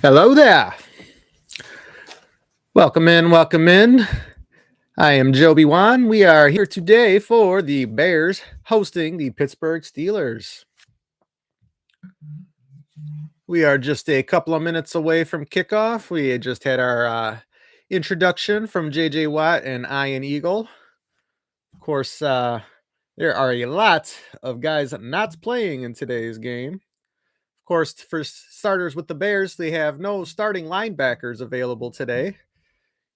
Hello there. Welcome in, welcome in. I am Joby Wan. We are here today for the Bears hosting the Pittsburgh Steelers. We are just a couple of minutes away from kickoff. We just had our introduction from JJ Watt and Ian Eagle. Of course, there are a lot of guys not playing in today's game. Of course, for starters with the Bears, they have no starting linebackers available today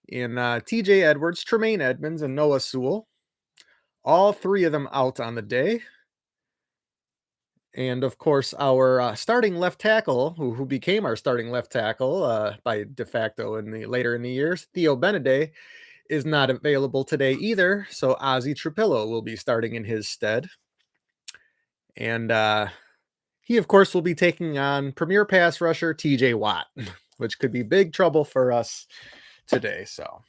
in TJ Edwards, Tremaine Edmonds, and Noah Sewell. All three of them out on the day. And of course, our starting left tackle, who became our starting left tackle by de facto later in the years, Theo Beneday, is not available today either. So Ozzie Trapillo will be starting in his stead. And he, of course, will be taking on premier pass rusher TJ Watt, which could be big trouble for us today. So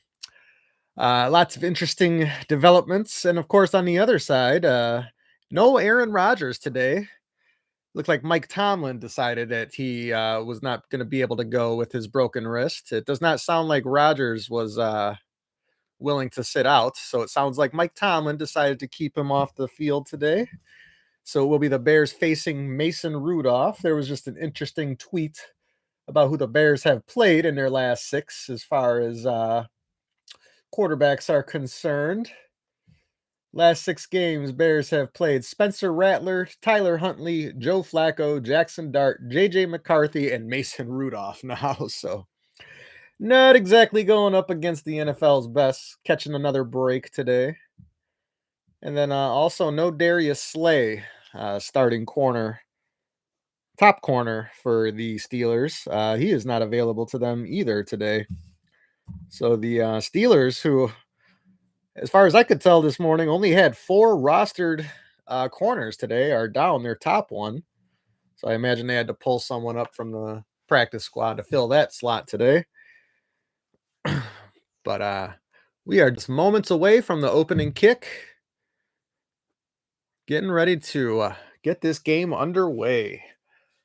lots of interesting developments. And of course, on the other side, no Aaron Rodgers today. Looked like Mike Tomlin decided that he was not going to be able to go with his broken wrist. It does not sound like Rodgers was willing to sit out. So it sounds like Mike Tomlin decided to keep him off the field today. So it will be the Bears facing Mason Rudolph. There was just an interesting tweet about who the Bears have played in their last six as far as quarterbacks are concerned. Last six games, Bears have played Spencer Rattler, Tyler Huntley, Joe Flacco, Jackson Dart, J.J. McCarthy, and Mason Rudolph now. So not exactly going up against the NFL's best, catching another break today. And then also no Darius Slay, starting corner, top corner for the Steelers. He is not available to them either today. So the Steelers, who, as far as I could tell this morning, only had four rostered corners today, are down their top one. So I imagine they had to pull someone up from the practice squad to fill that slot today. But we are just moments away from the opening kick. Getting ready to get this game underway.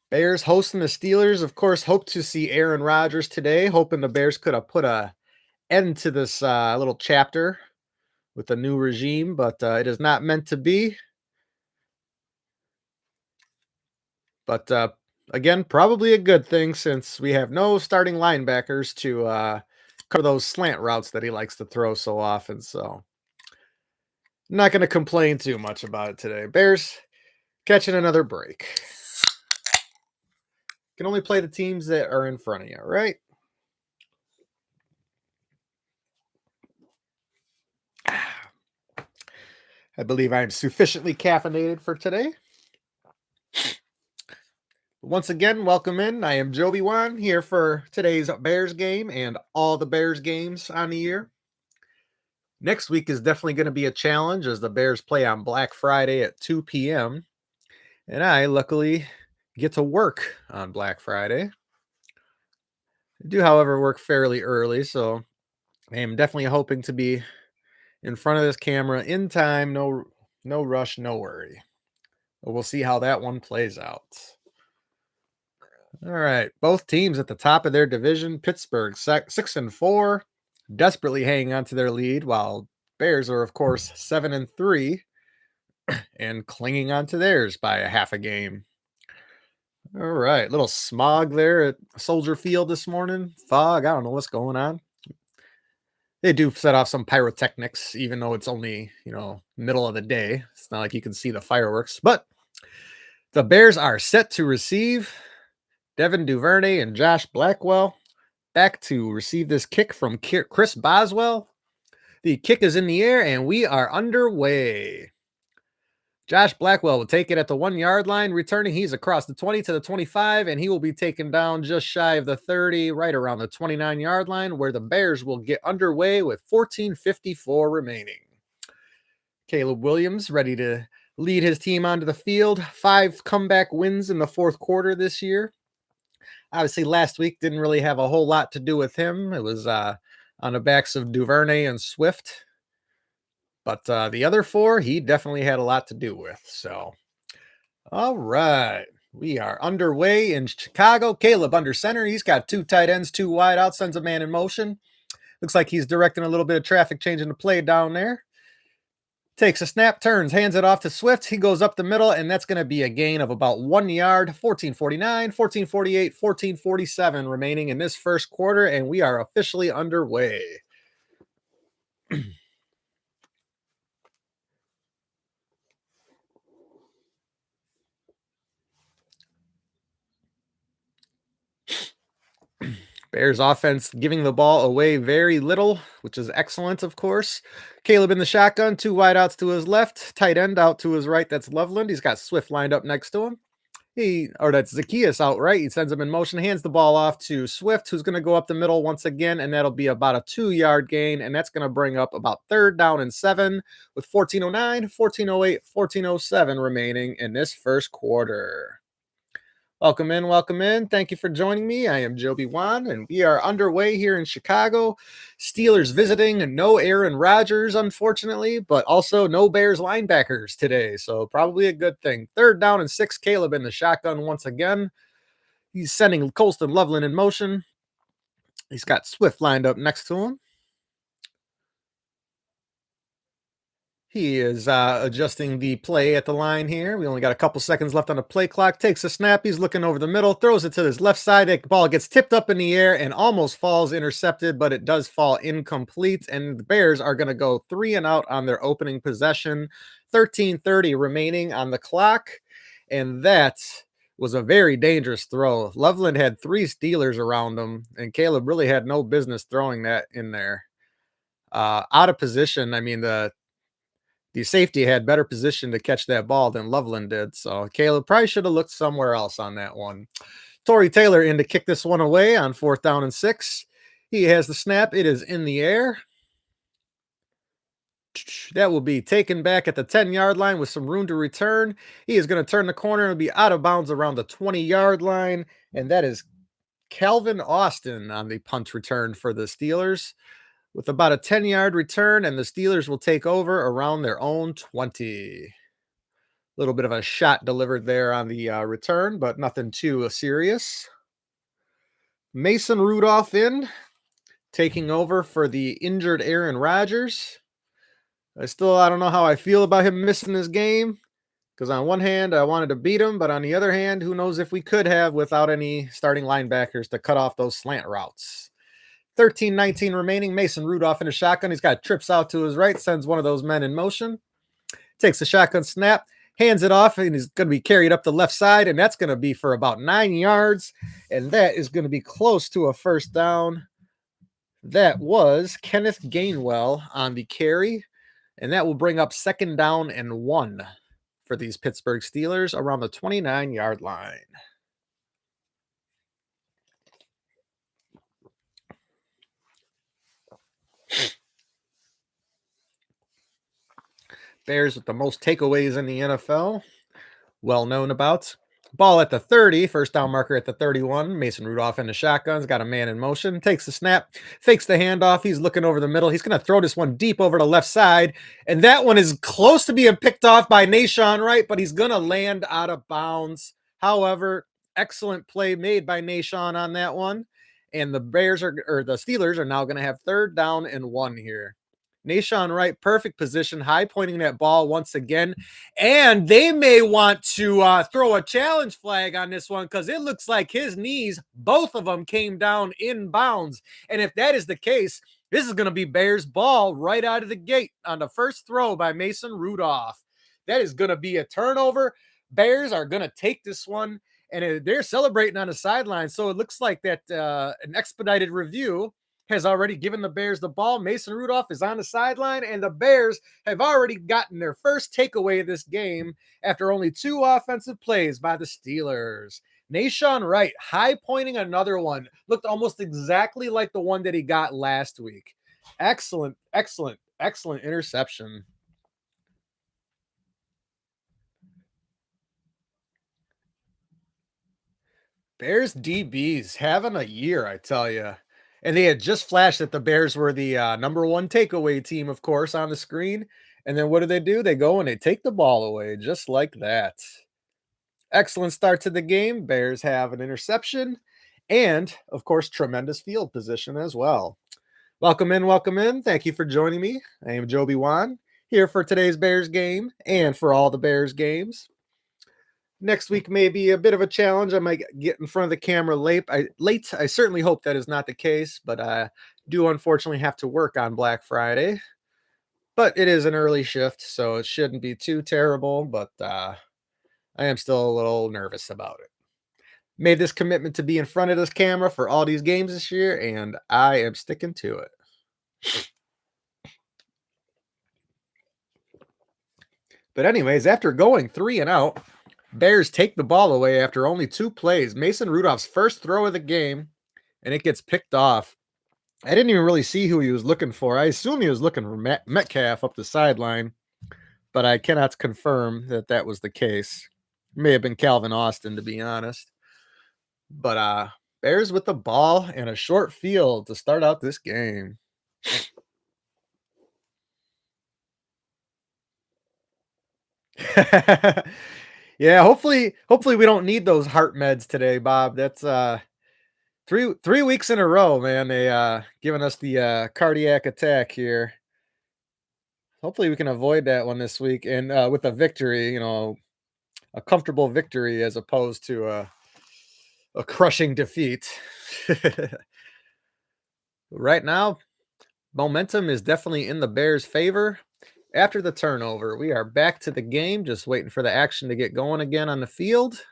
Bears hosting the Steelers. Of course, hope to see Aaron Rodgers today. Hoping the Bears could have put an end to this little chapter with the new regime, but it is not meant to be. But again, probably a good thing since we have no starting linebackers to cover those slant routes that he likes to throw so often. So I'm not going to complain too much about it today. Bears catching another break. Can only play the teams that are in front of you, right? I believe I am sufficiently caffeinated for today. Once again, welcome in. I am Joby Wan here for today's Bears game and all the Bears games on the year. Next week is definitely going to be a challenge as the Bears play on Black Friday at 2 p.m. And I luckily get to work on Black Friday. I do, however, work fairly early, so I am definitely hoping to be in front of this camera in time. No rush, no worry. But we'll see how that one plays out. All right, both teams at the top of their division. Pittsburgh 6-4, desperately hanging on to their lead, while Bears are, of course, 7-3 and clinging on to theirs by a half a game. All right, little smog there at Soldier Field this morning. Fog, I don't know what's going on. They do set off some pyrotechnics, even though it's only, middle of the day. It's not like you can see the fireworks. But the Bears are set to receive. Devin Duvernay and Josh Blackwell back to receive this kick from Chris Boswell. The kick is in the air, and we are underway. Josh Blackwell will take it at the 1 yard line, returning. He's across the 20 to the 25, and he will be taken down just shy of the 30, right around the 29 yard line, where the Bears will get underway with 14:54 remaining. Caleb Williams ready to lead his team onto the field. 5 comeback wins in the fourth quarter this year. Obviously, last week didn't really have a whole lot to do with him. It was on the backs of Duvernay and Swift. But the other 4, he definitely had a lot to do with. So, all right. We are underway in Chicago. Caleb under center. He's got two tight ends, two wide out, sends a man in motion. Looks like he's directing a little bit of traffic change in the play down there. Takes a snap, turns, hands it off to Swift. He goes up the middle, and that's going to be a gain of about 1 yard. 14:49, 14:48, 14:47 remaining in this first quarter, and we are officially underway. Bears offense giving the ball away very little, which is excellent, of course. Caleb in the shotgun, two wideouts to his left, tight end out to his right. That's Loveland. He's got Swift lined up next to him. That's Zacchaeus out right. He sends him in motion, hands the ball off to Swift, who's going to go up the middle once again, and that'll be about a 2 yard gain, and that's going to bring up about third down and 7 with 14:09, 14:08, 14:07 remaining in this first quarter. Welcome in, welcome in. Thank you for joining me. I am Joby Wan, and we are underway here in Chicago. Steelers visiting. No Aaron Rodgers, unfortunately, but also no Bears linebackers today, so probably a good thing. Third down and 6, Caleb in the shotgun once again. He's sending Colston Loveland in motion. He's got Swift lined up next to him. He is adjusting the play at the line here. We only got a couple seconds left on the play clock. Takes a snap. He's looking over the middle. Throws it to his left side. The ball gets tipped up in the air and almost falls intercepted, but it does fall incomplete. And the Bears are going to go 3 and out on their opening possession. 13:30 remaining on the clock. And that was a very dangerous throw. Loveland had 3 Steelers around him, and Caleb really had no business throwing that in there. Out of position. I mean, the safety had better position to catch that ball than Loveland did. So Caleb probably should have looked somewhere else on that one. Torrey Taylor in to kick this one away on 4th down and 6. He has the snap. It is in the air. That will be taken back at the 10-yard line with some room to return. He is going to turn the corner and be out of bounds around the 20-yard line. And that is Calvin Austin on the punt return for the Steelers, with about a 10-yard return, and the Steelers will take over around their own 20. A little bit of a shot delivered there on the return, but nothing too serious. Mason Rudolph in, taking over for the injured Aaron Rodgers. I don't know how I feel about him missing this game, because on one hand, I wanted to beat him, but on the other hand, who knows if we could have without any starting linebackers to cut off those slant routes. 13:19 remaining. Mason Rudolph in a shotgun. He's got trips out to his right, sends one of those men in motion, takes a shotgun snap, hands it off, and he's going to be carried up the left side, and that's going to be for about 9 yards, and that is going to be close to a first down. That was Kenneth Gainwell on the carry, and that will bring up 2nd down and 1 for these Pittsburgh Steelers around the 29-yard line. Bears with the most takeaways in the NFL, well known about. Ball at the 30, first down marker at the 31. Mason Rudolph in the shotgun's got a man in motion, takes the snap, fakes the handoff. He's looking over the middle. He's going to throw this one deep over the left side, and that one is close to being picked off by Nashawn Wright, but he's going to land out of bounds. However, excellent play made by Nashawn on that one, and the Steelers are now going to have 3rd down and 1 here. Nashawn Wright, perfect position, high pointing that ball once again. And they may want to throw a challenge flag on this one, because it looks like his knees, both of them, came down in bounds. And if that is the case, this is going to be Bears ball right out of the gate on the first throw by Mason Rudolph. That is going to be a turnover. Bears are going to take this one, and they're celebrating on the sideline. So it looks like that an expedited review has already given the Bears the ball. Mason Rudolph is on the sideline, and the Bears have already gotten their first takeaway of this game after only 2 offensive plays by the Steelers. Nashawn Wright, high pointing another one. Looked almost exactly like the one that he got last week. Excellent, excellent, excellent interception. Bears DBs having a year, I tell you. And they had just flashed that the Bears were the number 1 takeaway team, of course, on the screen. And then what do? They go and they take the ball away just like that. Excellent start to the game. Bears have an interception and, of course, tremendous field position as well. Welcome in, welcome in. Thank you for joining me. I am Joby Wan here for today's Bears game and for all the Bears games. Next week may be a bit of a challenge. I might get in front of the camera late. I certainly hope that is not the case, but I do unfortunately have to work on Black Friday. But it is an early shift, so it shouldn't be too terrible. But I am still a little nervous about it. Made this commitment to be in front of this camera for all these games this year, and I am sticking to it. But anyways, after going 3 and out, Bears take the ball away after only 2 plays. Mason Rudolph's first throw of the game, and it gets picked off. I didn't even really see who he was looking for. I assume he was looking for Metcalf up the sideline, but I cannot confirm that that was the case. May have been Calvin Austin, to be honest. But Bears with the ball and a short field to start out this game. Yeah, hopefully we don't need those heart meds today, Bob. That's 3 weeks in a row, man. They giving us the cardiac attack here. Hopefully we can avoid that one this week and with a victory, a comfortable victory as opposed to a crushing defeat. Right now, momentum is definitely in the Bears' favor. After the turnover, we are back to the game, just waiting for the action to get going again on the field.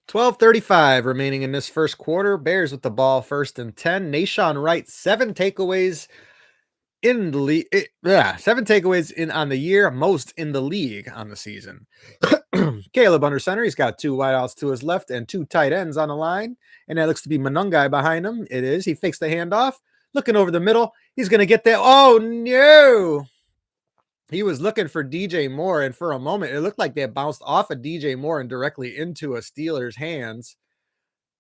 12:35 remaining in this first quarter. Bears with the ball first and 10. Nashawn Wright, 7 takeaways in the league. 7 takeaways in on the year, most in the league on the season. Caleb under center. He's got 2 wideouts to his left and 2 tight ends on the line. And that looks to be Monungai behind him. It is. He fakes the handoff. Looking over the middle. He's going to get that. Oh, no. He was looking for DJ Moore. And for a moment, it looked like they bounced off of DJ Moore and directly into a Steeler's hands.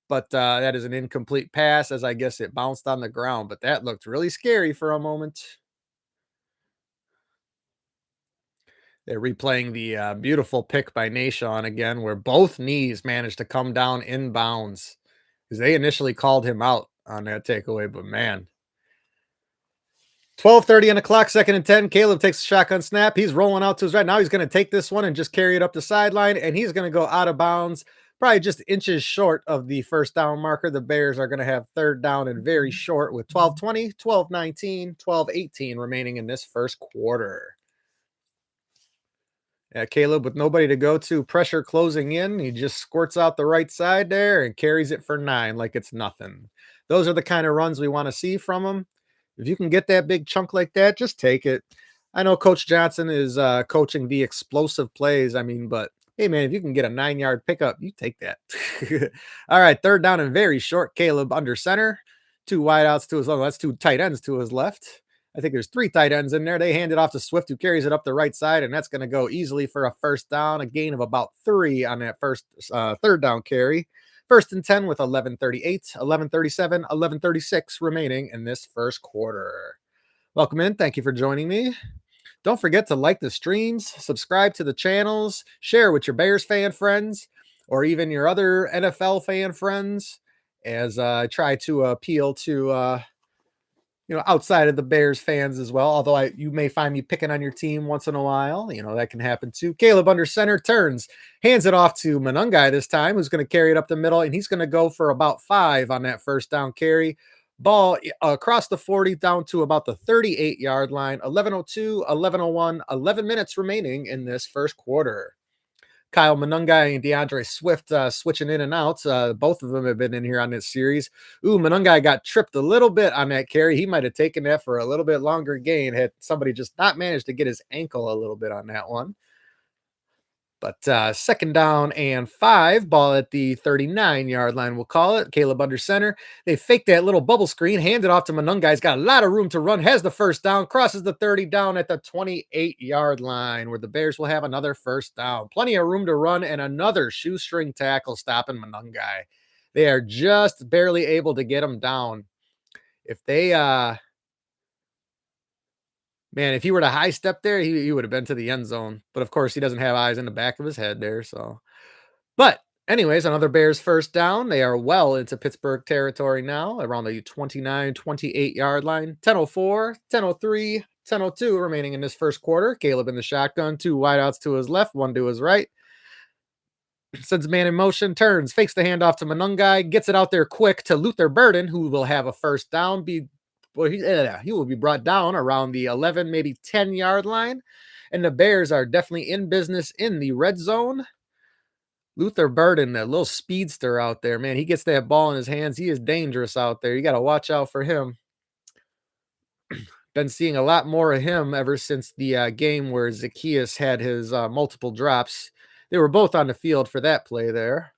But that is an incomplete pass, as I guess it bounced on the ground. But that looked really scary for a moment. They're replaying the beautiful pick by Nashawn again, where both knees managed to come down in bounds. Because they initially called him out on that takeaway, but man. 12:30 on the clock, second and 10. Caleb takes a shotgun snap. He's rolling out to his right. Now he's going to take this one and just carry it up the sideline, and he's going to go out of bounds, probably just inches short of the first down marker. The Bears are going to have third down and very short with 12:20, 12:19, 12:18 remaining in this first quarter. Caleb with nobody to go to, pressure closing in. He just squirts out the right side there and carries it for 9 like it's nothing. Those are the kind of runs we want to see from him. If you can get that big chunk like that, just take it. I know Coach Johnson is coaching the explosive plays. But hey, man, if you can get a 9-yard pickup, you take that. All right, third down and very short. Caleb under center. 2 wideouts to his left. That's 2 tight ends to his left. I think there's 3 tight ends in there. They hand it off to Swift, who carries it up the right side, and that's going to go easily for a first down, a gain of about 3 on that third down carry. First and 10 with 11:38, 11:37, 11:36 remaining in this first quarter. Welcome in. Thank you for joining me. Don't forget to like the streams, subscribe to the channels, share with your Bears fan friends, or even your other NFL fan friends, as I try to appeal to outside of the Bears fans as well. Although you may find me picking on your team once in a while. That can happen too. Caleb under center turns, hands it off to Monungai this time, who's going to carry it up the middle, and he's going to go for about 5 on that first down carry. Ball across the 40 down to about the 38-yard line. 11:02, 11:01, 11 minutes remaining in this first quarter. Kyle Monungai and DeAndre Swift switching in and out. Both of them have been in here on this series. Monungai got tripped a little bit on that carry. He might have taken that for a little bit longer gain had somebody just not managed to get his ankle a little bit on that one. But second down and 5, ball at the 39-yard line, we'll call it. Caleb under center. They fake that little bubble screen, hand it off to Monungai. He's got a lot of room to run, has the first down, crosses the 30 down at the 28-yard line, where the Bears will have another first down. Plenty of room to run and another shoestring tackle stopping Monungai. They are just barely able to get him down. If they Man, if he were to high step there, he would have been to the end zone. But of course, he doesn't have eyes in the back of his head there. So, but anyways, another Bears first down. They are well into Pittsburgh territory now, around the 29-28 yard line. 10:04, 10:03, 10:02 remaining in this first quarter. Caleb in the shotgun, two wideouts to his left, one to his right. Sends man in motion, turns, fakes the handoff to Manungai, gets it out there quick to Luther Burden, who will have a first down. He will be brought down around the 11, maybe 10 yard line. And the Bears are definitely in business in the red zone. Luther Burden, that little speedster out there, man, he gets that ball in his hands. He is dangerous out there. You got to watch out for him. Been seeing a lot more of him ever since the game where Zacchaeus had his multiple drops. They were both on the field for that play there.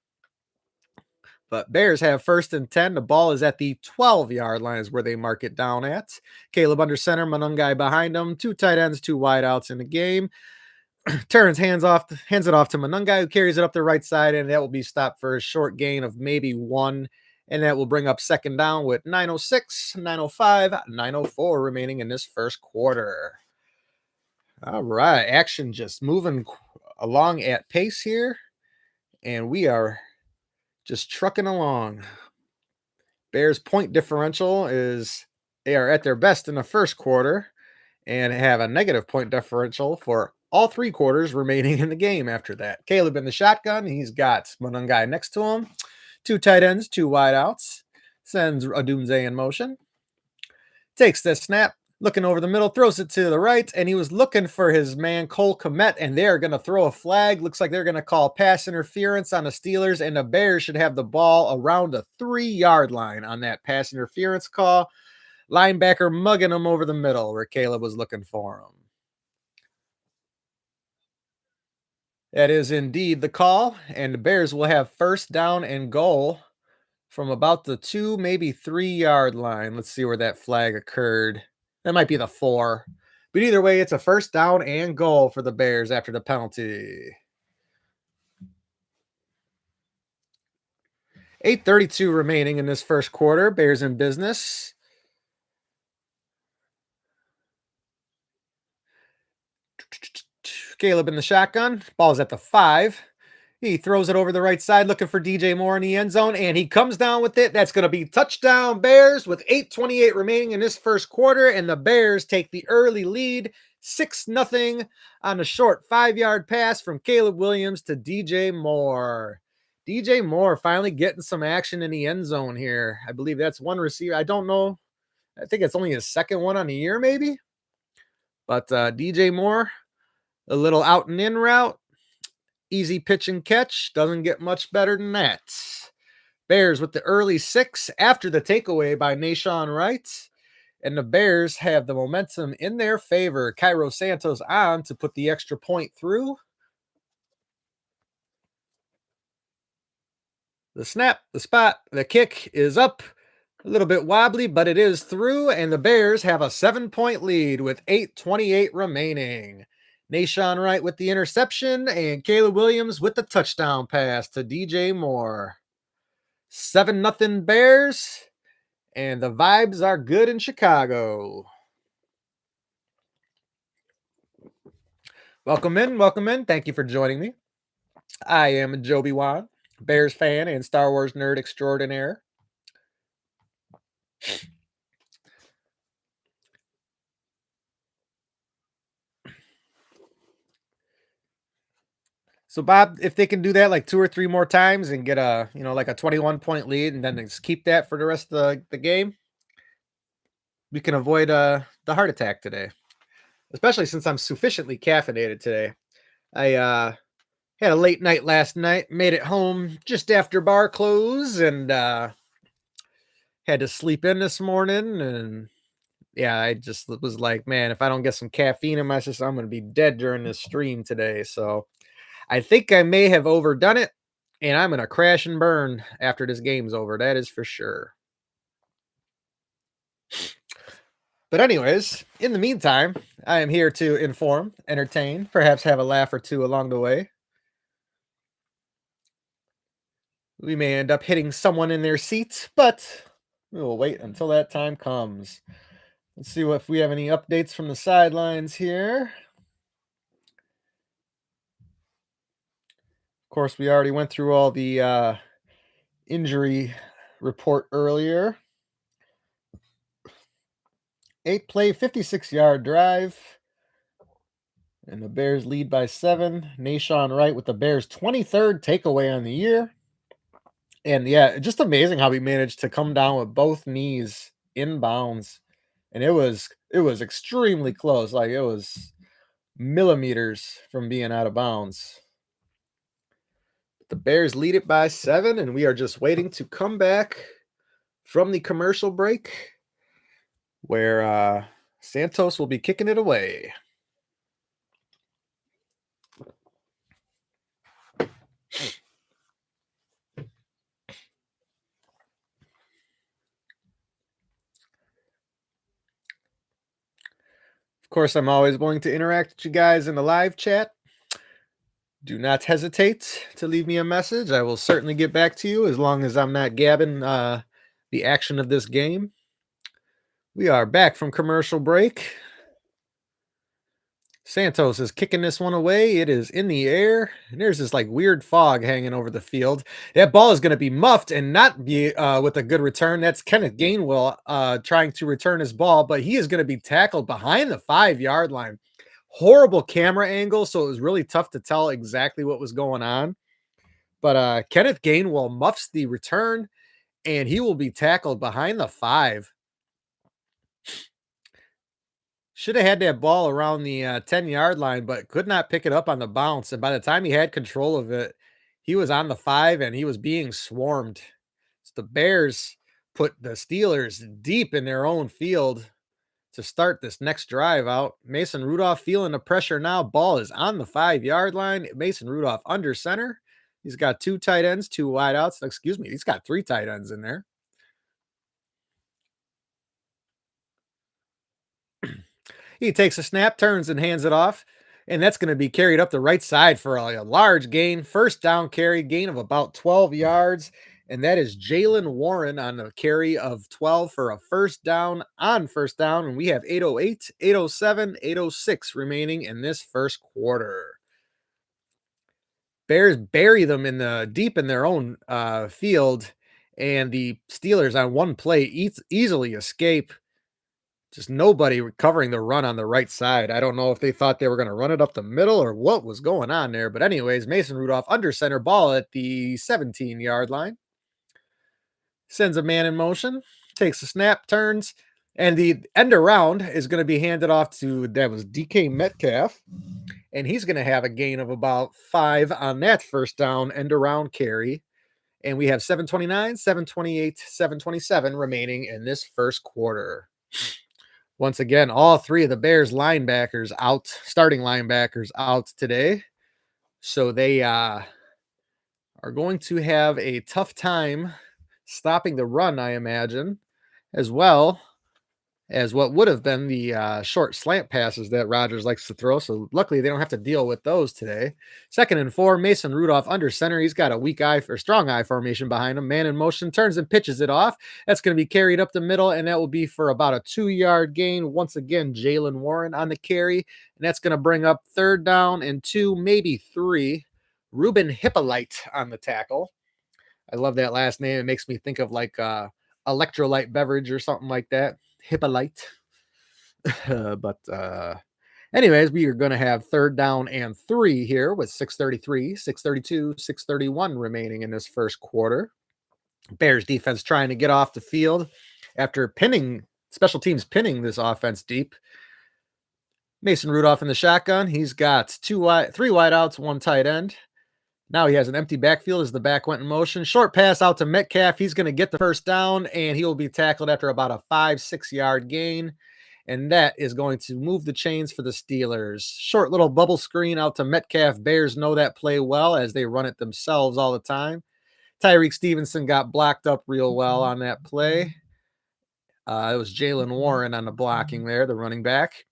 But Bears have first and 10. The ball is at the 12-yard line is where they mark it down at. Caleb under center, Manungai behind him. Two tight ends, two wideouts in the game. Turns, hands it off to Manungai, who carries it up the right side, and that will be stopped for a short gain of maybe one. And that will bring up second down with 9:06, 9:05, 9:04 remaining in this first quarter. All right, action just moving along at pace here. And we are just trucking along. Bears point differential they are at their best in the first quarter and have a negative point differential for all three quarters remaining in the game after that. Caleb in the shotgun. He's got Manungai next to him. Two tight ends, two wideouts. Sends Adunze in motion. Takes the snap. Looking over the middle, throws it to the right, and he was looking for his man Cole Kmet, and they're going to throw a flag. Looks like they're going to call pass interference on the Steelers, and the Bears should have the ball around the 3-yard line on that pass interference call. Linebacker mugging him over the middle where Caleb was looking for him. That is indeed the call, and the Bears will have first down and goal from about the 2, maybe 3-yard line. Let's see where that flag occurred. That might be the 4. But either way, it's a first down and goal for the Bears after the penalty. 8:32 remaining in this first quarter. Bears in business. Caleb in the shotgun. Ball's at the 5. He throws it over the right side looking for DJ Moore in the end zone, and he comes down with it. That's going to be touchdown Bears with 8:28 remaining in this first quarter, and the Bears take the early lead 6-0 on a short 5-yard pass from Caleb Williams to DJ Moore. DJ Moore finally getting some action in the end zone here. I believe that's one receiver. I don't know. I think it's only his second one on the year, maybe. But DJ Moore, a little out and in route. Easy pitch and catch. Doesn't get much better than that. Bears with the early 6 after the takeaway by Nashawn Wright. And the Bears have the momentum in their favor. Cairo Santos on to put the extra point through. The snap, the spot, the kick is up. A little bit wobbly, but it is through. And the Bears have a 7-point lead with 8:28 remaining. Nashawn Wright with the interception and Caleb Williams with the touchdown pass to DJ Moore. 7-0 Bears, and the vibes are good in Chicago. Welcome in. Thank you for joining me. I am Joby Wan, Bears fan and Star Wars nerd extraordinaire. So, Bob, if they can do that like 2 or 3 more times and get like a 21-point lead and then just keep that for the rest of the game, we can avoid the heart attack today, especially since I'm sufficiently caffeinated today. I had a late night last night, made it home just after bar close, and had to sleep in this morning. And yeah, I just was like, man, if I don't get some caffeine in my system, I'm going to be dead during this stream today. So I think I may have overdone it, and I'm going to crash and burn after this game's over. That is for sure. But anyways, in the meantime, I am here to inform, entertain, perhaps have a laugh or two along the way. We may end up hitting someone in their seats, but we will wait until that time comes. Let's see if we have any updates from the sidelines here. Of course, we already went through all the injury report earlier. 8-play, 56-yard drive. And the Bears lead by 7. Nashawn Wright with the Bears' 23rd takeaway on the year. And yeah, just amazing how we managed to come down with both knees in bounds. And it was extremely close. Like, it was millimeters from being out of bounds. The Bears lead it by 7, and we are just waiting to come back from the commercial break where Santos will be kicking it away. Of course, I'm always willing to interact with you guys in the live chat. Do not hesitate to leave me a message. I will certainly get back to you as long as I'm not gabbing the action of this game. We are back from commercial break. Santos is kicking this one away. It is in the air, and there's this like weird fog hanging over the field. That ball is going to be muffed and not be with a good return. That's Kenneth Gainwell trying to return his ball, but he is going to be tackled behind the 5-yard line. Horrible camera angle, so it was really tough to tell exactly what was going on. But Kenneth Gainwell muffs the return, and he will be tackled behind the 5. Should have had that ball around the 10-yard line, but could not pick it up on the bounce. And by the time he had control of it, he was on the 5 and he was being swarmed. So the Bears put the Steelers deep in their own field to start this next drive out. Mason Rudolph feeling the pressure now. Ball is on the 5-yard line. Mason Rudolph under center. He's got 2 tight ends, 2 wideouts. Excuse me, he's got 3 tight ends in there. He takes a snap, turns, and hands it off. And that's going to be carried up the right side for a large gain. First down carry, gain of about 12 yards. And that is Jalen Warren on a carry of 12 for a first down on first down. And we have 8:08, 8:07, 8:06 remaining in this first quarter. Bears bury them in the deep in their own field. And the Steelers on one play easily escape. Just nobody covering the run on the right side. I don't know if they thought they were going to run it up the middle or what was going on there. But anyways, Mason Rudolph under center, ball at the 17-yard line. Sends a man in motion, takes a snap, turns, and the end around is going to be handed off to, that was DK Metcalf. And he's going to have a gain of about 5 on that first down end around carry. And we have 7:29, 7:28, 7:27 remaining in this first quarter. Once again, all 3 of the Bears linebackers out, starting linebackers out today. So they are going to have a tough time stopping the run, I imagine, as well as what would have been the short slant passes that Rodgers likes to throw. So luckily they don't have to deal with those today. 2nd and 4, Mason Rudolph under center. He's got a weak eye or strong eye formation behind him. Man in motion, turns and pitches it off. That's going to be carried up the middle, and that will be for about a 2-yard gain. Once again, Jalen Warren on the carry, and that's going to bring up 3rd down and 2, maybe 3. Ruben Hippolyte on the tackle. I love that last name. It makes me think of like electrolyte beverage or something like that. Hippolyte. But anyways, we are going to have 3rd down and 3 here with 6:33, 6:32, 6:31 remaining in this first quarter. Bears defense trying to get off the field after special teams pinning this offense deep. Mason Rudolph in the shotgun. He's got 3 wideouts, 1 tight end. Now he has an empty backfield as the back went in motion. Short pass out to Metcalf. He's going to get the first down, and he will be tackled after about a 5-6-yard gain. And that is going to move the chains for the Steelers. Short little bubble screen out to Metcalf. Bears know that play well as they run it themselves all the time. Tyreek Stevenson got blocked up real well on that play. It was Jalen Warren on the blocking there, the running back.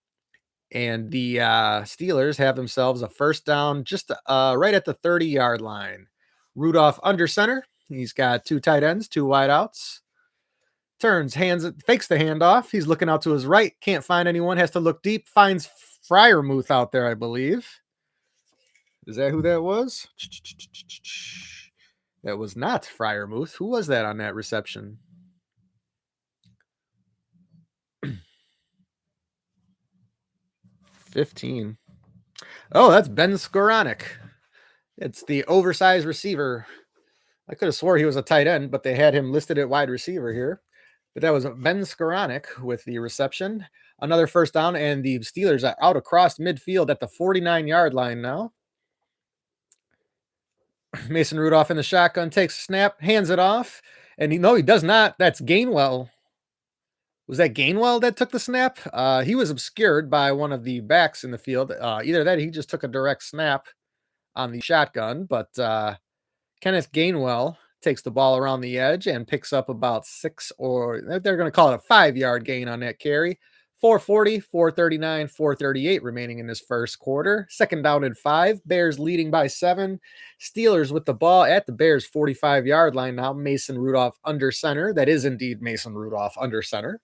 And the Steelers have themselves a first down just right at the 30-yard line. Rudolph under center. He's got 2 tight ends, 2 wideouts. Turns, hands it, fakes the handoff. He's looking out to his right. Can't find anyone. Has to look deep. Finds Fryermuth out there, I believe. Is that who that was? That was not Fryermuth. Who was that on that reception? 15. Oh, that's Ben Skoranek. It's the oversized receiver. I could have swore he was a tight end, but they had him listed at wide receiver here. But that was Ben Skoranek with the reception. Another first down, and the Steelers are out across midfield at the 49-yard line now. Mason Rudolph in the shotgun, takes a snap, hands it off, and he does not. That's Gainwell. Was that Gainwell that took the snap? He was obscured by one of the backs in the field. Either that, he just took a direct snap on the shotgun, but Kenneth Gainwell takes the ball around the edge and picks up about 6, or they're going to call it a 5-yard gain on that carry. 440, 439, 438 remaining in this first quarter. Second down and 5. Bears leading by 7. Steelers with the ball at the Bears 45-yard line now. Mason Rudolph under center. That is indeed Mason Rudolph under center.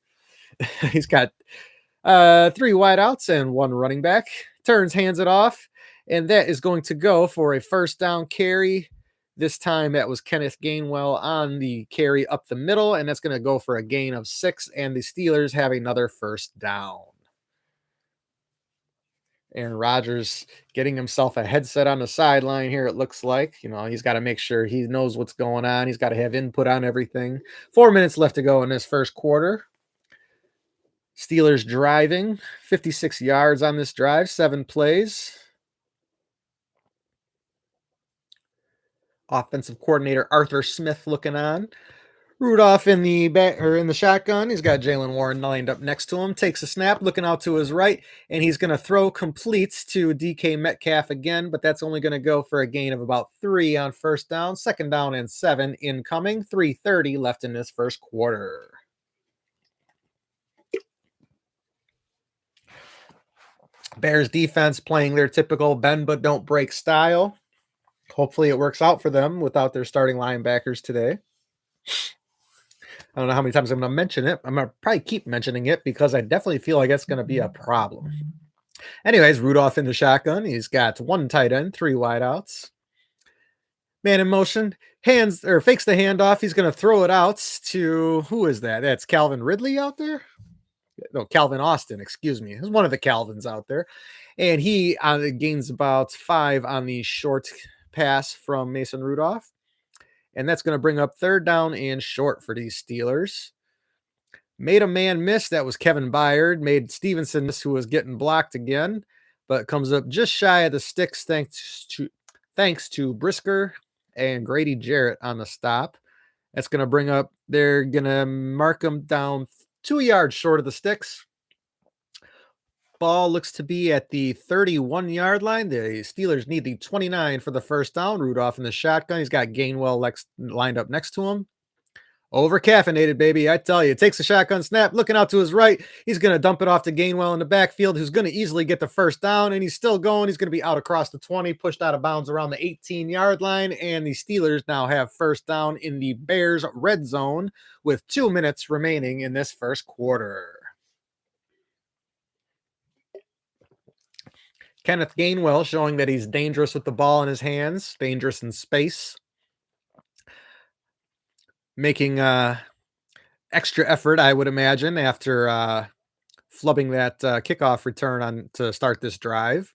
He's got 3 wideouts and 1 running back. Turns, hands it off, and that is going to go for a first down carry. This time that was Kenneth Gainwell on the carry up the middle, and that's going to go for a gain of 6, and the Steelers have another first down. Aaron Rodgers getting himself a headset on the sideline here, it looks like. He's got to make sure he knows what's going on. He's got to have input on everything. 4 minutes left to go in this first quarter. Steelers driving, 56 yards on this drive, 7 plays. Offensive coordinator Arthur Smith looking on. Rudolph in the shotgun. He's got Jalen Warren lined up next to him. Takes a snap, looking out to his right, and he's going to throw completes to DK Metcalf again, but that's only going to go for a gain of about 3 on first down. Second down and 7 incoming. 3:30 left in this first quarter. Bears defense playing their typical bend but don't break style. Hopefully it works out for them without their starting linebackers today. I don't know how many times I'm going to mention it. I'm going to probably keep mentioning it because I definitely feel like it's going to be a problem. Anyways, Rudolph in the shotgun. He's got 1 tight end, 3 wideouts. Man in motion. Fakes the handoff. He's going to throw it out to, who is that? That's Calvin Ridley out there? No, Calvin Austin, excuse me. There's one of the Calvins out there. And he gains about 5 on the short pass from Mason Rudolph. And that's going to bring up 3rd down and short for these Steelers. Made a man miss. That was Kevin Byard. Made Stevenson miss, who was getting blocked again. But comes up just shy of the sticks thanks to Brisker and Grady Jarrett on the stop. That's going to bring up, they're going to mark them down 2 yards short of the sticks. Ball looks to be at the 31-yard line. The Steelers need the 29 for the first down. Rudolph in the shotgun. He's got Gainwell lined up next to him. Over caffeinated, baby. I tell you, takes a shotgun snap, looking out to his right. He's going to dump it off to Gainwell in the backfield, who's going to easily get the first down, and he's still going. He's going to be out across the 20, pushed out of bounds around the 18-yard line, and the Steelers now have first down in the Bears red zone with 2 minutes remaining in this first quarter. Kenneth Gainwell showing that he's dangerous with the ball in his hands, dangerous in space. Making extra effort, I would imagine, after flubbing that kickoff return to start this drive.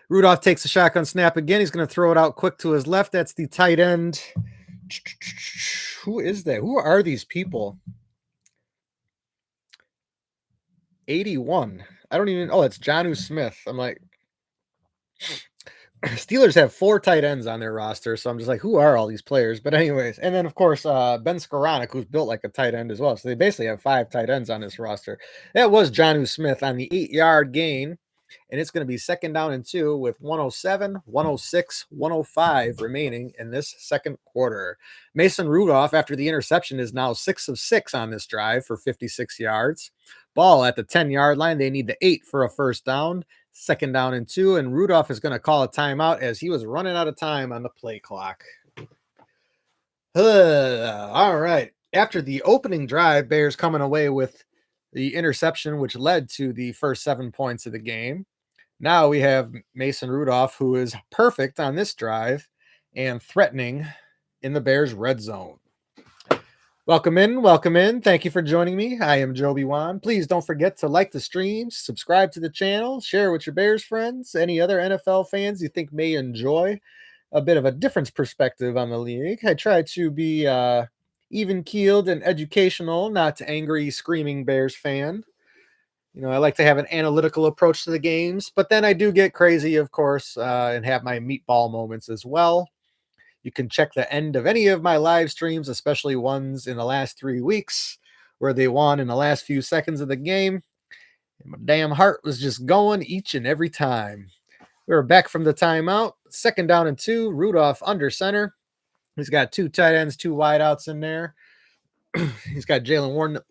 Rudolph takes a shotgun snap again. He's going to throw it out quick to his left. That's the tight end. Who is that? Who are these people? 81. I don't even. Oh, it's Jonnu Smith. I'm like, Steelers have 4 tight ends on their roster, so I'm just like, who are all these players? But anyways, and then of course Ben Skoranek, who's built like a tight end as well. So they basically have 5 tight ends on this roster. That was Jonnu Smith on the 8-yard gain, and it's going to be 2nd down and 2 with 107, 106, 105 remaining in this second quarter. Mason Rudolph, after the interception, is now 6 of 6 on this drive for 56 yards. Ball at the 10-yard line. They need the 8 for a first down. 2nd down and 2, and Rudolph is going to call a timeout as he was running out of time on the play clock. All right. After the opening drive, Bears coming away with the interception, which led to the first 7 points of the game. Now we have Mason Rudolph, who is perfect on this drive and threatening in the Bears' red zone. Welcome in. Welcome in. Thank you for joining me. I am Joby Wan. Please don't forget to like the stream, subscribe to the channel, share with your Bears friends, any other NFL fans you think may enjoy a bit of a different perspective on the league. I try to be even keeled and educational, not angry, screaming Bears fan. You know, I like to have an analytical approach to the games, but then I do get crazy, of course, and have my meatball moments as well. You can check the end of any of my live streams, especially ones in the last 3 weeks where they won in the last few seconds of the game. And my damn heart was just going each and every time. We were back from the timeout. 2nd down and 2. Rudolph under center. He's got 2 tight ends, 2 wideouts in there. He's got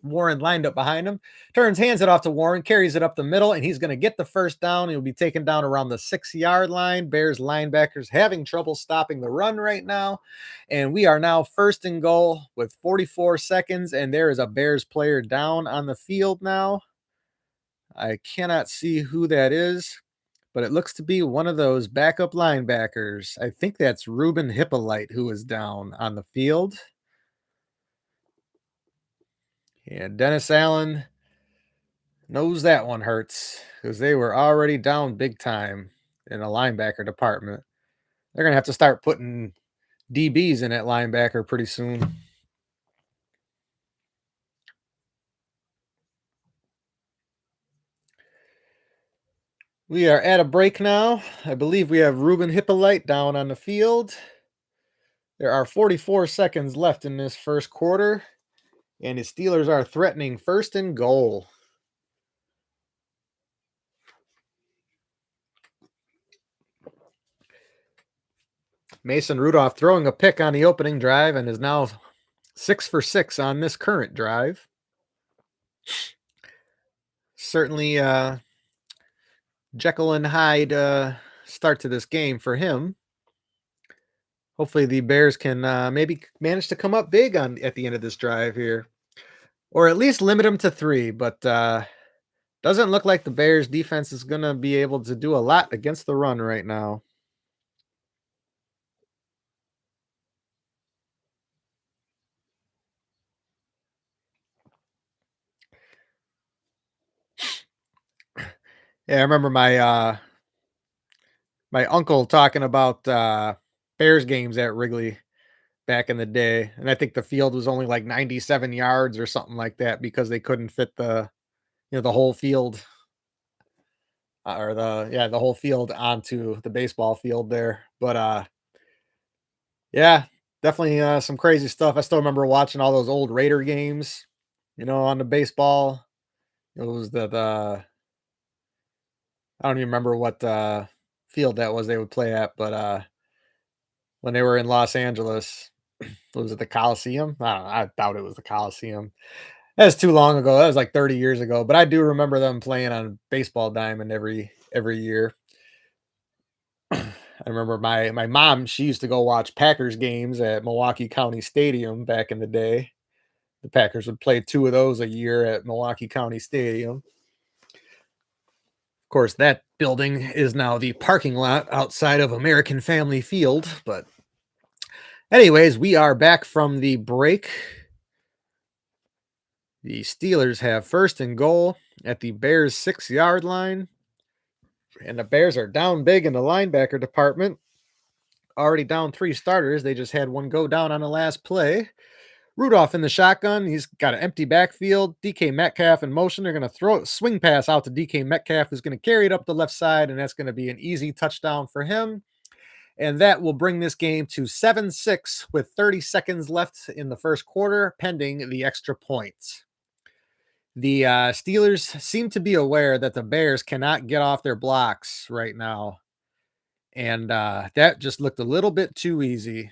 Warren lined up behind him. Turns, hands it off to Warren, carries it up the middle, and he's going to get the first down. He'll be taken down around the 6-yard line. Bears linebackers having trouble stopping the run right now. And we are now 1st and goal with 44 seconds, and there is a Bears player down on the field now. I cannot see who that is, but it looks to be one of those backup linebackers. I think that's Ruben Hippolyte who is down on the field. And Dennis Allen knows that one hurts because they were already down big time in the linebacker department. They're going to have to start putting DBs in at linebacker pretty soon. We are at a break now. I believe we have Ruben Hippolyte down on the field. There are 44 seconds left in this first quarter, and the Steelers are threatening 1st and goal. Mason Rudolph throwing a pick on the opening drive and is now 6 for 6 on this current drive. Certainly Jekyll and Hyde start to this game for him. Hopefully the Bears can maybe manage to come up big at the end of this drive here, or at least limit them to 3. But doesn't look like the Bears defense is going to be able to do a lot against the run right now. Yeah, I remember my uncle talking about Bears games at Wrigley back in the day, and I think the field was only like 97 yards or something like that because they couldn't fit the whole field or the whole field onto the baseball field there. But yeah, definitely some crazy stuff. I still remember watching all those old Raider games, on the baseball. It was the I don't even remember what field that was they would play at, but when they were in Los Angeles, was it the Coliseum? I don't know, I doubt it was the Coliseum. That's too long ago. That was like 30 years ago, but I do remember them playing on baseball diamond every year. I remember my mom, she used to go watch Packers games at Milwaukee County Stadium back in the day. The Packers would play 2 of those a year at Milwaukee County Stadium. Of course, that building is now the parking lot outside of American Family Field. But anyways, we are back from the break. The Steelers have 1st and goal at the Bears 6-yard line. And the Bears are down big in the linebacker department. Already down 3 starters. They just had one go down on the last play. Rudolph in the shotgun. He's got an empty backfield. DK Metcalf in motion. They're going to throw a swing pass out to DK Metcalf, who's going to carry it up the left side, and that's going to be an easy touchdown for him. And that will bring this game to 7-6 with 30 seconds left in the first quarter, pending the extra points. The Steelers seem to be aware that the Bears cannot get off their blocks right now. And that just looked a little bit too easy.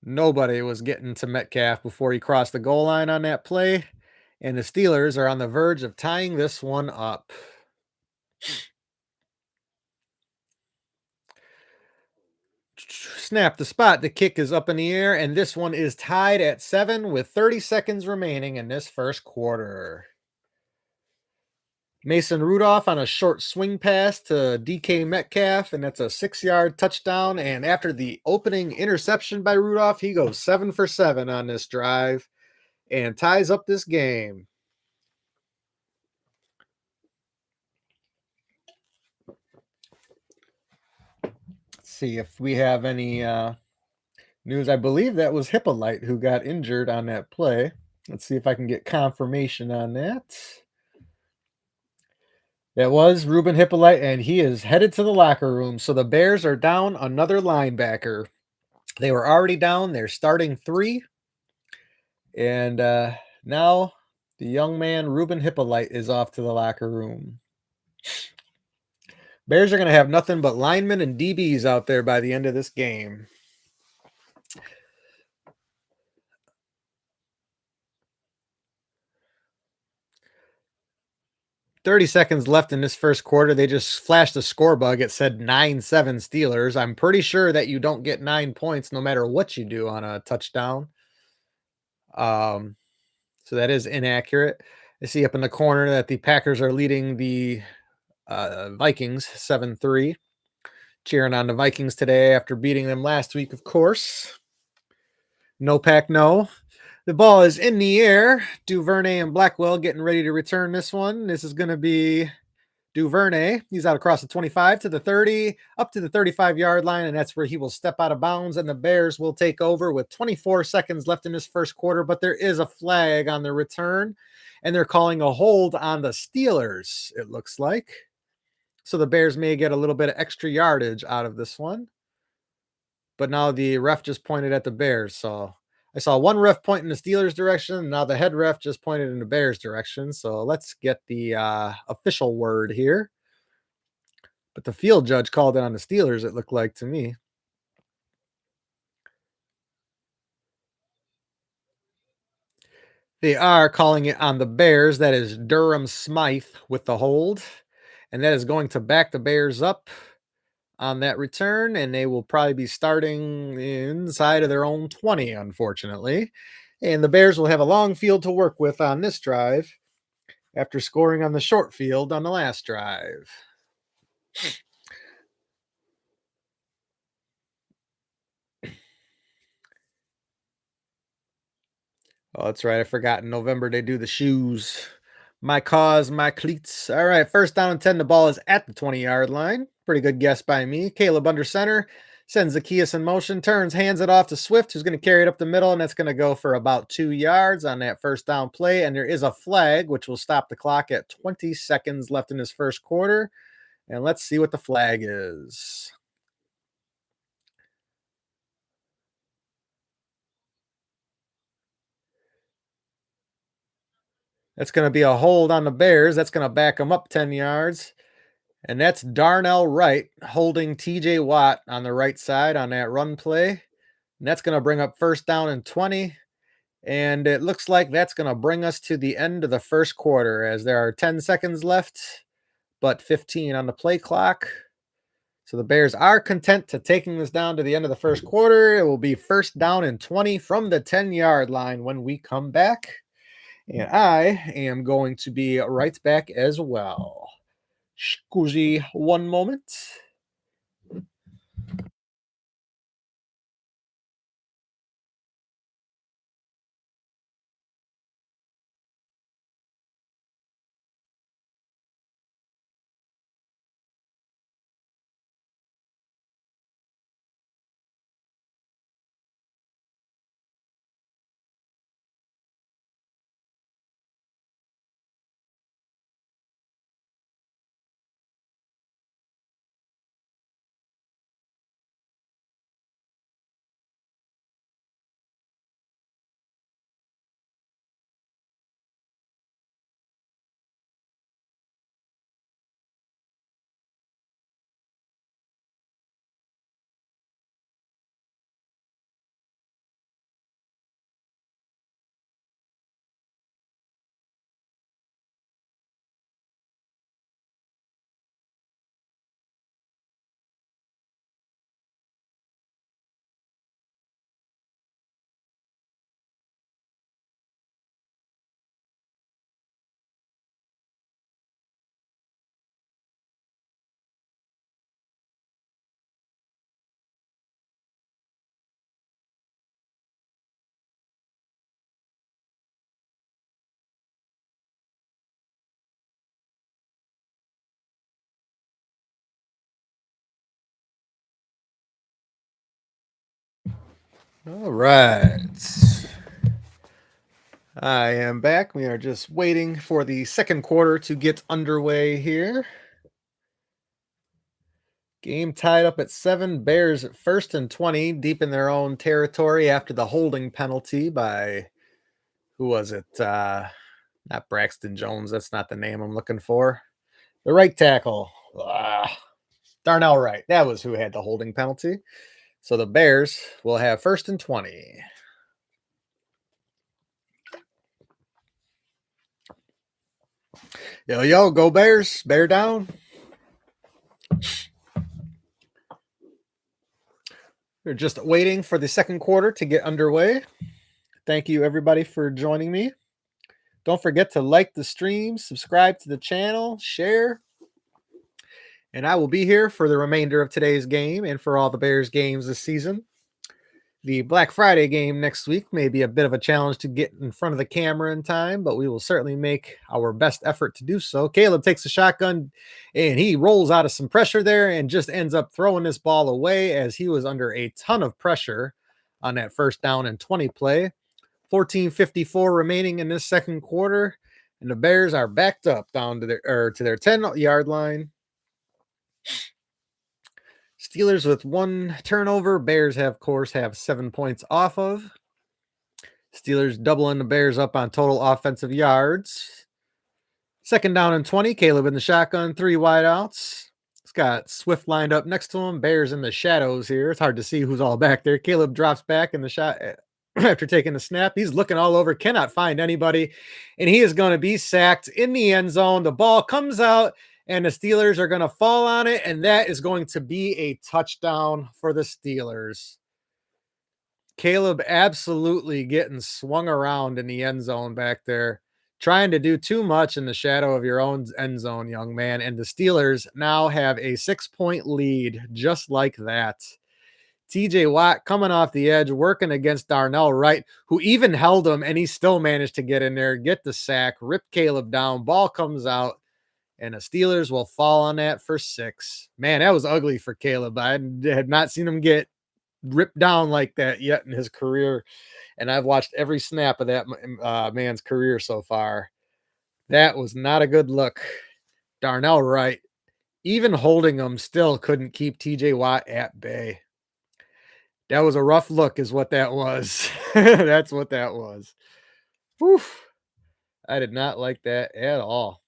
Nobody was getting to Metcalf before he crossed the goal line on that play. And the Steelers are on the verge of tying this one up. Snap the spot. The kick is up in the air, and this one is tied at 7 with 30 seconds remaining in this first quarter. Mason Rudolph on a short swing pass to DK Metcalf, and that's a 6-yard touchdown. And after the opening interception by Rudolph, he goes 7 for 7 on this drive and ties up this game. Let's see if we have any news. I believe that was Hippolyte who got injured on that play. Let's see if I can get confirmation on that. That was Ruben Hippolyte, and he is headed to the locker room. So the Bears are down another linebacker. They were already down. They're starting 3. And now the young man, Ruben Hippolyte, is off to the locker room. Bears are going to have nothing but linemen and DBs out there by the end of this game. 30 seconds left in this first quarter. They just flashed a score bug. It said 9-7 Steelers. I'm pretty sure that you don't get 9 points no matter what you do on a touchdown. So that is inaccurate. I see up in the corner that the Packers are leading the Vikings 7-3. Cheering on the Vikings today after beating them last week, of course. No pack, no. The ball is in the air. Duvernay and Blackwell getting ready to return this one. This is going to be Duvernay. He's out across the 25 to the 30, up to the 35-yard line, and that's where he will step out of bounds, and the Bears will take over with 24 seconds left in this first quarter, but there is a flag on the return, and they're calling a hold on the Steelers, it looks like. So the Bears may get a little bit of extra yardage out of this one. But now the ref just pointed at the Bears. So I saw one ref point in the Steelers' direction. Now the head ref just pointed in the Bears' direction. So let's get the official word here. But the field judge called it on the Steelers, it looked like to me. They are calling it on the Bears. That is Durham Smythe with the hold. And that is going to back the Bears up on that return, and they will probably be starting inside of their own 20, unfortunately. And the Bears will have a long field to work with on this drive after scoring on the short field on the last drive. Oh, that's right. I forgot in November they do the shoes. My cause, my cleats. All right, first down and 10. The ball is at the 20-yard line. Pretty good guess by me. Caleb under center. Sends Zacchaeus in motion, turns, hands it off to Swift, who's going to carry it up the middle, and that's going to go for about 2 yards on that first down play. And there is a flag, which will stop the clock at 20 seconds left in this first quarter. And let's see what the flag is. That's going to be a hold on the Bears. That's going to back them up 10 yards. And that's Darnell Wright holding TJ Watt on the right side on that run play. And that's going to bring up first down and 20. And it looks like that's going to bring us to the end of the first quarter as there are 10 seconds left, but 15 on the play clock. So the Bears are content to taking this down to the end of the first quarter. It will be first down and 20 from the 10-yard line when we come back. And I am going to be right back as well. Scusi one moment. All right. I am back. We are just waiting for the second quarter to get underway here. Game tied up at 7. Bears at first and 20, deep in their own territory after the holding penalty by who was it? Not Braxton Jones. That's not the name I'm looking for. The right tackle. Darnell Wright. That was who had the holding penalty. So the Bears will have first and 20. Yo, go Bears. Bear down. We're just waiting for the second quarter to get underway. Thank you, everybody, for joining me. Don't forget to like the stream, subscribe to the channel, share. And I will be here for the remainder of today's game and for all the Bears games this season. The Black Friday game next week may be a bit of a challenge to get in front of the camera in time, but we will certainly make our best effort to do so. Caleb takes a shotgun and he rolls out of some pressure there and just ends up throwing this ball away as he was under a ton of pressure on that first down and 20 play. 14:54 remaining in this second quarter, and the Bears are backed up down to their 10-yard line. Steelers with 1 turnover. Bears have 7 points off of. Steelers doubling the Bears up on total offensive yards. Second down and 20. Caleb in the shotgun, 3 wideouts. It's got Swift lined up next to him. Bears in the shadows here. It's hard to see who's all back there. Caleb drops back in the shot after taking the snap. He's looking all over, cannot find anybody, and he is going to be sacked in the end zone. The ball comes out, and the Steelers are going to fall on it, and that is going to be a touchdown for the Steelers. Caleb absolutely getting swung around in the end zone back there, trying to do too much in the shadow of your own end zone, young man. And the Steelers now have a 6-point lead just like that. TJ Watt coming off the edge, working against Darnell Wright, who even held him, and he still managed to get in there, get the sack, rip Caleb down. Ball comes out, and the Steelers will fall on that for 6. Man, that was ugly for Caleb. I had not seen him get ripped down like that yet in his career, and I've watched every snap of that man's career so far. That was not a good look. Darnell Wright, even holding him, still couldn't keep TJ Watt at bay. That was a rough look is what that was. That's what that was. Whew. I did not like that at all.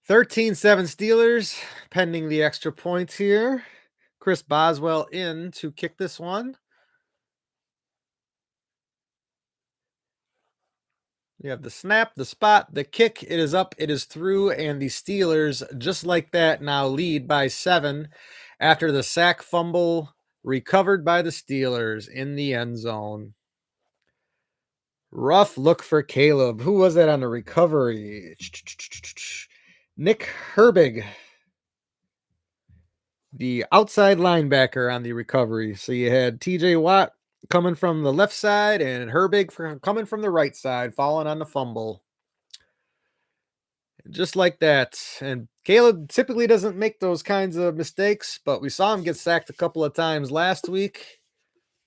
13-7 Steelers, pending the extra points here. Chris Boswell in to kick this one. We have the snap, the spot, the kick. It is up, it is through, and the Steelers, just like that, now lead by 7 after the sack fumble recovered by the Steelers in the end zone. Rough look for Caleb. Who was that on the recovery? Nick Herbig, the outside linebacker on the recovery. So you had TJ Watt coming from the left side and Herbig coming from the right side, falling on the fumble. Just like that. And Caleb typically doesn't make those kinds of mistakes, but we saw him get sacked a couple of times last week.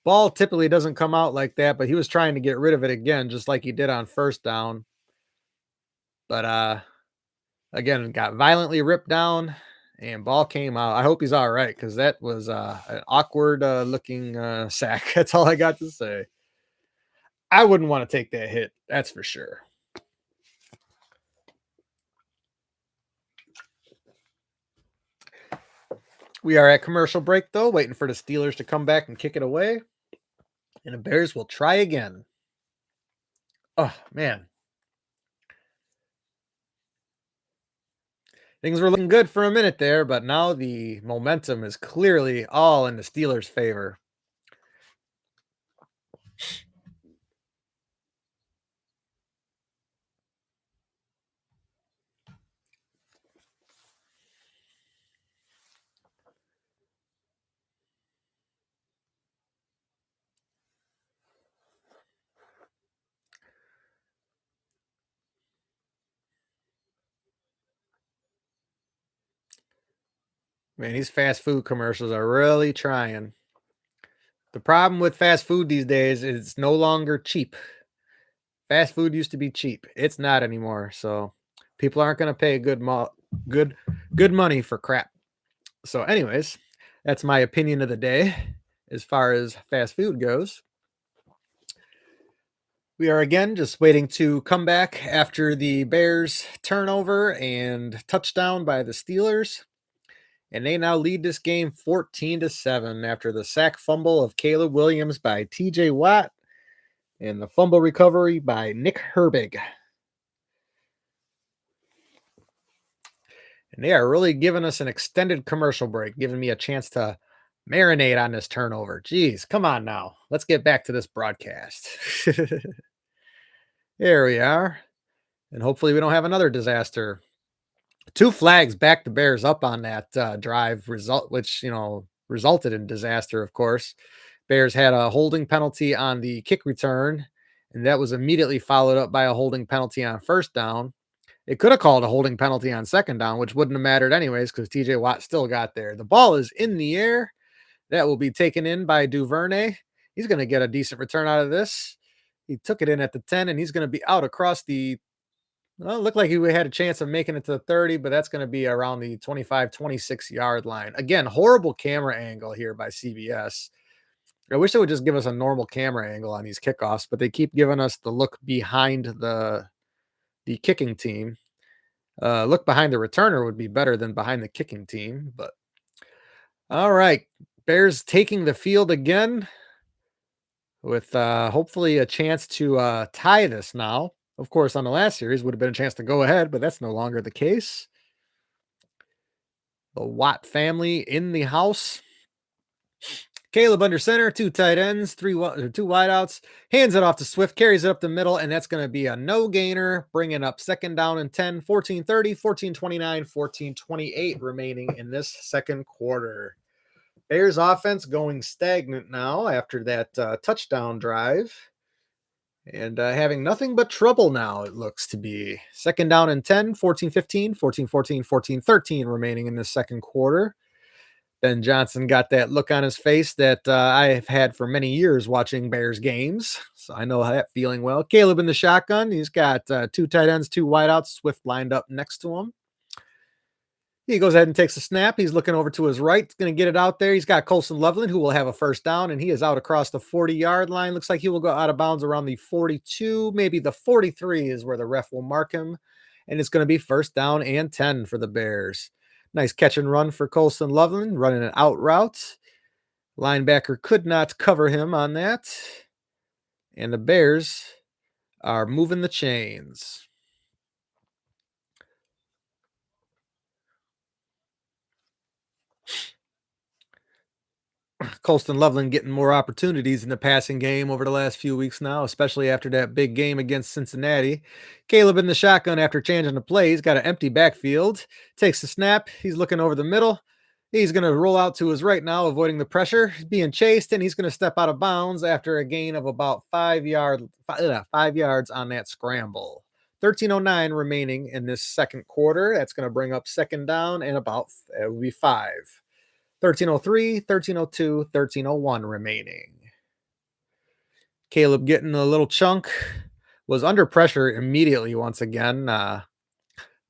Ball typically doesn't come out like that, but he was trying to get rid of it again, just like he did on first down. But again, got violently ripped down and ball came out. I hope he's all right, because that was an awkward looking sack. That's all I got to say. I wouldn't want to take that hit. That's for sure. We are at commercial break, though, waiting for the Steelers to come back and kick it away. And the Bears will try again. Oh, man. Things were looking good for a minute there, but now the momentum is clearly all in the Steelers' favor. Man, these fast food commercials are really trying. The problem with fast food these days is it's no longer cheap. Fast food used to be cheap. It's not anymore. So people aren't going to pay good good money for crap. So anyways, that's my opinion of the day as far as fast food goes. We are again just waiting to come back after the Bears turnover and touchdown by the Steelers. And they now lead this game 14-7 after the sack fumble of Caleb Williams by TJ Watt and the fumble recovery by Nick Herbig. And they are really giving us an extended commercial break, giving me a chance to marinate on this turnover. Jeez, come on now. Let's get back to this broadcast. There we are. And hopefully we don't have another disaster. Two flags backed the Bears up on that drive result, which, resulted in disaster, of course. Bears had a holding penalty on the kick return, and that was immediately followed up by a holding penalty on first down. It could have called a holding penalty on second down, which wouldn't have mattered anyways because TJ Watt still got there. The ball is in the air. That will be taken in by Duvernay. He's going to get a decent return out of this. He took it in at the 10, and he's going to be out across the well, it looked like he had a chance of making it to the 30, but that's going to be around the 25, 26-yard line. Again, horrible camera angle here by CBS. I wish they would just give us a normal camera angle on these kickoffs, but they keep giving us the look behind the kicking team. Look behind the returner would be better than behind the kicking team. But all right, Bears taking the field again with hopefully a chance to tie this now. Of course, on the last series would have been a chance to go ahead, but that's no longer the case. The Watt family in the house. Caleb under center, two tight ends, two wideouts, hands it off to Swift, carries it up the middle, and that's going to be a no gainer, bringing up second down and 10, 14-30, 14-29, 14-28 remaining in this second quarter. Bears offense going stagnant now after that touchdown drive. And having nothing but trouble now, it looks to be. Second down and 10, 14-15, 14-14, 14-13 remaining in the second quarter. Ben Johnson got that look on his face that I've had for many years watching Bears games. So I know that feeling well. Caleb in the shotgun. He's got two tight ends, two wideouts, Swift lined up next to him. He goes ahead and takes a snap. He's looking over to his right. He's going to get it out there. He's got Colson Loveland, who will have a first down, and he is out across the 40-yard line. Looks like he will go out of bounds around the 42, maybe the 43 is where the ref will mark him. And it's going to be first down and 10 for the Bears. Nice catch and run for Colson Loveland, running an out route. Linebacker could not cover him on that. And the Bears are moving the chains. Colston Loveland getting more opportunities in the passing game over the last few weeks now, especially after that big game against Cincinnati. Caleb in the shotgun after changing the play. He's got an empty backfield. Takes the snap. He's looking over the middle. He's going to roll out to his right now, avoiding the pressure. He's being chased, and he's going to step out of bounds after a gain of about 5 yards on that scramble. 13:09 remaining in this second quarter. That's going to bring up second down and it will be 5. 13:03, 13:02, 13:01 remaining. Caleb getting a little chunk. Was under pressure immediately once again.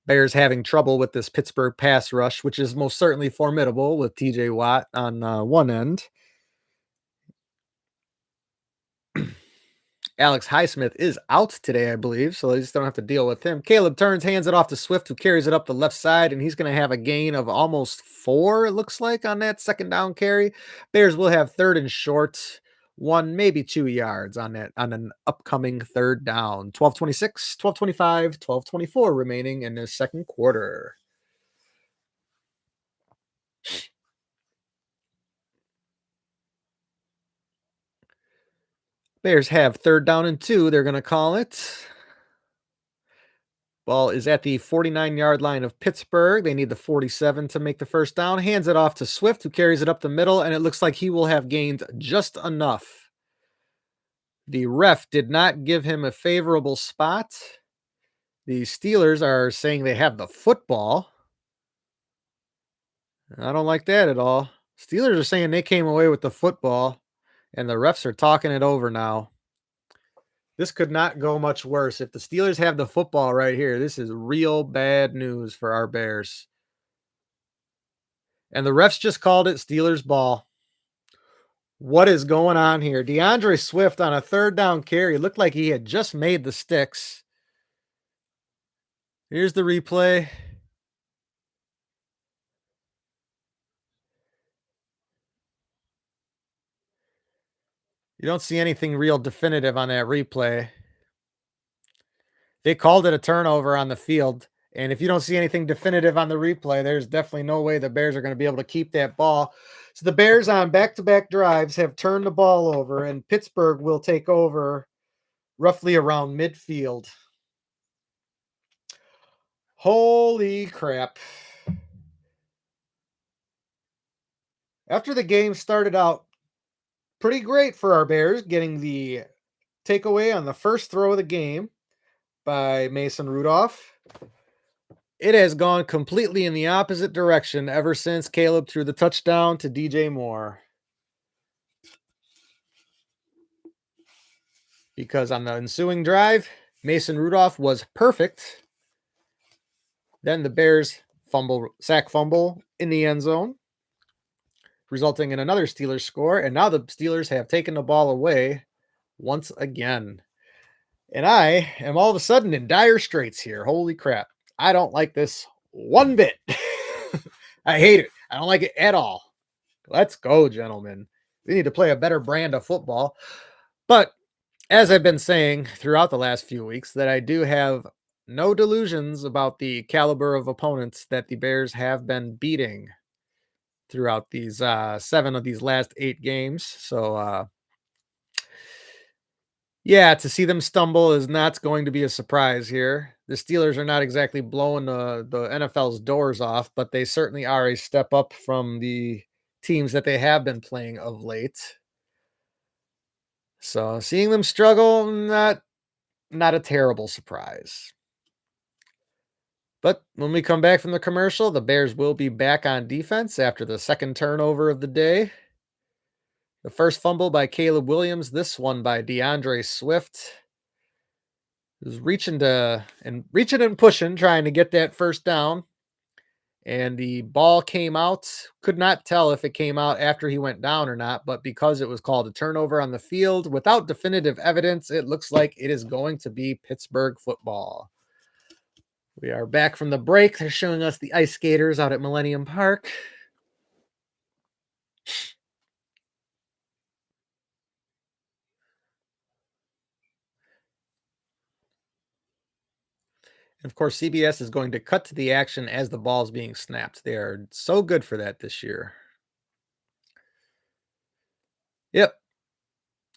Bears having trouble with this Pittsburgh pass rush, which is most certainly formidable with TJ Watt on one end. Alex Highsmith is out today, I believe, so they just don't have to deal with him. Caleb turns, hands it off to Swift, who carries it up the left side, and he's going to have a gain of almost 4, it looks like, on that second down carry. Bears will have third and short, 1, maybe 2 yards on an upcoming third down. 12:26, 12:25, 12:24 remaining in the second quarter. Bears have third down and 2, they're going to call it. Ball is at the 49-yard line of Pittsburgh. They need the 47 to make the first down. Hands it off to Swift, who carries it up the middle, and it looks like he will have gained just enough. The ref did not give him a favorable spot. The Steelers are saying they have the football. I don't like that at all. Steelers are saying they came away with the football, and the refs are talking it over now. This could not go much worse. If the Steelers have the football right here, this is real bad news for our Bears. And the refs just called it Steelers ball. What is going on here? DeAndre Swift on a third down carry looked like he had just made the sticks. Here's the replay. You don't see anything real definitive on that replay. They called it a turnover on the field. And if you don't see anything definitive on the replay, there's definitely no way the Bears are going to be able to keep that ball. So the Bears on back-to-back drives have turned the ball over, and Pittsburgh will take over roughly around midfield. Holy crap. After the game started out pretty great for our Bears, getting the takeaway on the first throw of the game by Mason Rudolph, it has gone completely in the opposite direction ever since Caleb threw the touchdown to DJ Moore. Because on the ensuing drive, Mason Rudolph was perfect. Then the Bears sack fumble in the end zone, resulting in another Steelers score. And now the Steelers have taken the ball away once again. And I am all of a sudden in dire straits here. Holy crap. I don't like this one bit. I hate it. I don't like it at all. Let's go, gentlemen. We need to play a better brand of football. But as I've been saying throughout the last few weeks, that I do have no delusions about the caliber of opponents that the Bears have been beating throughout these 7 of these last 8 games. So, yeah, to see them stumble is not going to be a surprise here. The Steelers are not exactly blowing the NFL's doors off, but they certainly are a step up from the teams that they have been playing of late. So seeing them struggle, not a terrible surprise. But when we come back from the commercial, the Bears will be back on defense after the second turnover of the day. The first fumble by Caleb Williams, this one by DeAndre Swift. He was reaching and pushing, trying to get that first down. And the ball came out. Could not tell if it came out after he went down or not, but because it was called a turnover on the field, without definitive evidence, it looks like it is going to be Pittsburgh football. We are back from the break. They're showing us the ice skaters out at Millennium Park. And of course, CBS is going to cut to the action as the ball is being snapped. They are so good for that this year. Yep.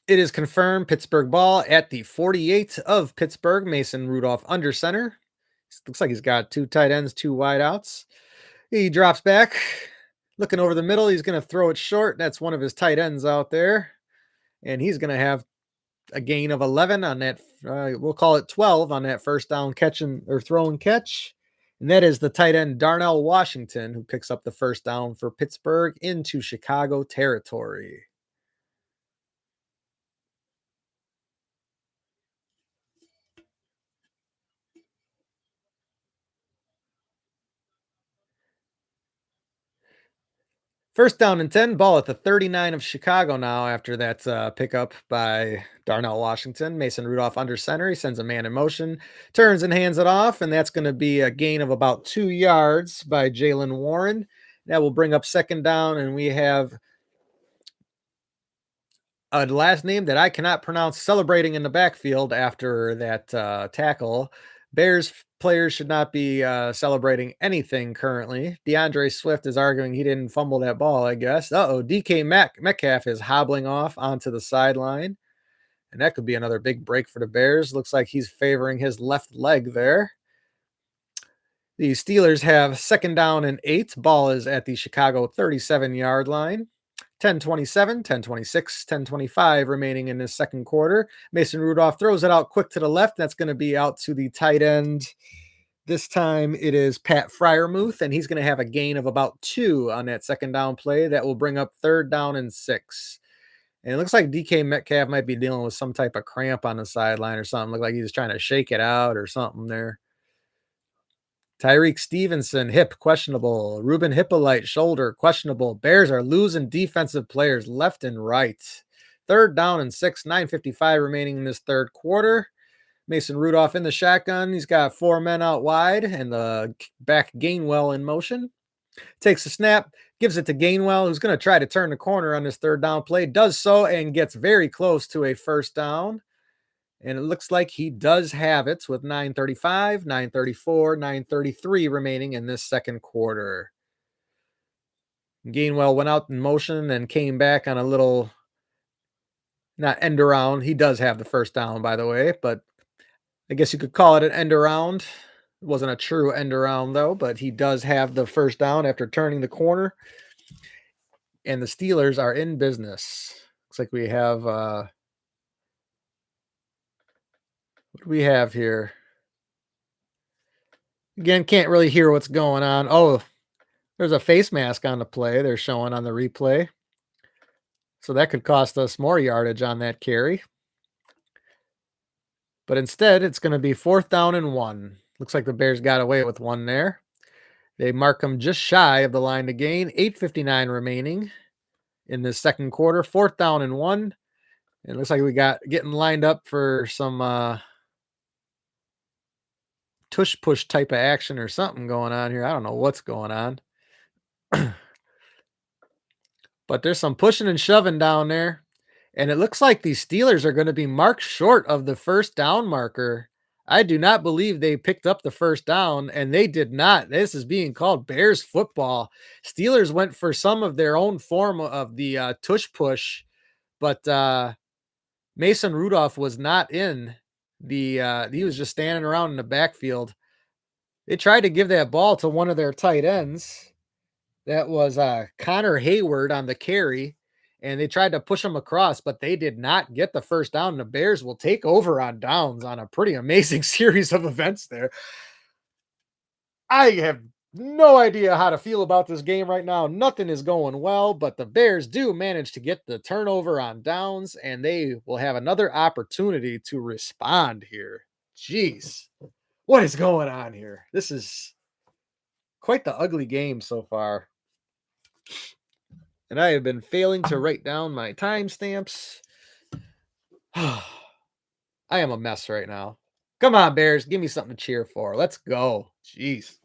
It is confirmed Pittsburgh ball at the 48 of Pittsburgh. Mason Rudolph under center. Looks like he's got 2 tight ends, 2 wideouts. He drops back, looking over the middle. He's going to throw it short. That's one of his tight ends out there. And he's going to have a gain of 11 on that. We'll call it 12 on that first down throw and catch. And that is the tight end Darnell Washington, who picks up the first down for Pittsburgh into Chicago territory. First down and 10, ball at the 39 of Chicago now after that pickup by Darnell Washington. Mason Rudolph under center. He sends a man in motion, turns and hands it off, and that's going to be a gain of about 2 yards by Jalen Warren. That will bring up second down, and we have a last name that I cannot pronounce celebrating in the backfield after that tackle. Bears players should not be celebrating anything currently. DeAndre Swift is arguing he didn't fumble that ball, I guess. DK Metcalf is hobbling off onto the sideline. And that could be another big break for the Bears. Looks like he's favoring his left leg there. The Steelers have second down and 8. Ball is at the Chicago 37-yard line. 10:27, 10:26, 10:25 remaining in this second quarter. Mason Rudolph throws it out quick to the left. That's going to be out to the tight end This time it is Pat Fryermuth, and he's going to have a gain of about 2 on that second down play. That will bring up 3rd down and 6. And it looks like DK Metcalf might be dealing with some type of cramp on the sideline or something. Look like he's trying to shake it out or something there. Tyreek Stevenson, hip, questionable. Ruben Hippolyte, shoulder, questionable. Bears are losing defensive players left and right. 3rd down and 6, 9:55 remaining in this third quarter. Mason Rudolph in the shotgun. He's got 4 men out wide and the back Gainwell in motion. Takes a snap, gives it to Gainwell, who's going to try to turn the corner on this 3rd down play. Does so and gets very close to a 1st down. And it looks like he does have it with 9:35, 9:34, 9:33 remaining in this second quarter. Gainwell went out in motion and came back on a little, not end around. He does have the 1st down, by the way, but I guess you could call it an end around. It wasn't a true end around, though, but he does have the 1st down after turning the corner. And the Steelers are in business. Looks like we have, what do we have here? Again, can't really hear what's going on. Oh, there's a face mask on the play. They're showing on the replay. So that could cost us more yardage on that carry. But instead, it's going to be 4th down and 1. Looks like the Bears got away with 1 there. They mark them just shy of the line to gain. 8:59 remaining in the second quarter. 4th down and 1. It looks like we got getting lined up for some tush push type of action or something going on here. I don't know what's going on. But there's some pushing and shoving down there. And it looks like these Steelers are going to be marked short of the 1st down marker. I do not believe they picked up the 1st down, and they did not. This is being called Bears football. Steelers went for some of their own form of the tush push, but Mason Rudolph was not in the he was just standing around in the backfield. They tried to give that ball to one of their tight ends. That was Connor Hayward on the carry, and they tried to push him across, but they did not get the 1st down. And the Bears will take over on downs on a pretty amazing series of events there. I have no idea how to feel about this game right now. Nothing is going well, but the Bears do manage to get the turnover on downs, and they will have another opportunity to respond here. Jeez, what is going on here? This is quite the ugly game so far. And I have been failing to write down my timestamps. I am a mess right now. Come on, Bears. Give me something to cheer for. Let's go. Jeez.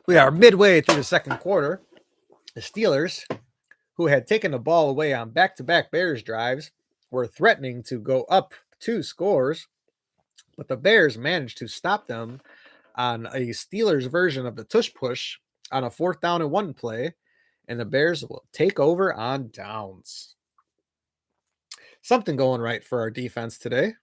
We are midway through the second quarter. The Steelers, who had taken the ball away on back-to-back Bears drives, were threatening to go up 2 scores, but the Bears managed to stop them on a Steelers version of the tush push on a 4th down and 1 play, and the Bears will take over on downs. Something going right for our defense today.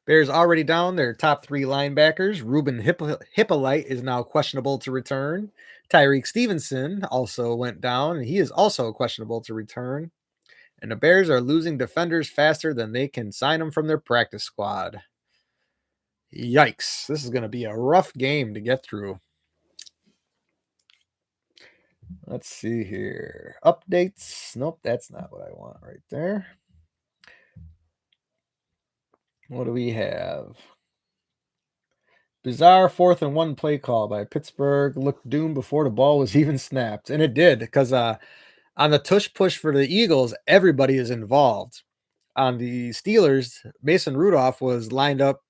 Bears already down their top 3 linebackers. Ruben Hippolyte is now questionable to return. Tyreek Stevenson also went down, and he is also questionable to return. And the Bears are losing defenders faster than they can sign them from their practice squad. Yikes. This is going to be a rough game to get through. Let's see here. Updates. Nope, that's not what I want right there. What do we have? Bizarre 4th and 1 play call by Pittsburgh looked doomed before the ball was even snapped. And it did, because on the tush push for the Eagles, everybody is involved. On the Steelers, Mason Rudolph was lined up,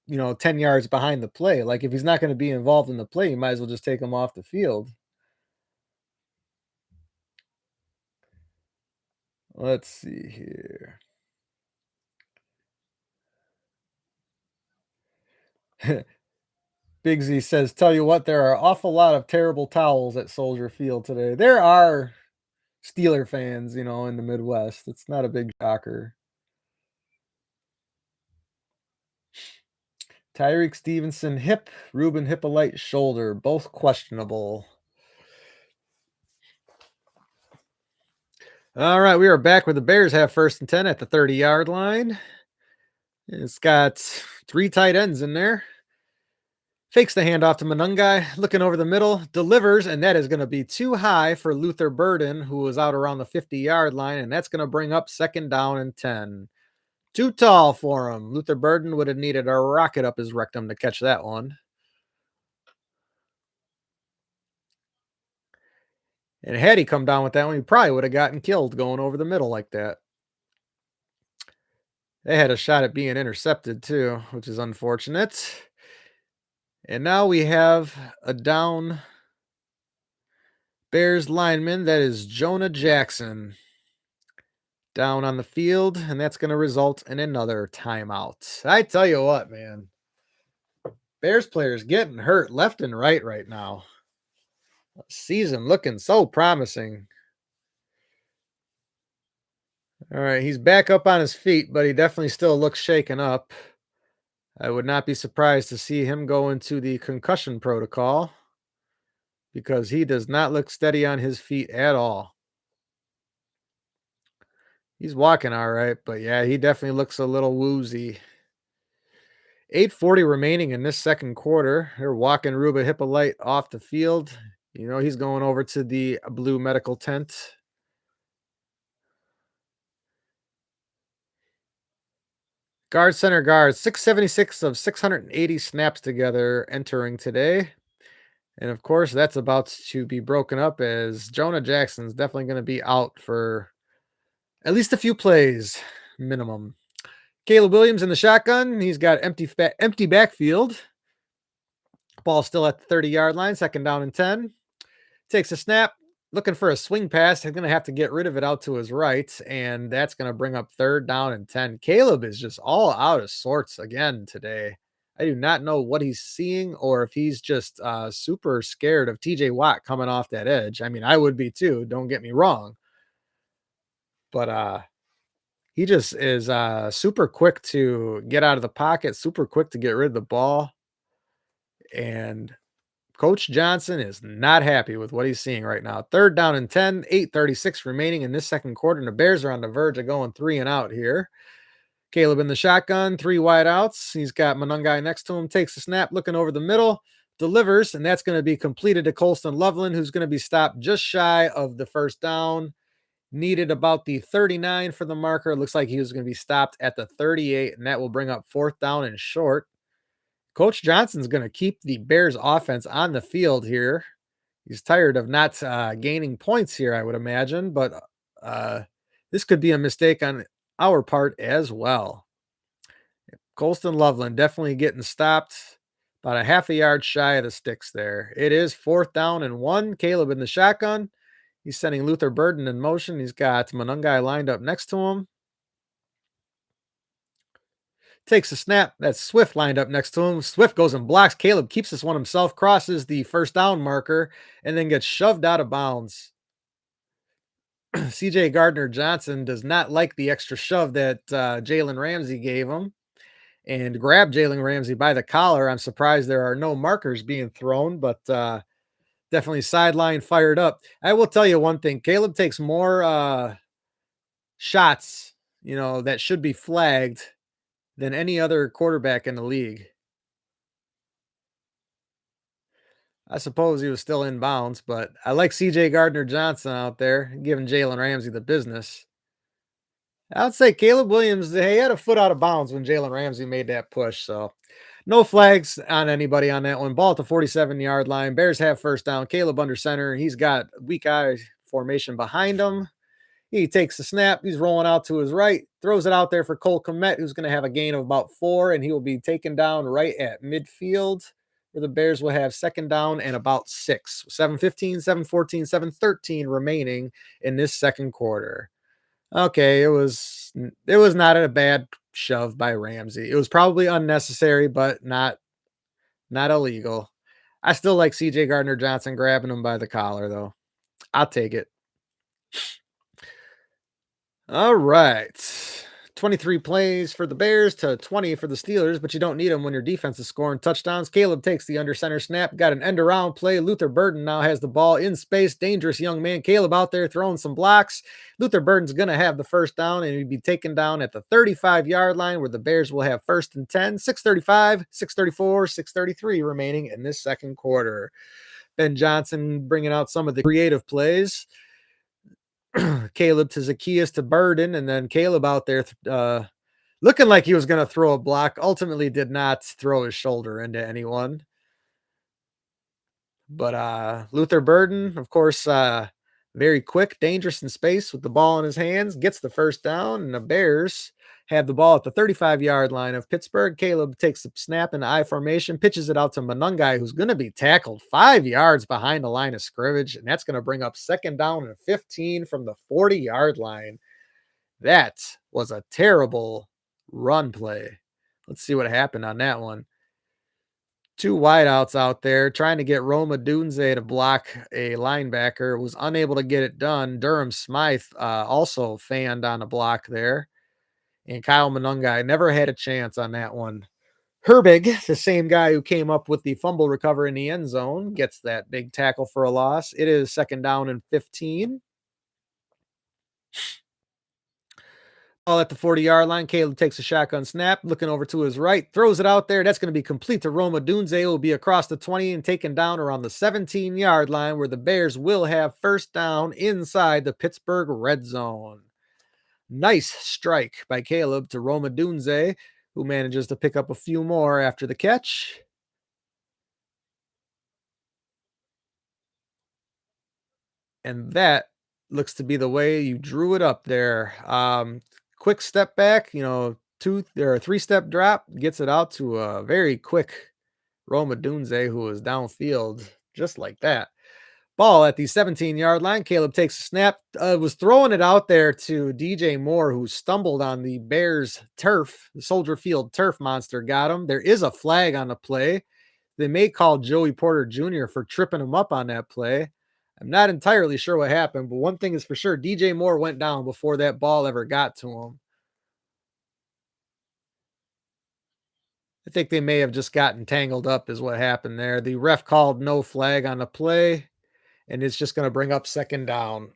10 yards behind the play. Like, if he's not going to be involved in the play, you might as well just take him off the field. Let's see here. Big Z says, tell you what, there are an awful lot of terrible towels at Soldier Field today. There are Steeler fans, in the Midwest. It's not a big shocker. Tyreek Stevenson, hip. Ruben Hippolyte, shoulder. Both questionable. All right, we are back where the Bears have 1st and 10 at the 30-yard line. It's got three tight ends in there. Fakes the handoff to Manungai, looking over the middle, delivers, and that is going to be too high for Luther Burden, who was out around the 50-yard line, and that's going to bring up second down and 10. Too tall for him. Luther Burden would have needed a rocket up his rectum to catch that one. And had he come down with that one, he probably would have gotten killed going over the middle like that. They had a shot at being intercepted too, which is unfortunate. And now we have a down Bears lineman. That is Jonah Jackson down on the field, and that's going to result in another timeout. I tell you what, man, Bears players getting hurt left and right now. Season looking so promising. All right, he's back up on his feet, but he definitely still looks shaken up. I would not be surprised to see him go into the concussion protocol because he does not look steady on his feet at all. He's walking all right, but yeah, he definitely looks a little woozy. 8:40 remaining in this second quarter. They're walking Ruba Hippolyte off the field. You know, he's going over to the blue medical tent. Guard center guard, 676 of 680 snaps together entering today. And of course, that's about to be broken up as Jonah Jackson's definitely going to be out for at least a few plays minimum. Caleb Williams in the shotgun. He's got empty backfield. Ball still at the 30-yard line, second down and 10. Takes a snap, looking for a swing pass. He's going to have to get rid of it out to his right, and that's going to bring up third down and 10. Caleb is just all out of sorts again today. I do not know what he's seeing or if he's just super scared of TJ Watt coming off that edge. I mean, I would be too, don't get me wrong. But he just is super quick to get out of the pocket, super quick to get rid of the ball. And Coach Johnson is not happy with what he's seeing right now. Third down and 10, 8:36 remaining in this second quarter, and the Bears are on the verge of going 3 and out here. Caleb in the shotgun, 3 wide outs. He's got Manungai next to him, takes a snap, looking over the middle, delivers, and that's going to be completed to Colston Loveland, who's going to be stopped just shy of the first down. Needed about the 39 for the marker. Looks like he was going to be stopped at the 38, and that will bring up fourth down and short. Coach Johnson's going to keep the Bears offense on the field here. He's tired of not gaining points here, I would imagine, but this could be a mistake on our part as well. Colston Loveland definitely getting stopped about a half a yard shy of the sticks there. It is fourth down and 1. Caleb in the shotgun. He's sending Luther Burden in motion. He's got Manungai lined up next to him. Takes a snap. That's Swift lined up next to him. Swift goes and blocks. Caleb keeps this one himself, crosses the first down marker, and then gets shoved out of bounds. CJ Gardner Johnson does not like the extra shove that Jalen Ramsey gave him and grabbed Jalen Ramsey by the collar. I'm surprised there are no markers being thrown, but definitely sideline fired up. I will tell you one thing. Caleb takes more shots, that should be flagged than any other quarterback in the league. I suppose he was still in bounds, but I like CJ Gardner Johnson out there giving Jalen Ramsey the business. I would say Caleb Williams, he had a foot out of bounds when Jalen Ramsey made that push. So no flags on anybody on that one. Ball at the 47-yard line. Bears have first down. Caleb under center. He's got weak eye formation behind him. He takes the snap. He's rolling out to his right, throws it out there for Cole Kmet, who's going to have a gain of about 4, and he will be taken down right at midfield, where the Bears will have second down and about 6. 7:15, 7:14, 7:13 remaining in this second quarter. Okay, it was not a bad shove by Ramsey. It was probably unnecessary, but not illegal. I still like CJ Gardner Johnson grabbing him by the collar, though. I'll take it. All right. 23 plays for the Bears to 20 for the Steelers, but you don't need them when your defense is scoring touchdowns. Caleb takes the under center snap, got an end around play. Luther Burden now has the ball in space. Dangerous young man. Caleb out there throwing some blocks. Luther Burden's going to have the first down, and he'd be taken down at the 35-yard line where the Bears will have first and 10. 6:35, 6:34, 6:33 remaining in this second quarter. Ben Johnson bringing out some of the creative plays. Caleb to Zacchaeus to Burden, and then Caleb out there looking like he was going to throw a block. Ultimately did not throw his shoulder into anyone. But Luther Burden, of course, very quick, dangerous in space with the ball in his hands, gets the first down, and the Bears have the ball at the 35-yard line of Pittsburgh. Caleb takes the snap in the I formation, pitches it out to Monungai, who's going to be tackled 5 yards behind the line of scrimmage, and that's going to bring up second down and 15 from the 40-yard line. That was a terrible run play. Let's see what happened on that one. Two wideouts out there trying to get Roma Dunze to block a linebacker. Was unable to get it done. Durham Smythe also fanned on a block there. And Kyle Monungai never had a chance on that one. Herbig, the same guy who came up with the fumble recovery in the end zone, gets that big tackle for a loss. It is second down and 15. Ball at the 40-yard line. Caleb takes a shotgun snap, looking over to his right, throws it out there. That's going to be complete to Roma Dunze. It will be across the 20 and taken down around the 17-yard line where the Bears will have first down inside the Pittsburgh red zone. Nice strike by Caleb to Roma Dunze, who manages to pick up a few more after the catch. And that looks to be the way you drew it up there. Quick step back, 3-step drop, gets it out to a very quick Roma Dunze, who was downfield just like that. Ball at the 17-yard line. Caleb takes a snap, was throwing it out there to DJ Moore, who stumbled on the Bears turf. The Soldier Field turf monster got him. There is a flag on the play. They may call Joey Porter Jr. for tripping him up on that play. I'm not entirely sure what happened, but one thing is for sure, DJ Moore went down before that ball ever got to him. I think they may have just gotten tangled up is what happened there. The ref called no flag on the play, and it's just going to bring up second down.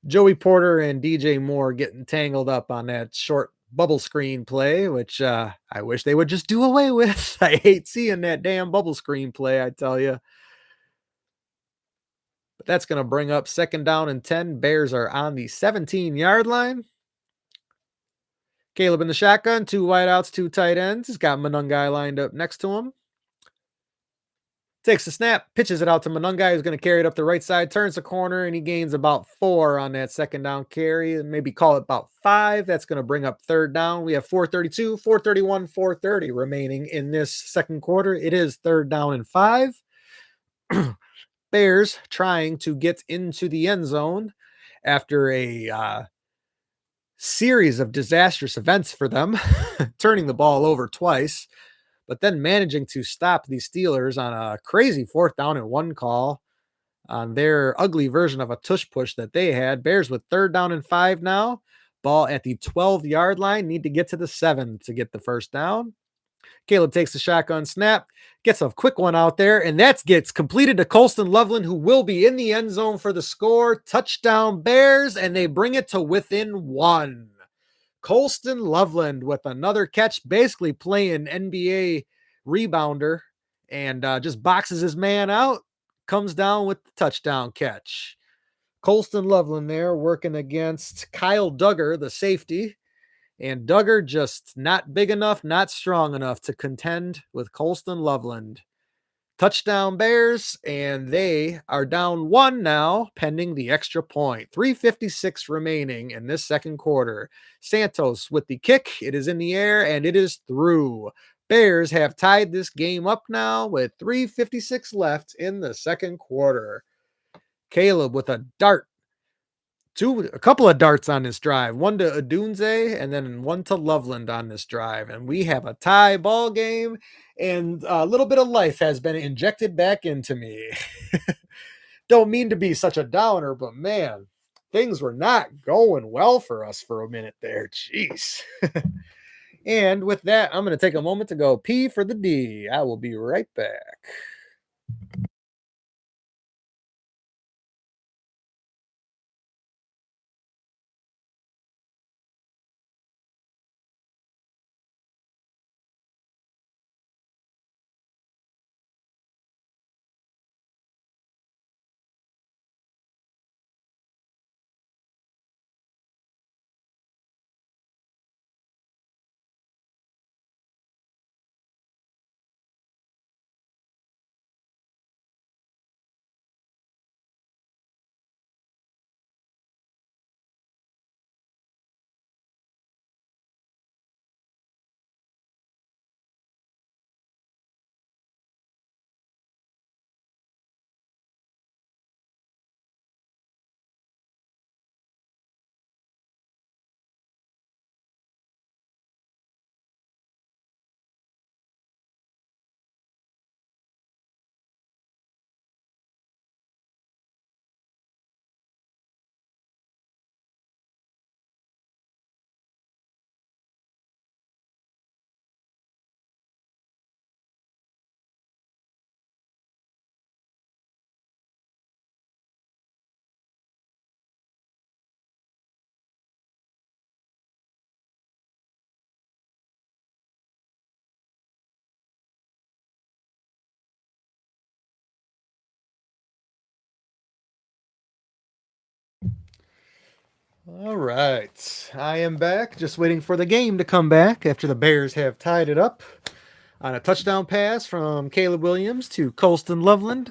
Joey Porter and DJ Moore getting tangled up on that short bubble screen play, which I wish they would just do away with. I hate seeing that damn bubble screen play, I tell you. But that's going to bring up second down and 10. Bears are on the 17-yard line. Caleb in the shotgun, two wideouts, two tight ends. He's got Monungai lined up next to him. Takes the snap, pitches it out to Monungai, who's going to carry it up the right side, turns the corner, and he gains about 4 on that second down carry, and maybe call it about 5. That's going to bring up third down. We have 4:32, 4:31, 4:30 remaining in this second quarter. It is third down and 5. Bears trying to get into the end zone after a series of disastrous events for them, turning the ball over twice, but then managing to stop the Steelers on a crazy 4th down and 1 call on their ugly version of a tush push that they had. Bears with third down and 5 now. Ball at the 12-yard line. Need to get to the 7 to get the first down. Caleb takes the shotgun snap, gets a quick one out there, and that gets completed to Colston Loveland, who will be in the end zone for the score. Touchdown Bears, and they bring it to within 1. Colston Loveland with another catch, basically playing NBA rebounder, and just boxes his man out, comes down with the touchdown catch. Colston Loveland there working against Kyle Duggar, the safety. And Duggar just not big enough, not strong enough to contend with Colston Loveland. Touchdown Bears, and they are down 1 now, pending the extra point. 3:56 remaining in this second quarter. Santos with the kick. It is in the air, and it is through. Bears have tied this game up now with 3:56 left in the second quarter. Caleb with a dart. A couple of darts on this drive, one to Adunze and then one to Loveland on this drive. And we have a tie ball game, and a little bit of life has been injected back into me. Don't mean to be such a downer, but man, Things were not going well for us for a minute there. Jeez. And with that, I'm going to take a moment to go pee for the D. I will be right back. All right. I am back, just waiting for the game to come back after the Bears have tied it up on a touchdown pass from Caleb Williams to Colston Loveland,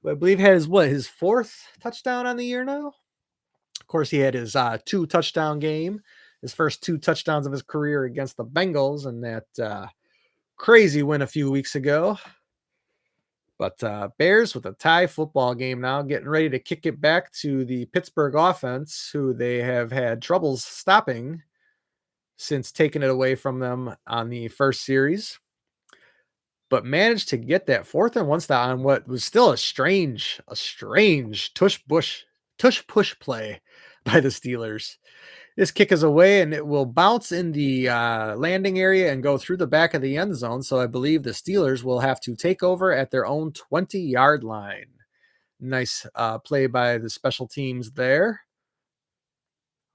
who I believe had his fourth touchdown on the year now. Of course, he had his two touchdown game, his first two touchdowns of his career against the Bengals, and that crazy win a few weeks ago. But Bears with a tie football game now, getting ready to kick it back to the Pittsburgh offense, who they have had troubles stopping since taking it away from them on the first series. But managed to get that 4th and 1 stop on what was still a strange tush push play by the Steelers. This kick is away and it will bounce in the landing area and go through the back of the end zone. So I believe the Steelers will have to take over at their own 20-yard line. Nice play by the special teams there.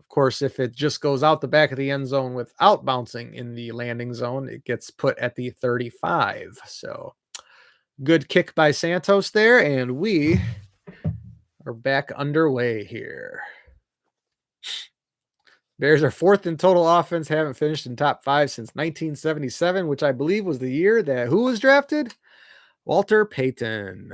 Of course, if it just goes out the back of the end zone without bouncing in the landing zone, it gets put at the 35. So good kick by Santos there, and we are back underway here. Bears are 4th in total offense, haven't finished in top 5 since 1977, which I believe was the year that who was drafted? Walter Payton.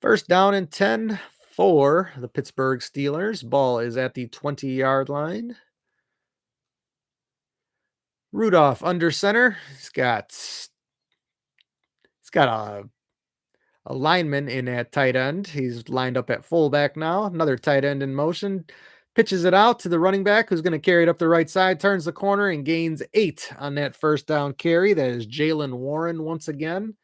First down and 10 for the Pittsburgh Steelers. Ball is at the 20-yard line. Rudolph under center. He's got a lineman in at tight end. He's lined up at fullback now. Another tight end in motion. Pitches it out to the running back who's going to carry it up the right side, turns the corner and gains 8 on that first down carry. That is Jalen Warren once again.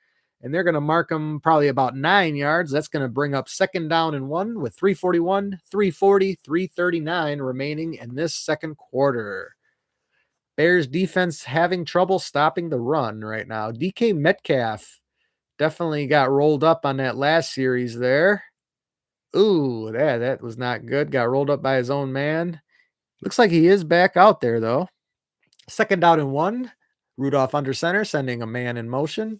And they're going to mark him probably about 9 yards. That's going to bring up 2nd down and 1 with 3:41, 3:40, 3:39 remaining in this second quarter. Bears defense having trouble stopping the run right now. DK Metcalf definitely got rolled up on that last series there. Ooh, that was not good. Got rolled up by his own man. Looks like he is back out there, though. 2nd down and 1. Rudolph under center, sending a man in motion.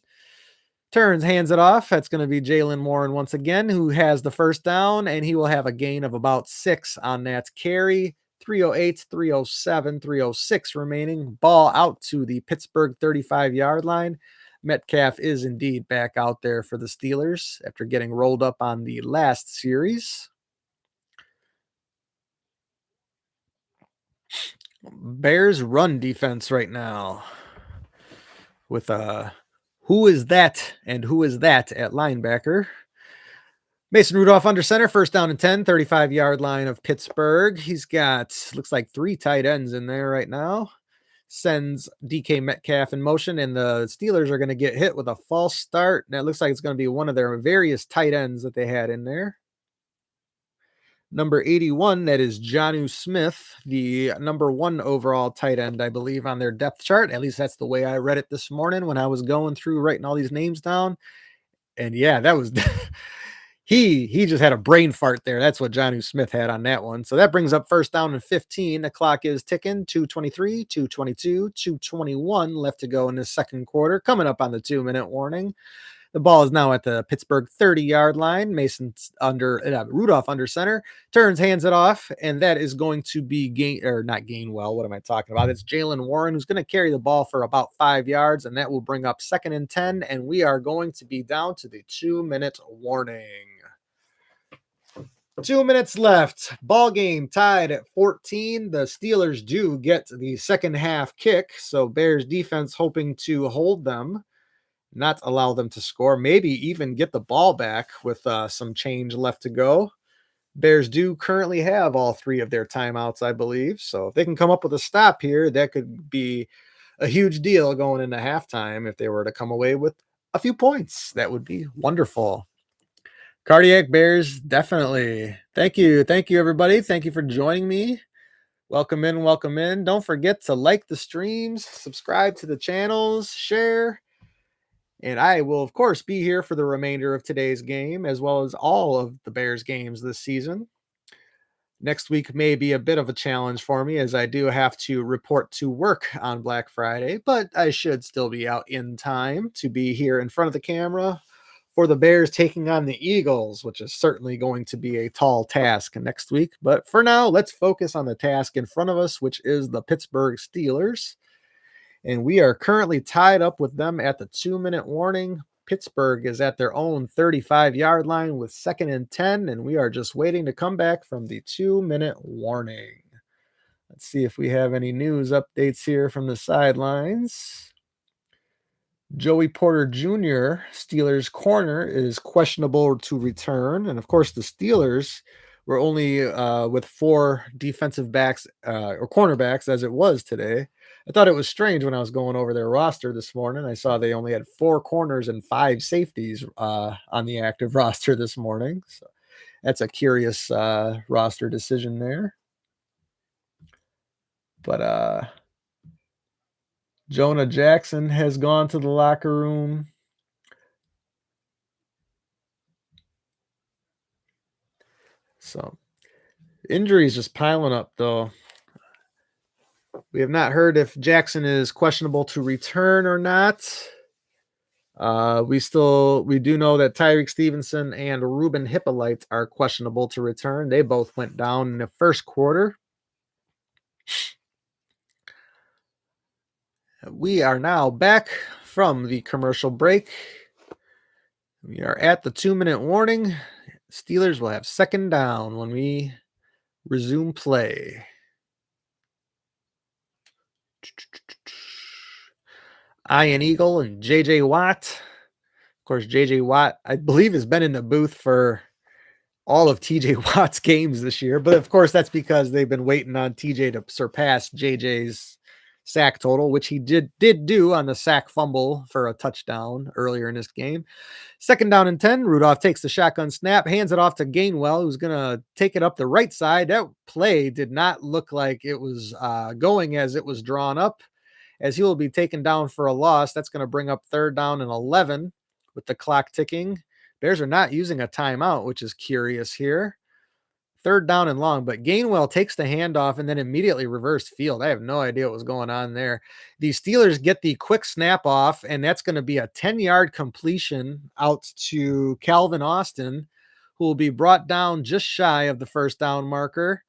Turns, hands it off. That's going to be Jalen Warren once again, who has the first down, and he will have a gain of about 6 on that carry. 3:08, 3:07, 3:06 remaining. Ball out to the Pittsburgh 35-yard line. Metcalf is indeed back out there for the Steelers after getting rolled up on the last series. Bears run defense right now with who is that and who is that at linebacker. Mason Rudolph under center, first down and 10, 35-yard line of Pittsburgh. He's got, looks like 3 tight ends in there right now. Sends DK Metcalf in motion, and the Steelers are going to get hit with a false start. And it looks like it's going to be one of their various tight ends that they had in there. Number 81, that is Jonnu Smith, the number 1 overall tight end, I believe, on their depth chart. At least that's the way I read it this morning when I was going through writing all these names down. And yeah, that was he just had a brain fart there. That's what Jonnu Smith had on that one. So that brings up first down and 15. The clock is ticking. 2:23, 2:22, 2:21 left to go in the second quarter. Coming up on the 2-minute warning. The ball is now at the Pittsburgh 30-yard line. Mason's under Rudolph under center, turns, hands it off, and that is going to be not Gainwell. What am I talking about? It's Jalen Warren who's going to carry the ball for about 5 yards, and that will bring up 2nd and 10, and we are going to be down to the 2-minute warning. 2 minutes left. Ball game tied at 14. The Steelers do get the second half kick, so Bears defense hoping to hold them, not allow them to score, maybe even get the ball back with some change left to go. Bears do currently have all 3 of their timeouts, I believe. So if they can come up with a stop here, that could be a huge deal going into halftime. If they were to come away with a few points, that would be wonderful. Cardiac Bears, definitely. Thank you. Thank you, everybody. Thank you for joining me. Welcome in. Welcome in. Don't forget to like the streams, subscribe to the channels, share. And I will, of course, be here for the remainder of today's game, as well as all of the Bears games this season. Next week may be a bit of a challenge for me, as I do have to report to work on Black Friday, but I should still be out in time to be here in front of the camera for the Bears taking on the Eagles, which is certainly going to be a tall task next week. But for now, let's focus on the task in front of us, which is the Pittsburgh Steelers. And we are currently tied up with them at the 2-minute warning. Pittsburgh is at their own 35-yard line with 2nd and 10, and we are just waiting to come back from the 2-minute warning. Let's see if we have any news updates here from the sidelines. Joey Porter Jr., Steelers corner, is questionable to return. And of course, the Steelers were only with 4 defensive backs or cornerbacks as it was today. I thought it was strange when I was going over their roster this morning. I saw they only had 4 corners and 5 safeties on the active roster this morning. So that's a curious roster decision there. But Jonah Jackson has gone to the locker room. So injuries just piling up, though. We have not heard if Jackson is questionable to return or not. We do know that Tyreek Stevenson and Ruben Hippolyte are questionable to return. They both went down in the first quarter. We are now back from the commercial break. We are at the 2-minute warning. Steelers will have 2nd down when we resume play. Ian Eagle and J.J. Watt. Of course, J.J. Watt, I believe, has been in the booth for all of T.J. Watt's games this year. But, of course, that's because they've been waiting on T.J. to surpass J.J.'s sack total, which he did do on the sack fumble for a touchdown earlier in this game. 2nd down and 10. Rudolph takes the shotgun snap, hands it off to Gainwell, who's going to take it up the right side. That play did not look like it was going as it was drawn up, as he will be taken down for a loss. That's going to bring up 3rd down and 11 with the clock ticking. Bears are not using a timeout, which is curious here. 3rd down and long, but Gainwell takes the handoff and then immediately reversed field. I have no idea what was going on there. The Steelers get the quick snap off, and that's going to be a 10-yard completion out to Calvin Austin, who will be brought down just shy of the 1st down marker.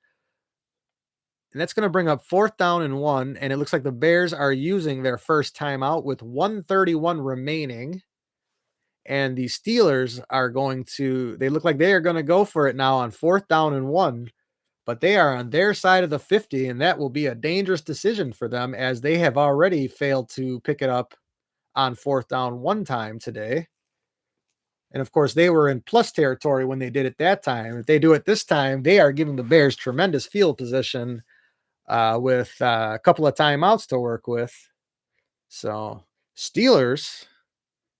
And that's going to bring up 4th down and 1, and it looks like the Bears are using their first timeout with 1:31 remaining. And the Steelers they look like they are going to go for it now on 4th down and 1, but they are on their side of the 50, and that will be a dangerous decision for them, as they have already failed to pick it up on 4th down 1 time today. And of course, they were in plus territory when they did it that time. If they do it this time, they are giving the Bears tremendous field position with a couple of timeouts to work with. So Steelers,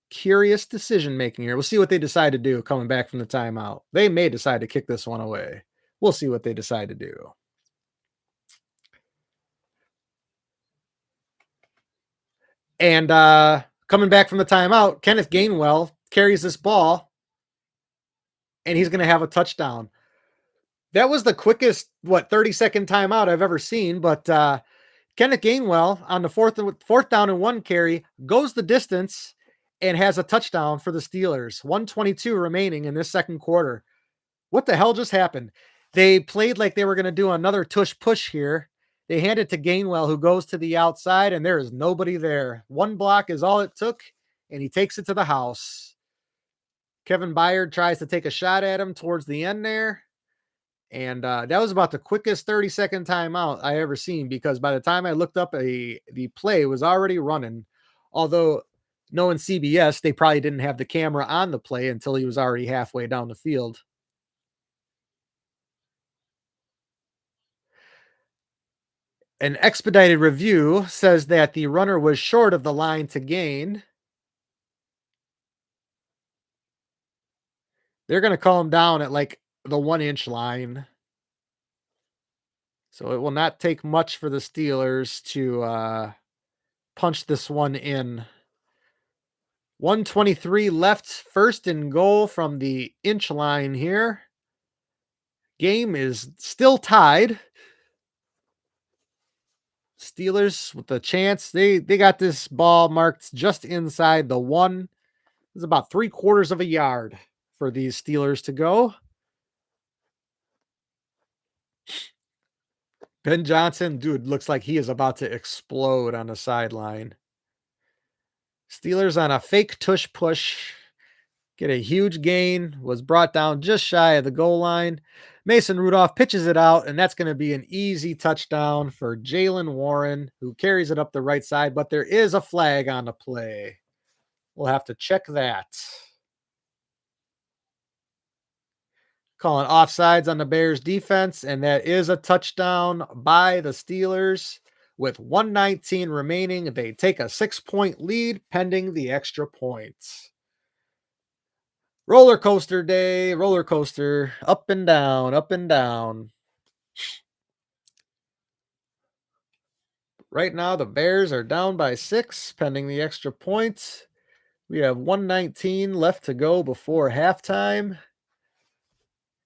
curious decision making here. We'll see what they decide to do coming back from the timeout. They may decide to kick this one away. we'll see what they decide to do. And coming back from the timeout, Kenneth Gainwell carries this ball, and he's going to have a touchdown. That was the quickest, 30-second timeout I've ever seen. But Kenneth Gainwell on the fourth down and one carry goes the distance and has a touchdown for the Steelers. 1:22 remaining in this second quarter. What the hell just happened? They played like they were going to do another tush push here. They hand it to Gainwell, who goes to the outside, and there is nobody there. One block is all it took, and he takes it to the house. Kevin Byard tries to take a shot at him towards the end there. And that was about the quickest 30-second timeout I ever seen, because by the time I looked up, the play was already running. Although, knowing CBS, they probably didn't have the camera on the play until he was already halfway down the field. An expedited review says that the runner was short of the line to gain. They're going to call him down at like the 1-inch line. So it will not take much for the Steelers to punch this one in. 1:23 left, first and goal from the inch line here. Game is still tied. Steelers with a chance. They got this ball marked just inside the one. It's about 3/4 of a yard for these Steelers to go. Ben Johnson, dude, looks like he is about to explode on the sideline. Steelers on a fake tush push. Get a huge gain. Was brought down just shy of the goal line. Mason Rudolph pitches it out, and that's going to be an easy touchdown for Jaylen Warren, who carries it up the right side, but there is a flag on the play. We'll have to check that. Calling offsides on the Bears defense, and that is a touchdown by the Steelers. With 1:19 remaining, they take a 6-point lead pending the extra points. Roller coaster day, roller coaster, up and down, up and down. Right now, the Bears are down by 6, pending the extra points. We have 1:19 left to go before halftime.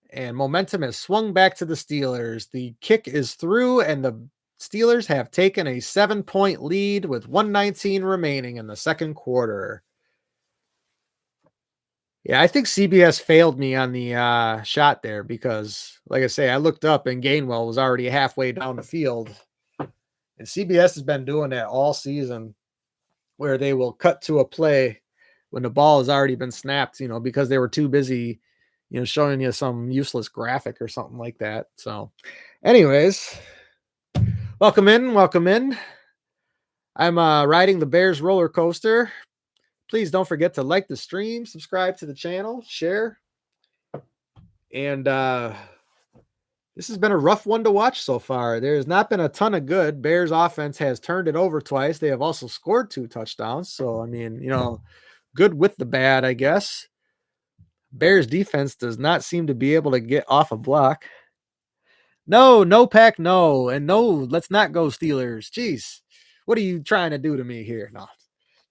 And momentum has swung back to the Steelers. The kick is through, and the Steelers have taken a 7-point lead with 1:19 remaining in the second quarter. Yeah, I think CBS failed me on the shot there because, like I say, I looked up and Gainwell was already halfway down the field. And CBS has been doing that all season, where they will cut to a play when the ball has already been snapped, because they were too busy, showing you some useless graphic or something like that. So, anyways, welcome in, welcome in. I'm riding the Bears roller coaster. Please don't forget to like the stream, subscribe to the channel, share. And this has been a rough one to watch so far. There's not been a ton of good. Bears offense has turned it over twice. They have also scored 2 touchdowns. So, good with the bad, I guess. Bears defense does not seem to be able to get off a block. No, Pack, no. And no, let's not go Steelers. Jeez, what are you trying to do to me here? No,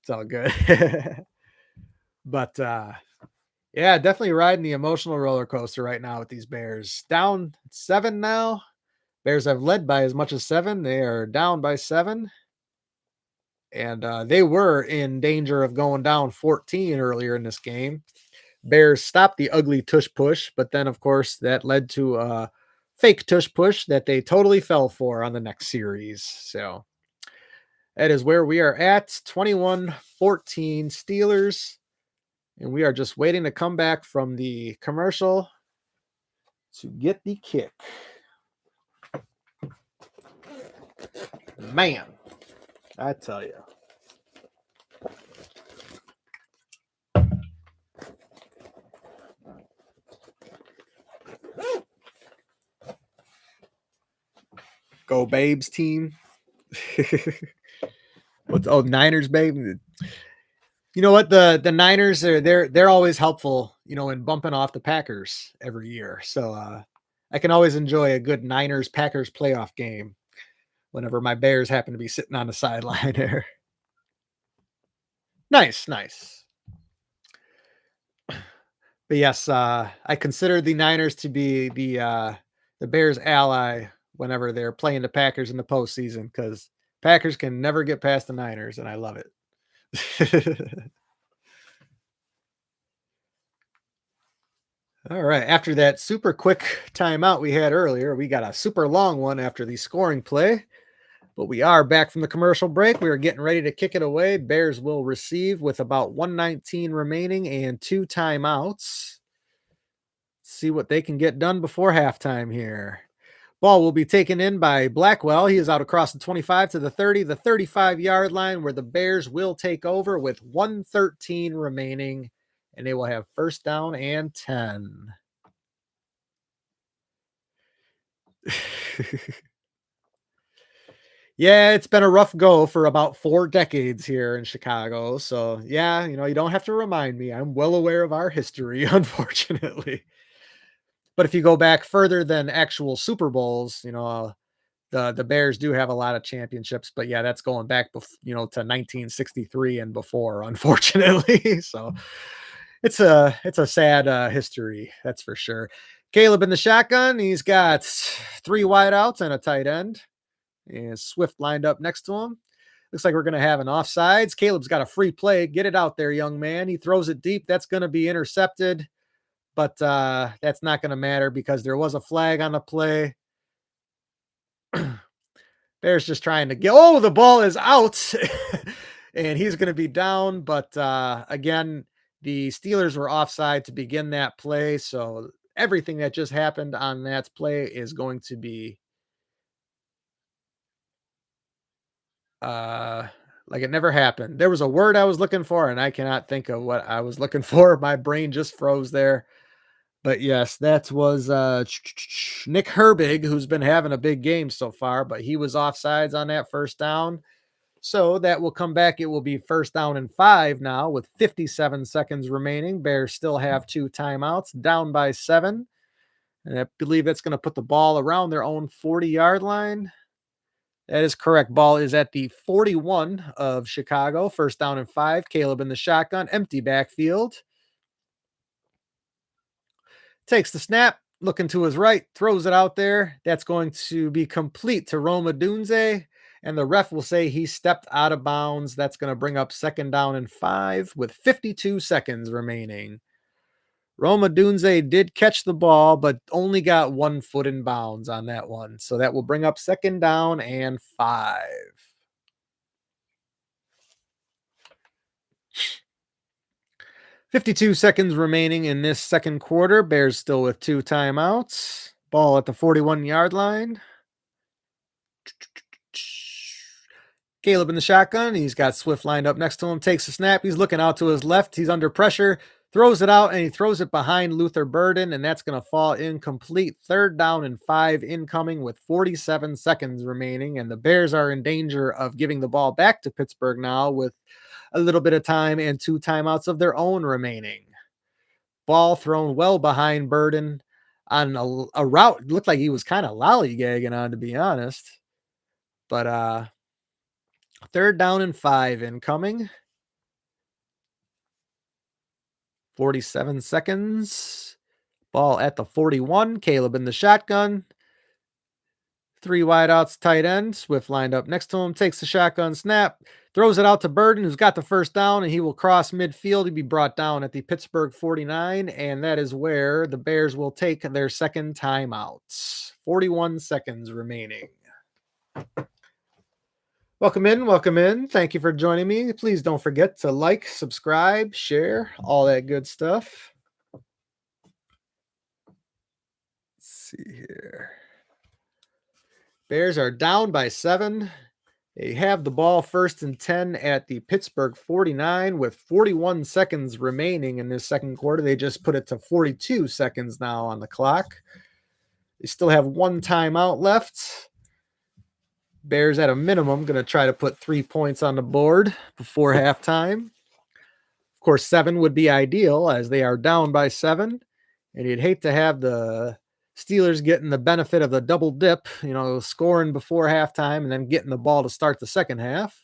it's all good. But, yeah, definitely riding the emotional roller coaster right now with these Bears. Down 7 now. Bears have led by as much as 7. They are down by 7. And they were in danger of going down 14 earlier in this game. Bears stopped the ugly tush push, but then, of course, that led to a fake tush push that they totally fell for on the next series. So that is where we are at, 21-14 Steelers. And we are just waiting to come back from the commercial to get the kick. Man, I tell you. Go Babes team. Niners, babe. You know what? The Niners they're always helpful, in bumping off the Packers every year. So I can always enjoy a good Niners Packers playoff game whenever my Bears happen to be sitting on the sideline there. Nice, nice. But yes, I consider the Niners to be the Bears' ally whenever they're playing the Packers in the postseason because Packers can never get past the Niners, and I love it. All right. After that super quick timeout we had earlier, we got a super long one after the scoring play. But we are back from the commercial break. We are getting ready to kick it away. Bears will receive with about 119 remaining and 2 timeouts. See what they can get done before halftime here. Ball will be taken in by Blackwell. He is out across the 25 to the 30, the 35-yard line where the Bears will take over with 113 remaining, and they will have first down and 10. Yeah, it's been a rough go for about 4 decades here in Chicago. So, yeah, you don't have to remind me. I'm well aware of our history, unfortunately. But if you go back further than actual Super Bowls, the Bears do have a lot of championships. But yeah, that's going back, to 1963 and before, unfortunately. So it's a sad history, that's for sure. Caleb in the shotgun. He's got 3 wideouts and a tight end. And Swift lined up next to him. Looks like we're going to have an offsides. Caleb's got a free play. Get it out there, young man. He throws it deep. That's going to be intercepted, but that's not going to matter because there was a flag on the play. Bears just trying to get. Oh, the ball is out, and he's going to be down. But again, the Steelers were offside to begin that play, so everything that just happened on that play is going to be like it never happened. There was a word I was looking for, and I cannot think of what I was looking for. My brain just froze there. But yes, that was Nick Herbig, who's been having a big game so far, but he was offsides on that first down. So that will come back. It will be first down and 5 now with 57 seconds remaining. Bears still have 2 timeouts, down by 7. And I believe that's going to put the ball around their own 40-yard line. That is correct. Ball is at the 41 of Chicago. First down and 5. Caleb in the shotgun. Empty backfield. Takes the snap. Looking to his right. Throws it out there. That's going to be complete to Roma Dunze. And the ref will say he stepped out of bounds. That's going to bring up second down and 5 with 52 seconds remaining. Roma Dunze did catch the ball, but only got 1 foot in bounds on that one. So that will bring up second down and 5. 52 seconds remaining in this second quarter. Bears still with 2 timeouts. Ball at the 41-yard line. Caleb in the shotgun. He's got Swift lined up next to him. Takes a snap. He's looking out to his left. He's under pressure. Throws it out, and he throws it behind Luther Burden, and that's going to fall incomplete. Third down and 5 incoming with 47 seconds remaining, and the Bears are in danger of giving the ball back to Pittsburgh now with a little bit of time and 2 timeouts of their own remaining. Ball thrown well behind Burden on a route. Looked like he was kind of lollygagging on, to be honest. But third down and 5 incoming. 47 seconds. Ball at the 41. Caleb in the shotgun. 3 wideouts, tight end. Swift lined up next to him. Takes the shotgun snap. Throws it out to Burden, who's got the first down, and he will cross midfield. He'll be brought down at the Pittsburgh 49, and that is where the Bears will take their second timeout. 41 seconds remaining. Welcome in, welcome in. Thank you for joining me. Please don't forget to like, subscribe, share, all that good stuff. Let's see here. Bears are down by 7. They have the ball first and 10 at the Pittsburgh 49 with 41 seconds remaining in this second quarter. They just put it to 42 seconds now on the clock. They still have 1 timeout left. Bears at a minimum going to try to put 3 points on the board before halftime. Of course, 7 would be ideal as they are down by 7. And you'd hate to have the Steelers getting the benefit of the double dip, scoring before halftime and then getting the ball to start the second half.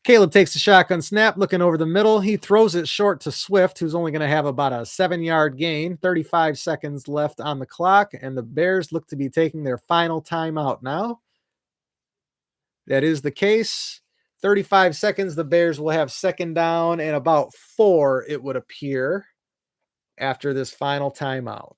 Caleb takes the shotgun snap, looking over the middle. He throws it short to Swift, who's only going to have about a 7-yard gain. 35 seconds left on the clock, and the Bears look to be taking their final timeout now. That is the case. 35 seconds, the Bears will have second down and about 4, it would appear, after this final timeout.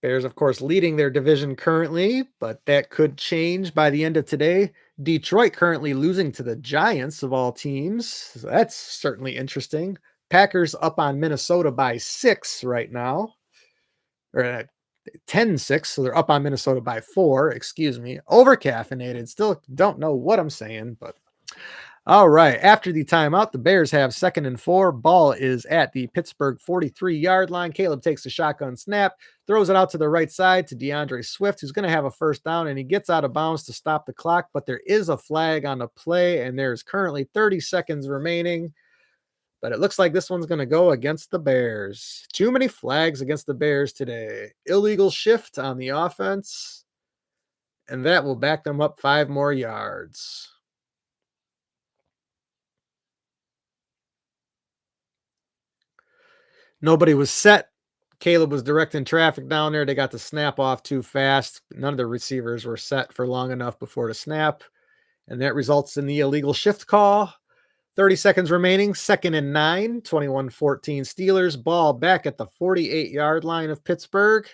Bears, of course, leading their division currently, but that could change by the end of today. Detroit currently losing to the Giants of all teams. So that's certainly interesting. Packers up on Minnesota by 6 right now. Or 10-6, so they're up on Minnesota by 4, excuse me. Overcaffeinated. Still don't know what I'm saying, but all right. After the timeout, the Bears have 2nd and 4. Ball is at the Pittsburgh 43-yard line. Caleb takes a shotgun snap, throws it out to the right side to DeAndre Swift, who's going to have a first down, and he gets out of bounds to stop the clock, but there is a flag on the play, and there's currently 30 seconds remaining, but it looks like this one's going to go against the Bears. Too many flags against the Bears today. Illegal shift on the offense, and that will back them up 5 more yards. Nobody was set. Caleb was directing traffic down there. They got the snap off too fast. None of the receivers were set for long enough before the snap. And that results in the illegal shift call. 30 seconds remaining. 2nd and 9. 21-14 Steelers. Ball back at the 48-yard line of Pittsburgh.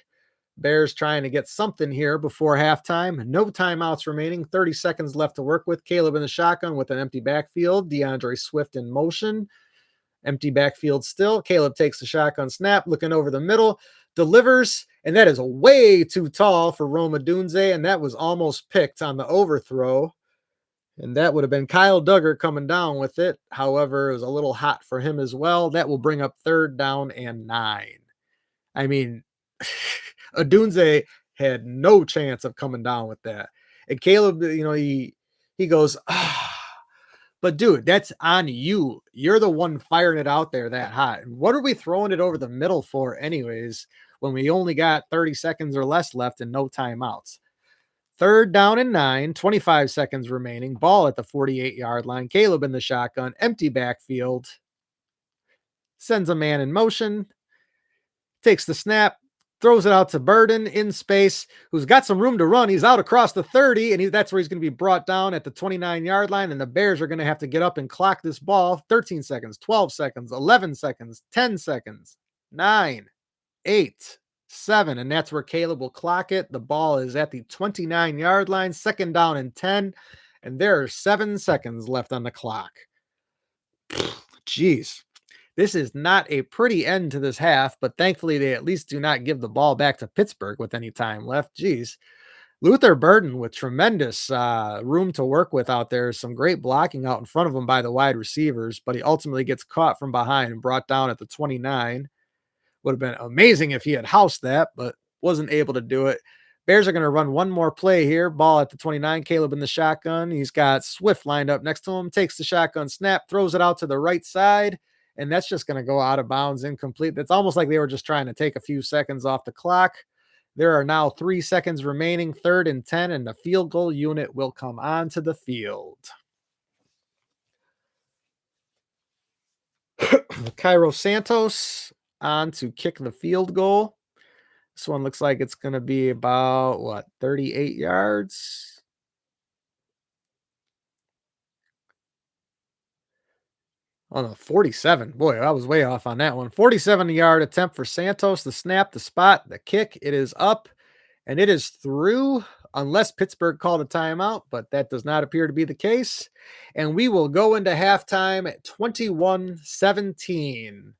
Bears trying to get something here before halftime. No timeouts remaining. 30 seconds left to work with. Caleb in the shotgun with an empty backfield. DeAndre Swift in motion. Empty backfield still. Caleb takes the shotgun snap, looking over the middle, delivers, and that is way too tall for Rome Odunze, and that was almost picked on the overthrow. And that would have been Kyle Duggar coming down with it. However, it was a little hot for him as well. That will bring up 3rd down and 9. I mean, Odunze had no chance of coming down with that. And Caleb, he goes, but dude, that's on you. You're the one firing it out there that hot. What are we throwing it over the middle for anyways when we only got 30 seconds or less left and no timeouts? 3rd down and 9, 25 seconds remaining. Ball at the 48-yard line. Caleb in the shotgun. Empty backfield. Sends a man in motion. Takes the snap. Throws it out to Burden in space, who's got some room to run. He's out across the 30, and that's where he's going to be brought down at the 29-yard line, and the Bears are going to have to get up and clock this ball. 13 seconds, 12 seconds, 11 seconds, 10 seconds, 9, 8, 7, and that's where Caleb will clock it. The ball is at the 29-yard line, 2nd down and 10, and there are 7 seconds left on the clock. Jeez. This is not a pretty end to this half, but thankfully they at least do not give the ball back to Pittsburgh with any time left. Jeez. Luther Burden with tremendous room to work with out there. Some great blocking out in front of him by the wide receivers, but he ultimately gets caught from behind and brought down at the 29. Would have been amazing if he had housed that, but wasn't able to do it. Bears are going to run one more play here. Ball at the 29. Caleb in the shotgun. He's got Swift lined up next to him. Takes the shotgun snap, throws it out to the right side. And that's just going to go out of bounds, incomplete. That's almost like they were just trying to take a few seconds off the clock. There are now 3 seconds remaining, 3rd and 10, and the field goal unit will come onto the field. Cairo Santos on to kick the field goal. This one looks like it's going to be about, 38 yards? Oh, no, 47. Boy, I was way off on that one. 47-yard attempt for Santos. The snap, the spot, the kick. It is up, and it is through unless Pittsburgh called a timeout, but that does not appear to be the case. And we will go into halftime at 21-17.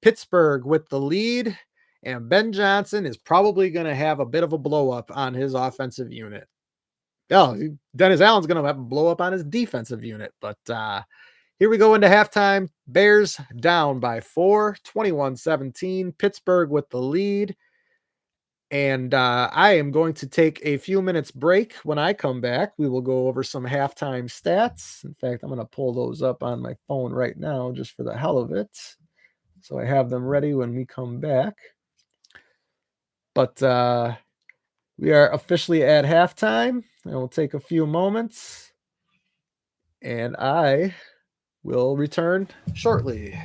Pittsburgh with the lead, and Ben Johnson is probably going to have a bit of a blow-up on his offensive unit. Oh, Dennis Allen's going to have a blow-up on his defensive unit, but here we go into halftime. Bears down by 4, 21-17. Pittsburgh with the lead. And I am going to take a few minutes break. When I come back, we will go over some halftime stats. In fact, I'm going to pull those up on my phone right now just for the hell of it. so I have them ready when we come back. But we are officially at halftime. It will take a few moments, and I will return shortly.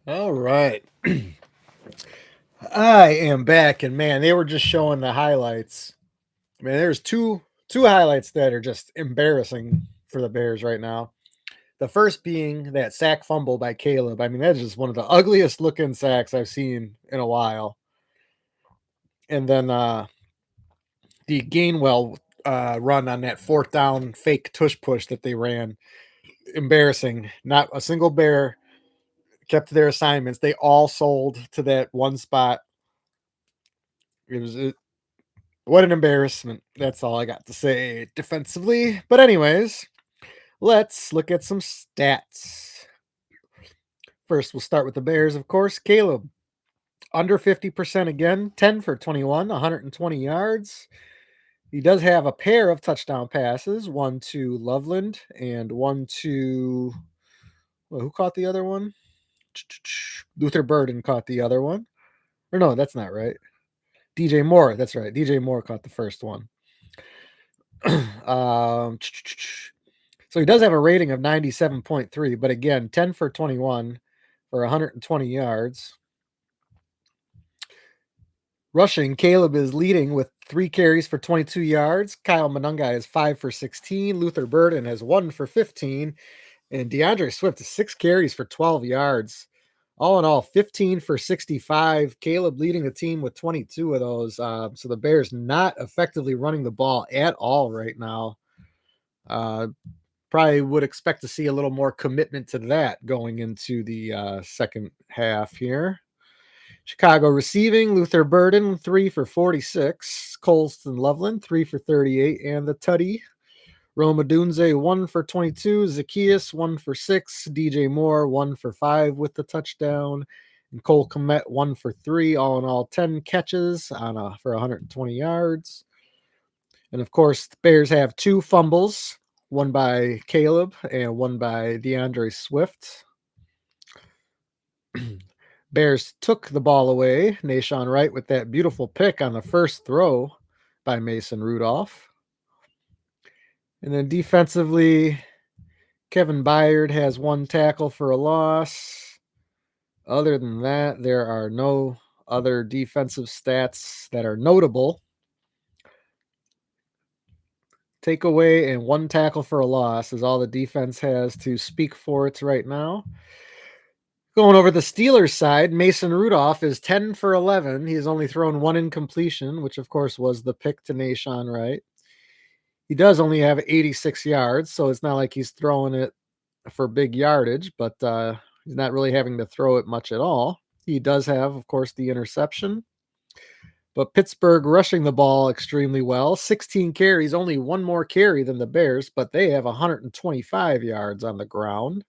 All right. I am back, and man, they were just showing the highlights. Man, there's two highlights that are just embarrassing for the Bears right now. The first being that sack fumble by Caleb. I mean, that's just one of the ugliest looking sacks I've seen in a while. And then the Gainwell run on that fourth down fake tush push that they ran. Embarrassing. Not a single Bear kept their assignments. They all sold to that one spot. What an embarrassment. That's all I got to say defensively. But anyways, let's look at some stats. First, we'll start with the Bears, of course. Caleb, under 50% again, 10 for 21, 120 yards. He does have a pair of touchdown passes, one to Loveland and one to, well, who caught the other one? Luther Burden caught the other one. Or no, that's not right. DJ Moore, that's right. DJ Moore caught the first one. um, so he does have a rating of 97.3, but again, 10 for 21 for 120 yards. Rushing, Caleb is leading with 3 carries for 22 yards. Kyle Monunga is 5 for 16. Luther Burden has 1 for 15. And DeAndre Swift is 6 carries for 12 yards. All in all, 15 for 65. Caleb leading the team with 22 of those. So the Bears not effectively running the ball at all right now. Probably would expect to see a little more commitment to that going into the second half here. Chicago receiving, Luther Burden, 3 for 46. Colston Loveland, 3 for 38. And the Tutty, Roma Dunze, 1 for 22. Zacchaeus, 1 for 6. DJ Moore, 1 for 5 with the touchdown. And Cole Kmet, 1 for 3. All in all, 10 catches for 120 yards. And of course, the Bears have 2 fumbles, one by Caleb and one by DeAndre Swift. Bears took the ball away. Nashawn Wright with that beautiful pick on the first throw by Mason Rudolph. And then defensively, Kevin Byard has 1 tackle for a loss. Other than that, there are no other defensive stats that are notable. Takeaway and 1 tackle for a loss is all the defense has to speak for it right now. Going over the Steelers side, Mason Rudolph is 10 for 11. He's only thrown 1 incompletion, which of course was the pick to Nashawn Wright. He does only have 86 yards, so it's not like he's throwing it for big yardage, but he's not really having to throw it much at all. He does have, of course, the interception. But Pittsburgh rushing the ball extremely well. 16 carries, only 1 more carry than the Bears, but they have 125 yards on the ground.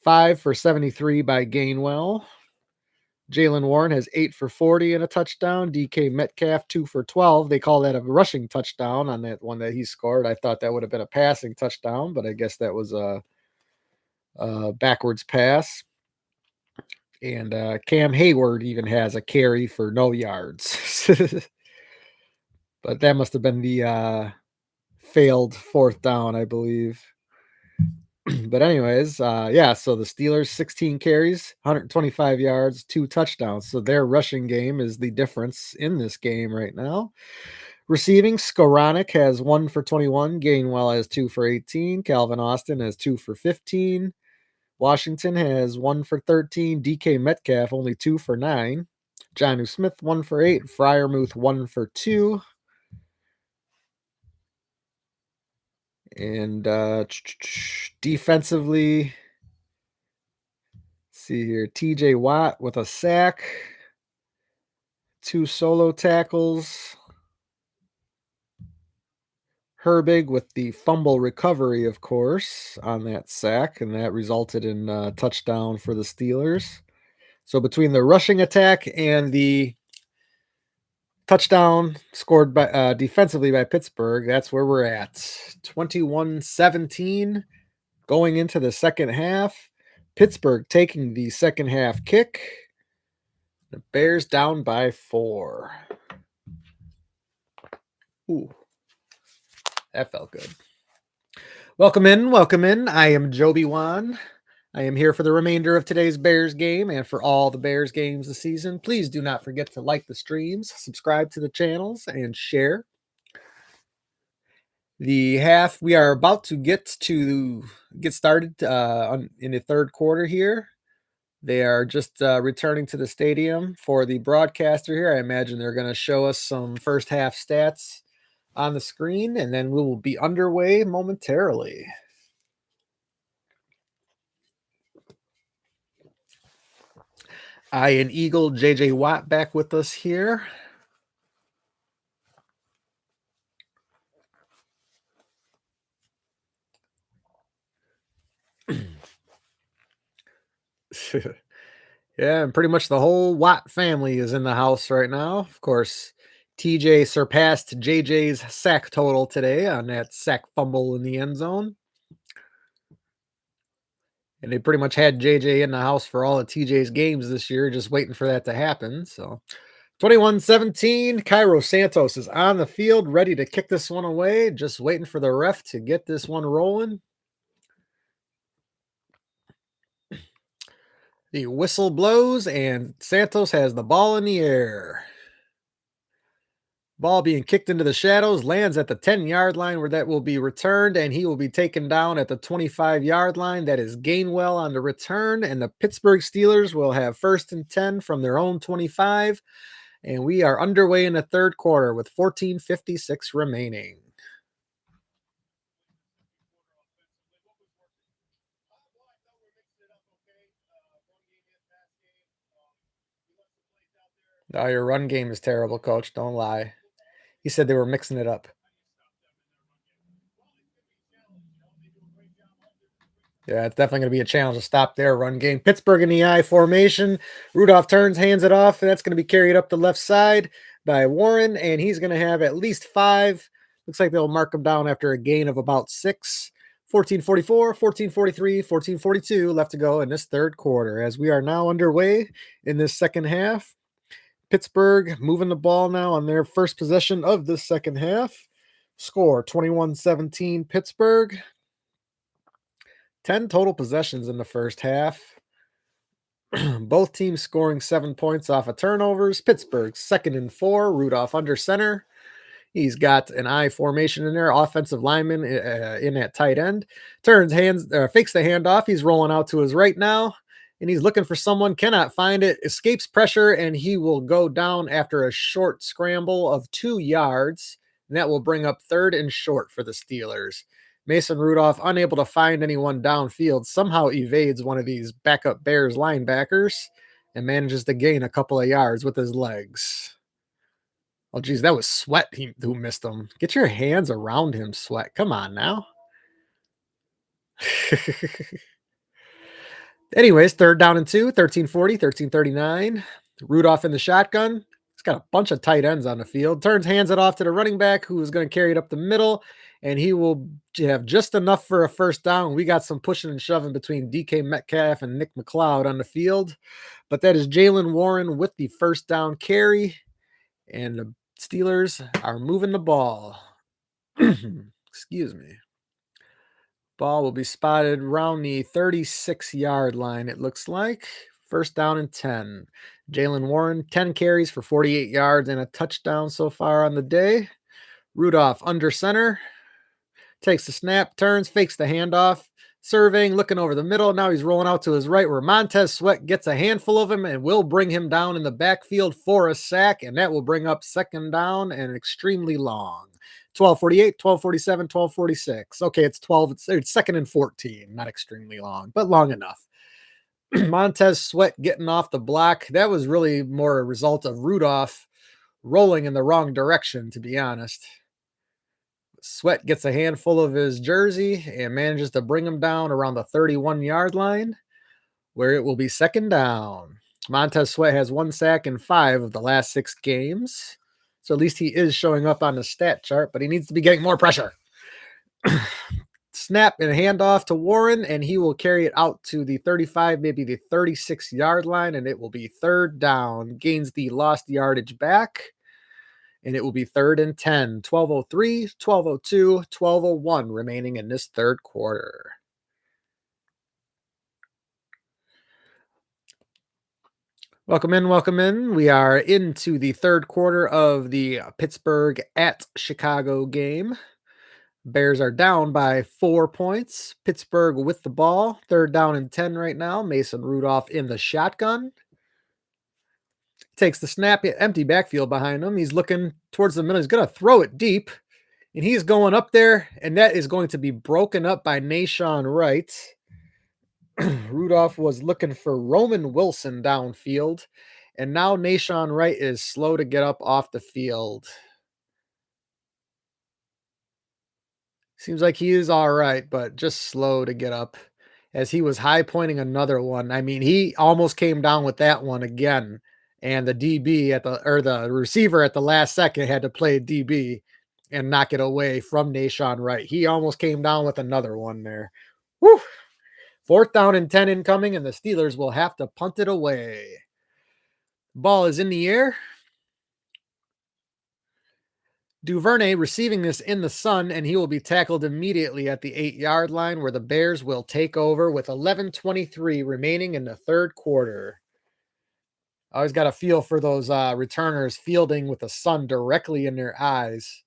5 for 73 by Gainwell. Jalen Warren has 8 for 40 and a touchdown. DK Metcalf, 2 for 12. They call that a rushing touchdown on that one that he scored. I thought that would have been a passing touchdown, but I guess that was a backwards pass. And Cam Hayward even has a carry for no yards. But that must have been the failed 4th down, I believe. But anyways, so the Steelers 16 carries, 125 yards, 2 touchdowns. So their rushing game is the difference in this game right now. Receiving, Skoranek has 1 for 21. Gainwell has 2 for 18. Calvin Austin has 2 for 15. Washington has 1 for 13. DK Metcalf only 2 for 9. Jonnu Smith 1 for 8. Freiermuth 1 for 2. And defensively, see here, TJ Watt with a sack, 2 solo tackles. Herbig with the fumble recovery, of course, on that sack, and that resulted in a touchdown for the Steelers. So between the rushing attack and the touchdown scored by defensively by Pittsburgh, that's where we're at. 21-17 going into the second half. Pittsburgh taking the second half kick. The Bears down by 4. Ooh, that felt good. Welcome in. I am Joby Wan. I am here for the remainder of today's Bears game and for all the Bears games this season. Please do not forget to like the streams, subscribe to the channels, and share. The half we are about to get started in the third quarter here. They are just returning to the stadium for the broadcaster here. I imagine they're going to show us some first half stats on the screen, and then we will be underway momentarily. Ian Eagle, JJ Watt back with us here. Yeah, and pretty much the whole Watt family is in the house right now. Of course, TJ surpassed JJ's sack total today on that sack fumble in the end zone. And they pretty much had JJ in the house for all of TJ's games this year, just waiting for that to happen. So 21-17, Cairo Santos is on the field, ready to kick this one away, just waiting for the ref to get this one rolling. The whistle blows, and Santos has the ball in the air. Ball being kicked into the shadows, lands at the 10-yard line where that will be returned, and he will be taken down at the 25-yard line. That is Gainwell on the return, and the Pittsburgh Steelers will have 1st and 10 from their own 25, and we are underway in the third quarter with 14:56 remaining. Oh, your run game is terrible, coach. Don't lie. He said they were mixing it up. Yeah, it's definitely going to be a challenge to stop their run game. Pittsburgh in the I formation. Rudolph turns, hands it off, and that's going to be carried up the left side by Warren, and he's going to have at least 5. Looks like they'll mark him down after a gain of about 6. 14:44, 14:43, 14:42 left to go in this third quarter as we are now underway in this second half. Pittsburgh moving the ball now on their first possession of the second half. Score 21-17 Pittsburgh. 10 total possessions in the first half. Both teams scoring 7 points off of turnovers. Pittsburgh 2nd and 4. Rudolph under center. He's got an I formation in there. Offensive lineman in at tight end. Turns hands, fakes the handoff. He's rolling out to his right now, and he's looking for someone. Cannot find it. Escapes pressure, and he will go down after a short scramble of 2 yards. And that will bring up 3rd and short for the Steelers. Mason Rudolph, unable to find anyone downfield, somehow evades one of these backup Bears linebackers and manages to gain a couple of yards with his legs. Oh, geez, that was Sweat who missed him. Get your hands around him, Sweat. Come on now. Anyways, 3rd down and 2, 13:40, 13:39. Rudolph in the shotgun. He's got a bunch of tight ends on the field. Turns, hands it off to the running back who is going to carry it up the middle, and he will have just enough for a 1st down. We got some pushing and shoving between DK Metcalf and Nick McLeod on the field, but that is Jalen Warren with the 1st down carry, and the Steelers are moving the ball. Excuse me. Ball will be spotted around the 36-yard line, it looks like. 1st down and 10. Jalen Warren, 10 carries for 48 yards and a touchdown so far on the day. Rudolph under center. Takes the snap, turns, fakes the handoff. Surveying, looking over the middle. Now he's rolling out to his right where Montez Sweat gets a handful of him and will bring him down in the backfield for a sack. And that will bring up 2nd down and extremely long. 12:48, 12:47, 12:46. Okay, it's 2nd and 14. Not extremely long, but long enough. Montez Sweat getting off the block. That was really more a result of Rudolph rolling in the wrong direction, to be honest. Sweat gets a handful of his jersey and manages to bring him down around the 31-yard line, where it will be 2nd down. Montez Sweat has 1 sack in 5 of the last 6 games. So at least he is showing up on the stat chart, but he needs to be getting more pressure. Snap and handoff to Warren, and he will carry it out to the 35, maybe the 36-yard line, and it will be 3rd down. Gains the lost yardage back, and it will be 3rd and 10. 12:03, 12:02, 12:01 remaining in this third quarter. Welcome in, welcome in. We are into the third quarter of the Pittsburgh at Chicago game. Bears are down by 4 points. Pittsburgh with the ball. Third down and 10 right now. Mason Rudolph in the shotgun. Takes the snap, empty backfield behind him. He's looking towards the middle. He's going to throw it deep, and he's going up there, and that is going to be broken up by Nashawn Wright. Rudolph was looking for Roman Wilson downfield, and now Nashawn Wright is slow to get up off the field. Seems like he is all right, but just slow to get up as he was high pointing another one. I mean, he almost came down with that one again. And the DB the receiver at the last second had to play DB and knock it away from Nashawn Wright. He almost came down with another one there. Woo! Fourth down and 10 incoming, and the Steelers will have to punt it away. Ball is in the air. Duvernay receiving this in the sun, and he will be tackled immediately at the 8-yard line, where the Bears will take over with 11:23 remaining in the third quarter. I always got a feel for those returners fielding with the sun directly in their eyes.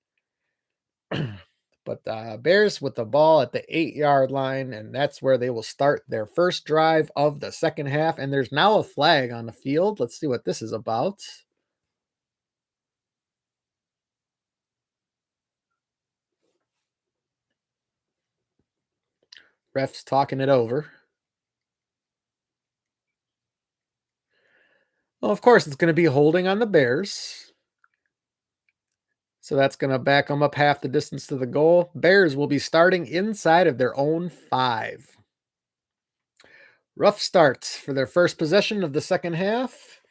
But Bears with the ball at the 8-yard line, and that's where they will start their first drive of the second half. And there's now a flag on the field. Let's see what this is about. Refs talking it over. Well, of course, it's going to be holding on the Bears. So that's going to back them up half the distance to the goal. Bears will be starting inside of their own 5. Rough start for their first possession of the second half.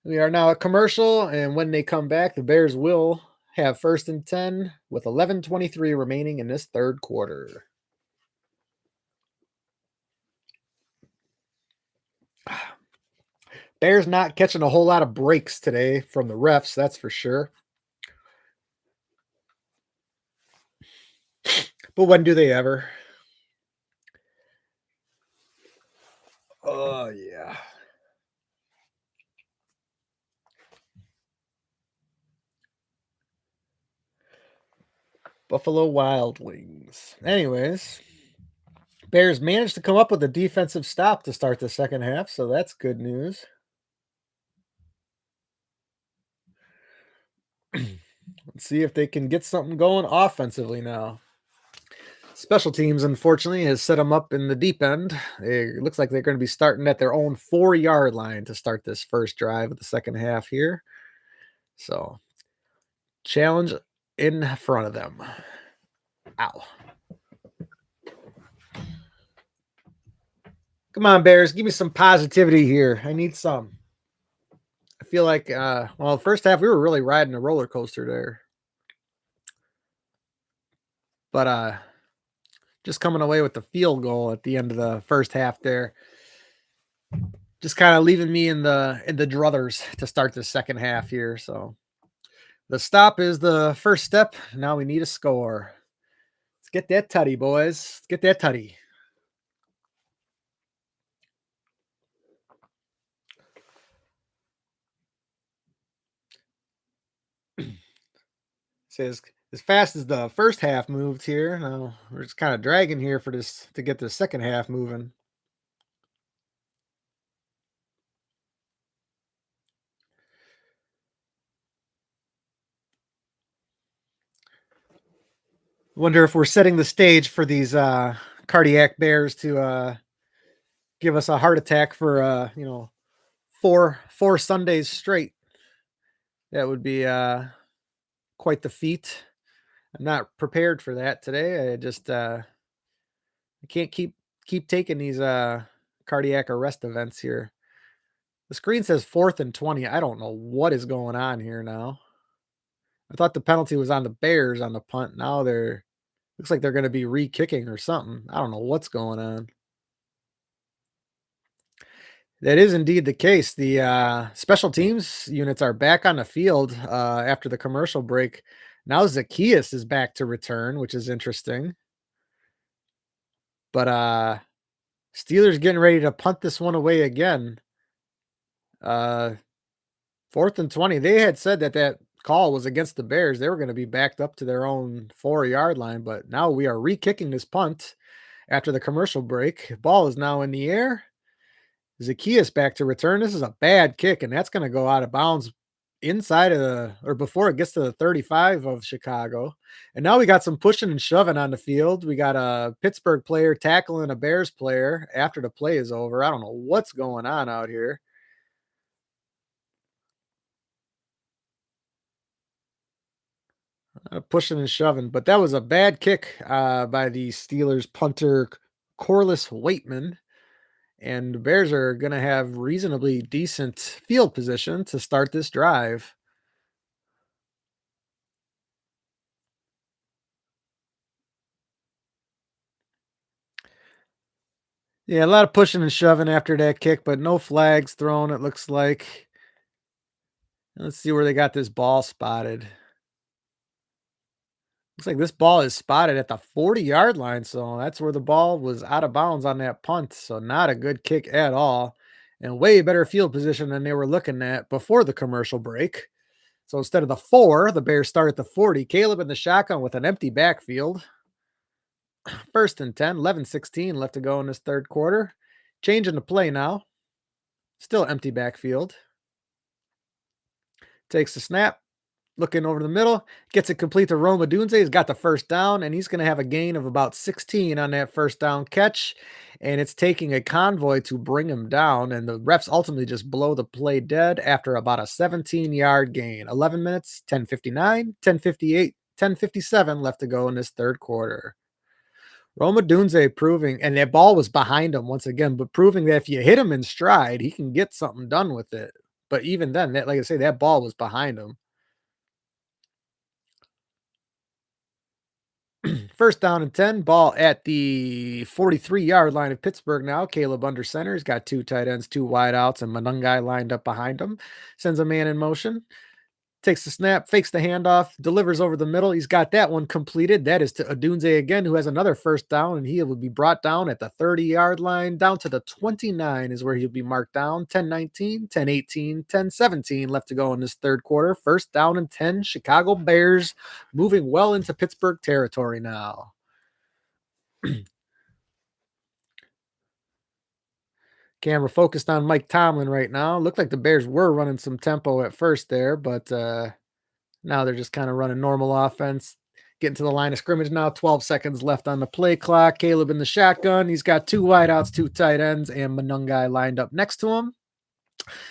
We are now at commercial, and when they come back, the Bears will have first and 10 with 11:23 remaining in this third quarter. Bears not catching a whole lot of breaks today from the refs, that's for sure. But when do they ever? Oh, yeah. Buffalo Wild Wings. Anyways, Bears managed to come up with a defensive stop to start the second half, so that's good news. Let's see if they can get something going offensively now. Special teams, unfortunately, has set them up in the deep end. It looks like they're going to be starting at their own 4-yard line to start this first drive of the second half here. So, challenge in front of them. Ow. Come on, Bears. Give me some positivity here. I need some. I feel like, first half, we were really riding a roller coaster there. But just coming away with the field goal at the end of the first half there. Just kind of leaving me in the druthers to start the second half here. So the stop is the first step. Now we need a score. Let's get that tutty, boys. Let's get that tutty. Says as fast as the first half moved here. Now we're just kind of dragging here for this to get the second half moving. Wonder if we're setting the stage for these cardiac bears to give us a heart attack for four Sundays straight. That would be quite the feat. I'm not prepared for that today. I just I can't keep taking these cardiac arrest events here. The screen says 4th and 20. I don't know what is going on here now. I thought the penalty was on the Bears on the punt. Now they're looks like they're going to be re-kicking or something. I don't know what's going on. That is indeed the case. The special teams units are back on the field after the commercial break. Now Zacchaeus is back to return, which is interesting. But Steelers getting ready to punt this one away again. Uh, 4th and 20. They had said that that call was against the Bears. They were going to be backed up to their own 4-yard line, but now we are re-kicking this punt after the commercial break. Ball is now in the air. Zacchaeus back to return. This is a bad kick, and that's going to go out of bounds inside of the or before it gets to the 35 of Chicago. And now we got some pushing and shoving on the field. We got a Pittsburgh player tackling a Bears player after the play is over. I don't know what's going on out here. Pushing and shoving, but that was a bad kick by the Steelers punter Corliss Waitman. And the Bears are going to have reasonably decent field position to start this drive. Yeah, a lot of pushing and shoving after that kick, but no flags thrown, it looks like. Let's see where they got this ball spotted. Looks like this ball is spotted at the 40-yard line, so that's where the ball was out of bounds on that punt. So not a good kick at all, and way better field position than they were looking at before the commercial break. So instead of the 4, the Bears start at the 40. Caleb in the shotgun with an empty backfield. 1st and 10, 11:16 left to go in this third quarter. Changing the play now. Still empty backfield. Takes the snap, looking over the middle, gets it complete to Roma Dunze. He's got the first down, and he's going to have a gain of about 16 on that first down catch. And it's taking a convoy to bring him down. And the refs ultimately just blow the play dead after about a 17-yard gain. 11 minutes, 10:59, 10:58, 10:57 left to go in this third quarter. Roma Dunze proving, and that ball was behind him once again, but proving that if you hit him in stride, he can get something done with it. But even then, that, like I say, that ball was behind him. 1st down and 10, ball at the 43-yard line of Pittsburgh now. Caleb under center. He's got 2 tight ends, 2 wideouts, and Manungai lined up behind him. Sends a man in motion. Takes the snap, fakes the handoff, delivers over the middle. He's got that one completed. That is to Adunze again, who has another first down, and he will be brought down at the 30-yard line. Down to the 29 is where he'll be marked down. 10:19, 10:18, 10:17 left to go in this third quarter. 1st down and 10. Chicago Bears moving well into Pittsburgh territory now. Camera focused on Mike Tomlin right now. Looked like the Bears were running some tempo at first there, but now they're just kind of running normal offense. Getting to the line of scrimmage now. 12 seconds left on the play clock. Caleb in the shotgun. He's got 2 wideouts, 2 tight ends, and Manungai lined up next to him.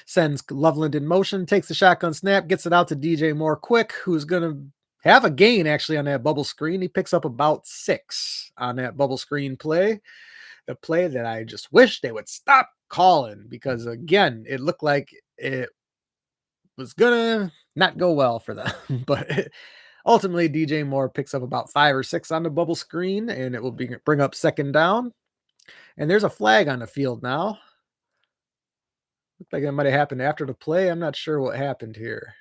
Sends Loveland in motion. Takes the shotgun snap. Gets it out to DJ Moore quick, who's going to have a gain actually on that bubble screen. He picks up about 6 on that bubble screen play. The play that I just wish they would stop calling because, again, it looked like it was gonna not go well for them. But ultimately, DJ Moore picks up about 5 or 6 on the bubble screen, and it will bring up 2nd down. And there's a flag on the field now. Looked like it might have happened after the play. I'm not sure what happened here.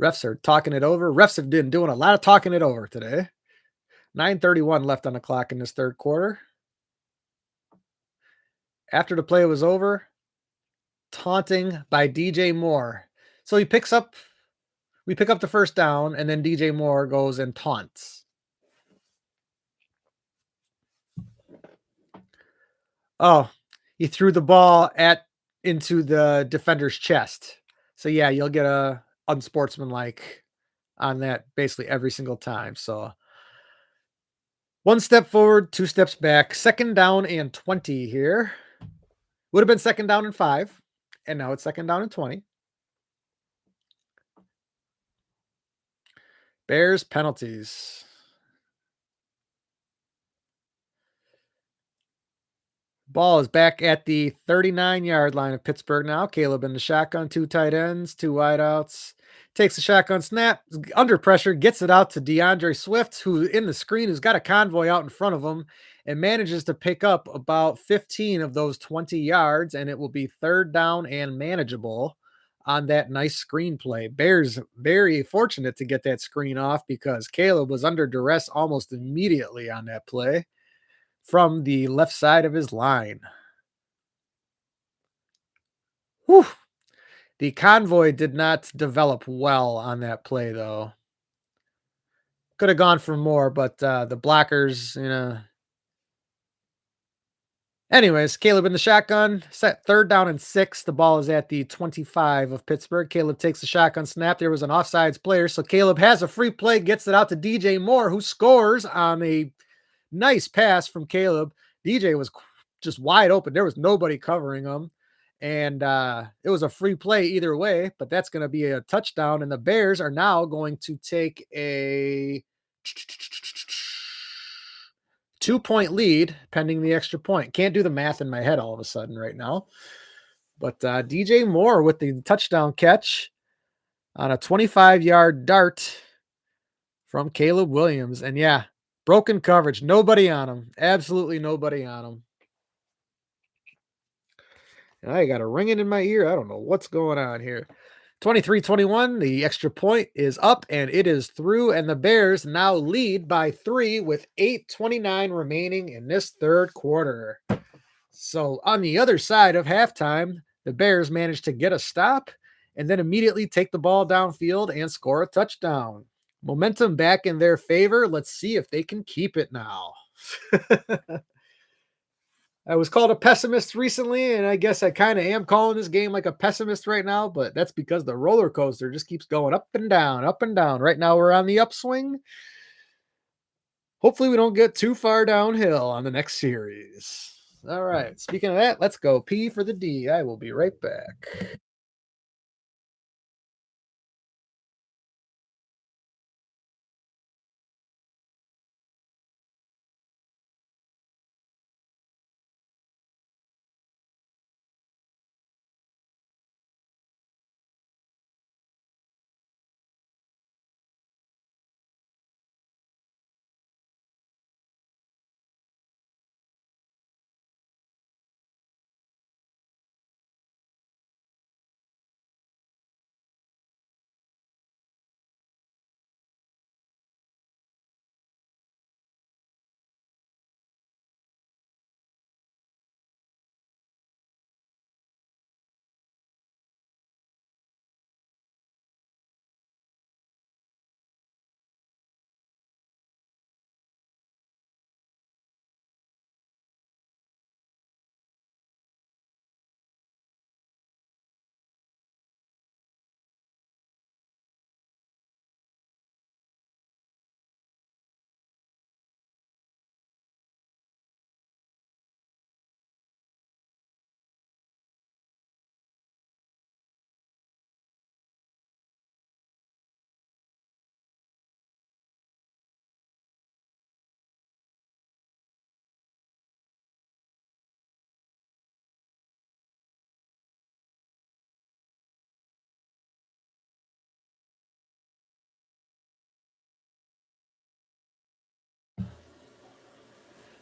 Refs are talking it over. Refs have been doing a lot of talking it over today. 9:31 left on the clock in this third quarter. After the play was over, taunting by DJ Moore. So we pick up the first down, and then DJ Moore goes and taunts. Oh, he threw the ball into the defender's chest. So yeah, you'll get a unsportsmanlike on that basically every single time. So 1 step forward, 2 steps back. 2nd down and 20 here. Would have been 2nd down and 5, and now it's 2nd down and 20. Bears penalties. Ball is back at the 39-yard line of Pittsburgh now. Caleb in the shotgun, 2 tight ends, 2 wideouts. Takes the shotgun snap, under pressure, gets it out to DeAndre Swift, who in the screen, who's got a convoy out in front of him, and manages to pick up about 15 of those 20 yards, and it will be 3rd down and manageable on that nice screenplay. Bears very fortunate to get that screen off because Caleb was under duress almost immediately on that play from the left side of his line. Whew. The convoy did not develop well on that play, though. Could have gone for more, but the blockers, Anyways, Caleb in the shotgun, set third down and 6. The ball is at the 25 of Pittsburgh. Caleb takes the shotgun snap. There was an offsides player, so Caleb has a free play, gets it out to DJ Moore, who scores on a nice pass from Caleb. DJ was just wide open. There was nobody covering him. And it was a free play either way, but that's going to be a touchdown. And the Bears are now going to take a 2-point lead pending the extra point. Can't do the math in my head all of a sudden right now. But DJ Moore with the touchdown catch on a 25-yard dart from Caleb Williams. And yeah, broken coverage. Nobody on him. Absolutely nobody on him. And I got a ringing in my ear. I don't know what's going on here. 23-21. The extra point is up and it is through. And the Bears now lead by 3 with 8:29 remaining in this third quarter. So on the other side of halftime, the Bears managed to get a stop and then immediately take the ball downfield and score a touchdown. Momentum back in their favor. Let's see if they can keep it now. I was called a pessimist recently, and I guess I kind of am calling this game like a pessimist right now, but that's because the roller coaster just keeps going up and down, up and down. Right now, we're on the upswing. Hopefully, we don't get too far downhill on the next series. All right. Speaking of that, let's go P for the D. I will be right back.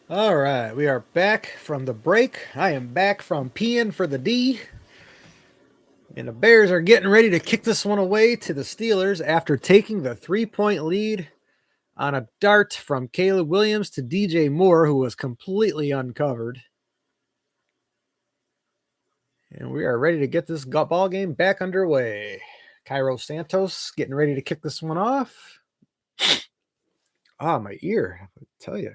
All right, we are back from the break. I am back from peeing for the D. And the Bears are getting ready to kick this one away to the Steelers after taking the 3-point lead on a dart from Caleb Williams to DJ Moore, who was completely uncovered. And we are ready to get this ball game back underway. Cairo Santos getting ready to kick this one off. Ah, my ear, I tell you.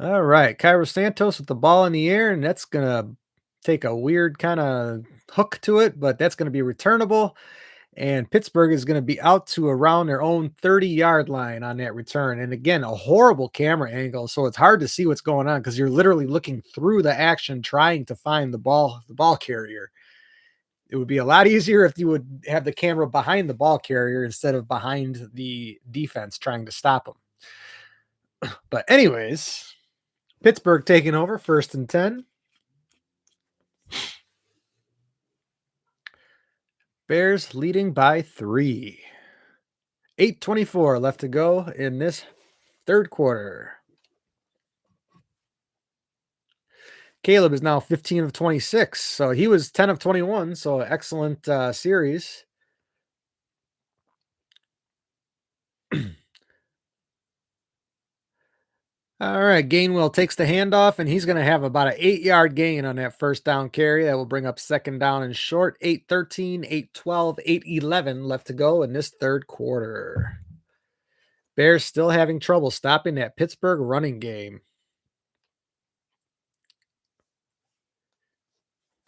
All right, Cairo Santos with the ball in the air, and that's going to take a weird kind of hook to it, but that's going to be returnable. And Pittsburgh is going to be out to around their own 30-yard line on that return. And again, a horrible camera angle, so it's hard to see what's going on because you're literally looking through the action trying to find the ball carrier. It would be a lot easier if you would have the camera behind the ball carrier instead of behind the defense trying to stop them. But anyways, Pittsburgh taking over, 1st and 10. Bears leading by 3. 8:24 left to go in this third quarter. Caleb is now 15 of 26, so he was 10 of 21, so excellent series. All right, Gainwell takes the handoff, and he's going to have about an 8-yard gain on that first down carry. That will bring up second down and short. 8-13, 8-12, 8-11 left to go in this third quarter. Bears still having trouble stopping that Pittsburgh running game.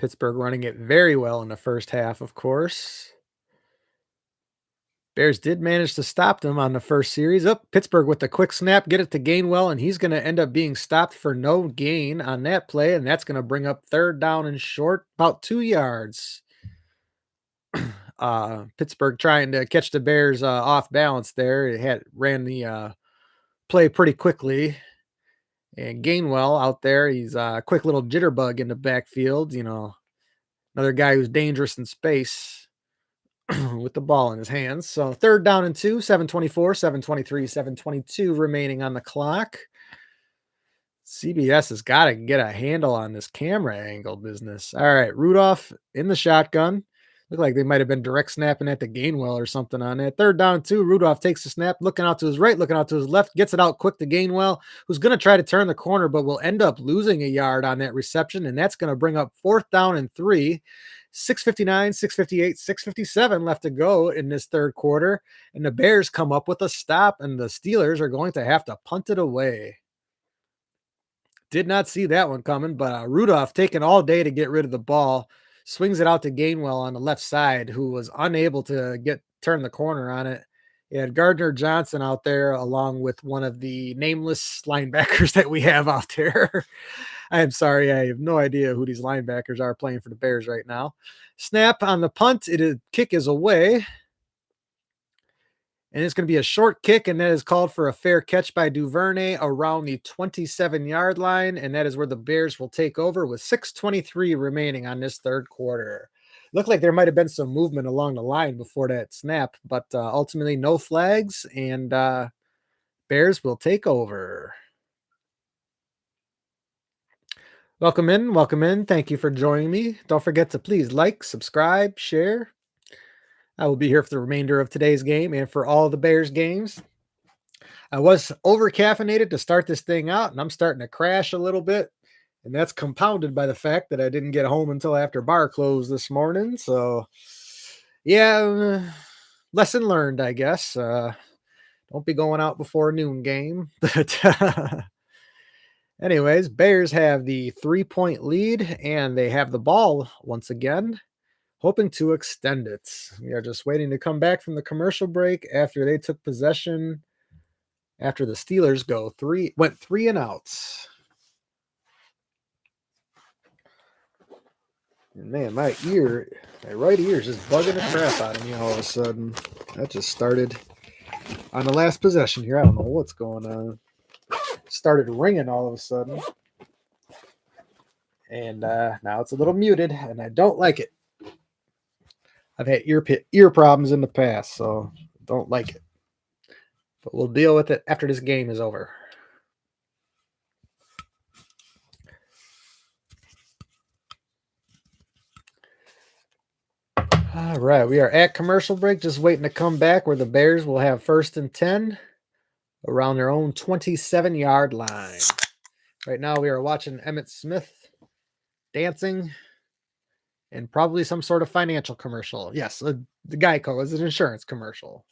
Pittsburgh running it very well in the first half, of course. Bears did manage to stop them on the first series. Up Pittsburgh with the quick snap, get it to Gainwell, and he's going to end up being stopped for no gain on that play, and that's going to bring up third down and short, about 2 yards. Pittsburgh trying to catch the Bears off balance there. It ran the play pretty quickly, and Gainwell out there, he's a quick little jitterbug in the backfield. Another guy who's dangerous in space. With the ball in his hands. So third down and 2, 7:24, 7:23, 7:22 remaining on the clock. CBS has got to get a handle on this camera angle business. All right, Rudolph in the shotgun. Looked like they might have been direct snapping at the Gainwell or something on that. Third down and 2, Rudolph takes the snap, looking out to his right, looking out to his left, gets it out quick to Gainwell, who's going to try to turn the corner, but will end up losing a yard on that reception, and that's going to bring up fourth down and 3. 6:59, 6:58, 6:57 left to go in this third quarter, and the Bears come up with a stop, and the Steelers are going to have to punt it away. Did not see that one coming, but Rudolph taking all day to get rid of the ball, swings it out to Gainwell on the left side, who was unable to turn the corner on it. You had Gardner Johnson out there along with one of the nameless linebackers that we have out there. I am sorry, I have no idea who these linebackers are playing for the Bears right now. Snap on the punt, kick is away. And it's going to be a short kick, and that is called for a fair catch by Duvernay around the 27-yard line, and that is where the Bears will take over with 6:23 remaining on this third quarter. Looked like there might have been some movement along the line before that snap, but ultimately no flags, and Bears will take over. Welcome in, welcome in. Thank you for joining me. Don't forget to please like, subscribe, share. I will be here for the remainder of today's game and for all the Bears games. I was over caffeinated to start this thing out, and I'm starting to crash a little bit. And that's compounded by the fact that I didn't get home until after bar closed this morning. So, yeah, lesson learned, I guess. Don't be going out before a noon game. But anyways, Bears have the 3-point lead, and they have the ball once again, hoping to extend it. We are just waiting to come back from the commercial break after they took possession after the Steelers went 3 and outs. And man, my right ear is just bugging the crap out of me all of a sudden. That just started on the last possession here. I don't know what's going on. Started ringing all of a sudden. And now it's a little muted, and I don't like it. I've had ear problems in the past, so don't like it. But we'll deal with it after this game is over. All right, we are at commercial break, just waiting to come back where the Bears will have 1st and 10 around their own 27-yard line. Right now we are watching Emmitt Smith dancing and probably some sort of financial commercial. Yes, the Geico is an insurance commercial.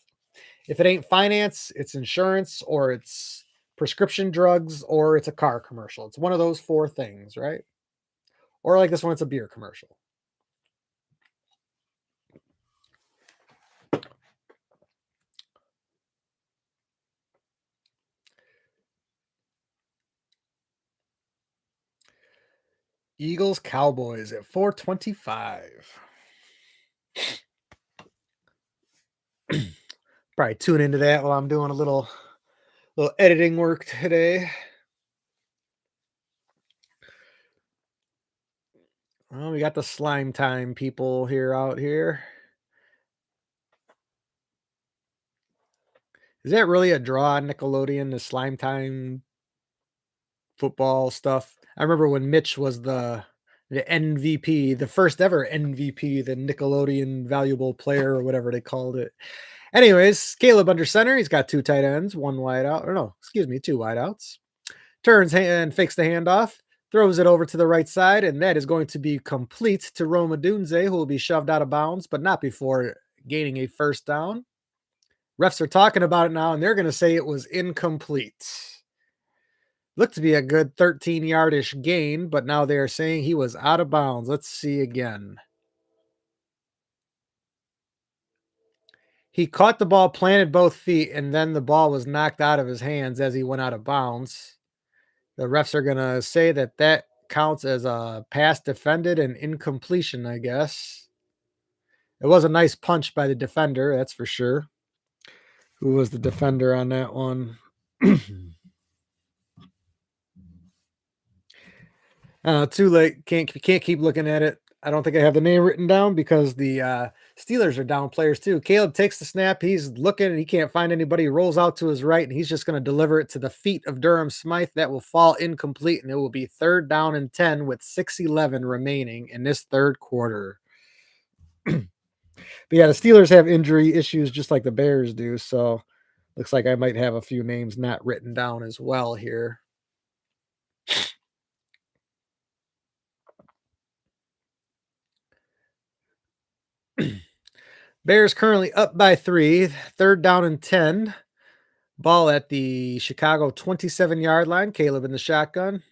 If it ain't finance, it's insurance, or it's prescription drugs, or it's a car commercial. It's one of those 4 things, right? Or like this one, it's a beer commercial. Eagles Cowboys at 4:25. Probably tune into that while I'm doing a little editing work today. Well, we got the slime time people out here. Is that really a draw on Nickelodeon, the slime time football stuff? I remember when Mitch was the MVP, the first ever MVP, the Nickelodeon valuable player or whatever they called it. Anyways, Caleb under center. He's got 2 tight ends, 1 wide out. Or no, excuse me, 2 wide outs. Turns and fakes the handoff, throws it over to the right side, and that is going to be complete to Roma Dunze, who will be shoved out of bounds, but not before gaining a first down. Refs are talking about it now, and they're going to say it was incomplete. Looked to be a good 13-yardish gain, but now they are saying he was out of bounds. Let's see again. He caught the ball, planted both feet, and then the ball was knocked out of his hands as he went out of bounds. The refs are going to say that that counts as a pass defended and incompletion, I guess. It was a nice punch by the defender, that's for sure. Who was the defender on that one? Too late. Can't keep looking at it. I don't think I have the name written down because the Steelers are down players too. Caleb takes the snap. He's looking and he can't find anybody. He rolls out to his right and he's just going to deliver it to the feet of Durham Smythe. That will fall incomplete and it will be 3rd down and 10 with 6:11 remaining in this third quarter. But yeah, the Steelers have injury issues just like the Bears do. So looks like I might have a few names not written down as well here. Bears currently up by 3, 3rd down and 10. Ball at the Chicago 27-yard line. Caleb in the shotgun.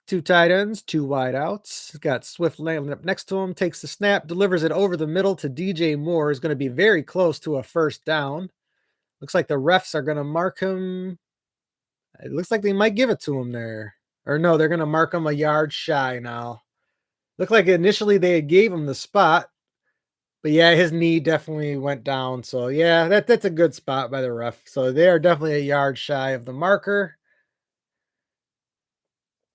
2 tight ends, 2 wide outs. He's got Swift laying up next to him. Takes the snap, delivers it over the middle to DJ Moore. Is going to be very close to a first down. Looks like the refs are going to mark him. It looks like they might give it to him there. Or no, they're going to mark him a yard shy now. Looked like initially they gave him the spot. But yeah, his knee definitely went down. So yeah, that's a good spot by the ref. So they are definitely a yard shy of the marker.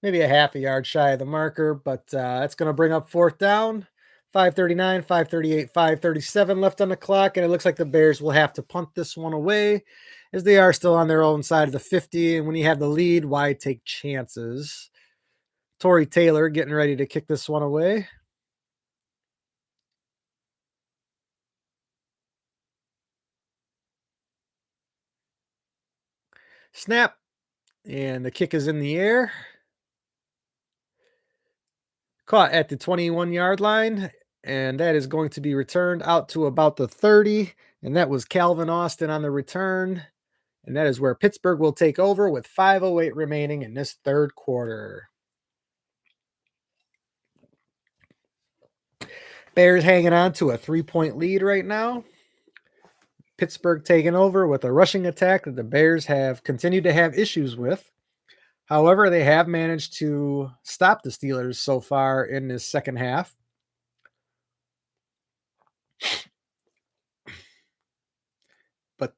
Maybe a half a yard shy of the marker, but it's going to bring up 4th down. 5:39, 5:38, 5:37 left on the clock, and it looks like the Bears will have to punt this one away as they are still on their own side of the 50. And when you have the lead, why take chances? Torrey Taylor getting ready to kick this one away. Snap, and the kick is in the air. Caught at the 21-yard line, and that is going to be returned out to about the 30, and that was Calvin Austin on the return, and that is where Pittsburgh will take over with 5:08 remaining in this third quarter. Bears hanging on to a 3-point lead right now. Pittsburgh taking over with a rushing attack that the Bears have continued to have issues with. However, they have managed to stop the Steelers so far in this second half. But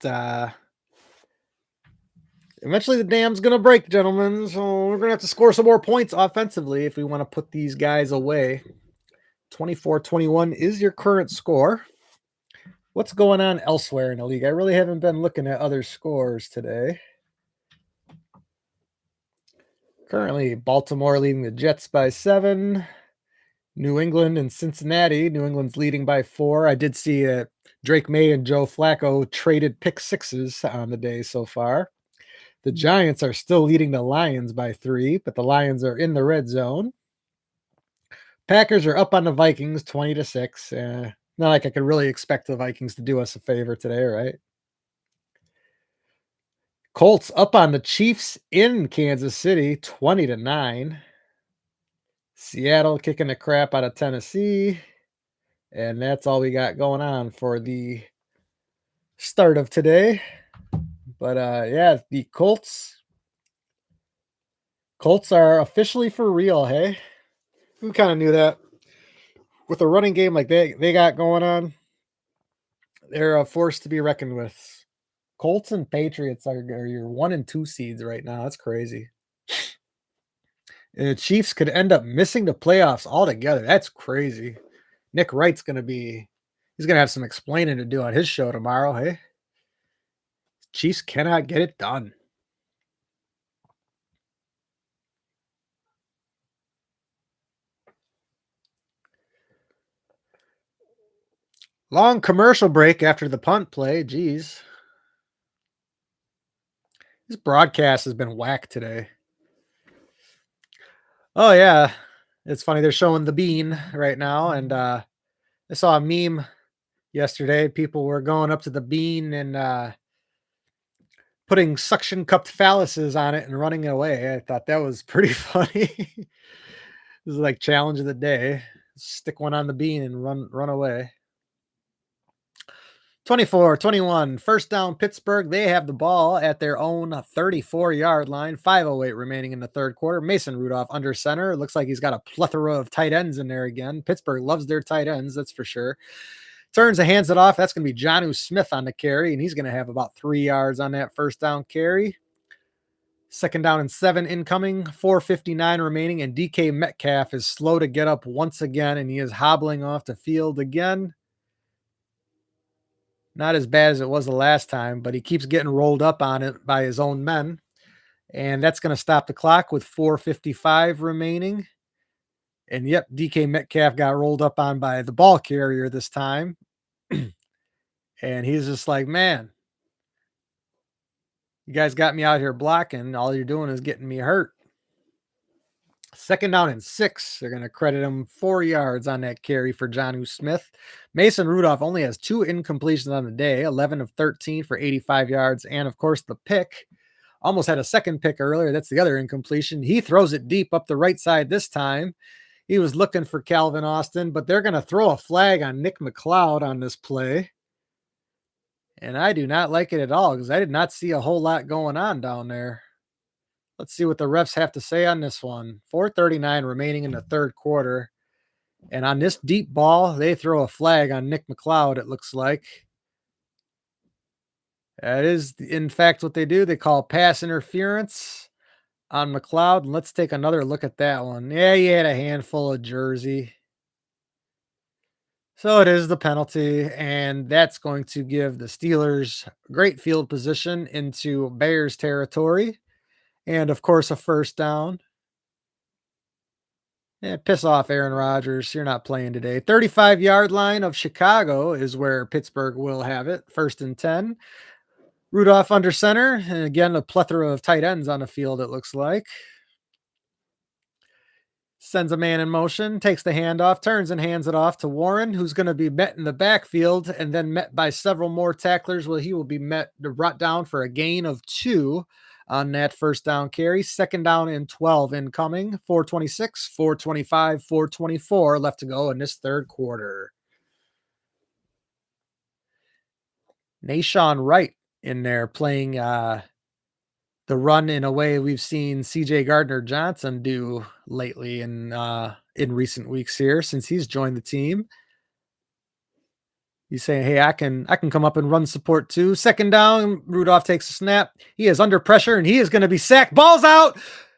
eventually the dam's going to break, gentlemen. So we're going to have to score some more points offensively if we want to put these guys away. 24-21 is your current score. What's going on elsewhere in the league? I really haven't been looking at other scores today. Currently, Baltimore leading the Jets by 7. New England and Cincinnati. New England's leading by 4. I did see that Drake May and Joe Flacco traded pick sixes on the day so far. The Giants are still leading the Lions by 3, but the Lions are in the red zone. Packers are up on the Vikings 20-6. Not like I could really expect the Vikings to do us a favor today, right? Colts up on the Chiefs in Kansas City 20-9. Seattle kicking the crap out of Tennessee. And that's all we got going on for the start of today. But yeah, the Colts are officially for real, hey? Who kind of knew that? With a running game like they got going on, they're a force to be reckoned with. Colts and Patriots are your 1 and 2 seeds right now. That's crazy. And the Chiefs could end up missing the playoffs altogether. That's crazy. Nick Wright's he's gonna have some explaining to do on his show tomorrow. Hey, Chiefs cannot get it done. Long commercial break after the punt play. Jeez. This broadcast has been whack today. Oh yeah. It's funny they're showing the bean right now, and I saw a meme yesterday. People were going up to the bean and putting suction cupped phalluses on it and running away. I thought that was pretty funny. This is like challenge of the day. Stick one on the bean and run away. 24-21, first down Pittsburgh. They have the ball at their own 34-yard line. 5:08 remaining in the third quarter. Mason Rudolph under center. Looks like he's got a plethora of tight ends in there again. Pittsburgh loves their tight ends, that's for sure. Turns and hands it off. That's going to be Jonnu Smith on the carry, and he's going to have about 3 yards on that first down carry. Second down and 7 incoming, 4:59 remaining, and DK Metcalf is slow to get up once again, and he is hobbling off the field again. Not as bad as it was the last time, but he keeps getting rolled up on it by his own men. And that's going to stop the clock with 4:55 remaining. And yep, DK Metcalf got rolled up on by the ball carrier this time. And he's just like, man, you guys got me out here blocking. All you're doing is getting me hurt. Second down and 6. They're going to credit him 4 yards on that carry for Jonnu Smith. Mason Rudolph only has 2 incompletions on the day, 11 of 13 for 85 yards. And of course, the pick. Almost had a second pick earlier. That's the other incompletion. He throws it deep up the right side this time. He was looking for Calvin Austin, but they're going to throw a flag on Nick McLeod on this play. And I do not like it at all because I did not see a whole lot going on down there. Let's see what the refs have to say on this one. 4:39 remaining in the third quarter. And on this deep ball, they throw a flag on Nick McLeod, it looks like. That is, in fact, what they do. They call pass interference on McLeod. And let's take another look at that one. Yeah, he had a handful of jersey. So it is the penalty, and that's going to give the Steelers great field position into Bears territory. And, of course, a first down. Yeah, piss off, Aaron Rodgers. You're not playing today. 35-yard line of Chicago is where Pittsburgh will have it. First and 10. Rudolph under center. And again, a plethora of tight ends on the field, it looks like. Sends a man in motion, takes the handoff, turns and hands it off to Warren, who's going to be met in the backfield and then met by several more tacklers. Well, he will be brought down for a gain of 2 on that first down carry. Second down and 12 incoming. 4:26, 4:25, 4:24 left to go in this third quarter. Nashawn Wright in there playing the run in a way we've seen CJ Gardner-Johnson do lately in recent weeks here since he's joined the team. He's saying, hey, I can come up and run support too. Second down, Rudolph takes a snap. He is under pressure and he is going to be sacked. Ball's out.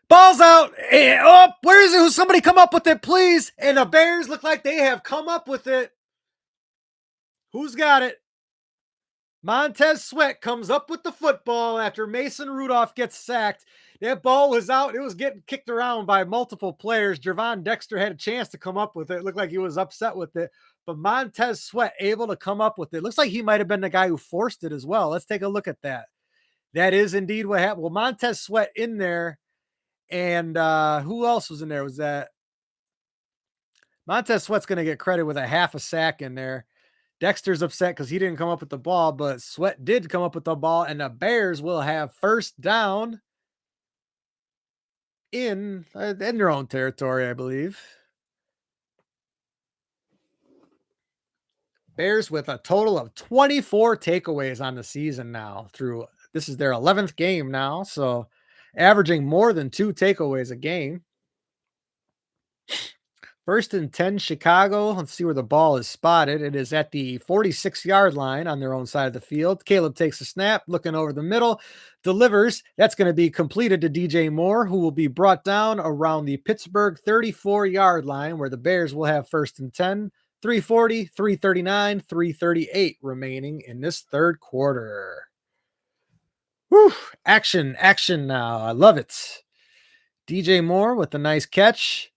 Oh, where is it? Somebody come up with it, please. And the Bears look like they have come up with it. Who's got it? Montez Sweat comes up with the football after Mason Rudolph gets sacked. That ball was out. It was getting kicked around by multiple players. Jervon Dexter had a chance to come up with it. It looked like he was upset with it. But Montez Sweat able to come up with it. Looks like he might have been the guy who forced it as well. Let's take a look at that. That is indeed what happened. Well, Montez Sweat in there. And who else was in there? Was that Montez Sweat's going to get credit with a half a sack in there. Dexter's upset because he didn't come up with the ball, but Sweat did come up with the ball, and the Bears will have first down in their own territory, I believe. Bears with a total of 24 takeaways on the season now. This is their 11th game now, so averaging more than 2 takeaways a game. First and 10, Chicago. Let's see where the ball is spotted. It is at the 46-yard line on their own side of the field. Caleb takes a snap, looking over the middle, delivers. That's going to be completed to DJ Moore, who will be brought down around the Pittsburgh 34-yard line, where the Bears will have first and 10, 3:40, 3:39, 3:38 remaining in this third quarter. Whew, action now. I love it. DJ Moore with a nice catch.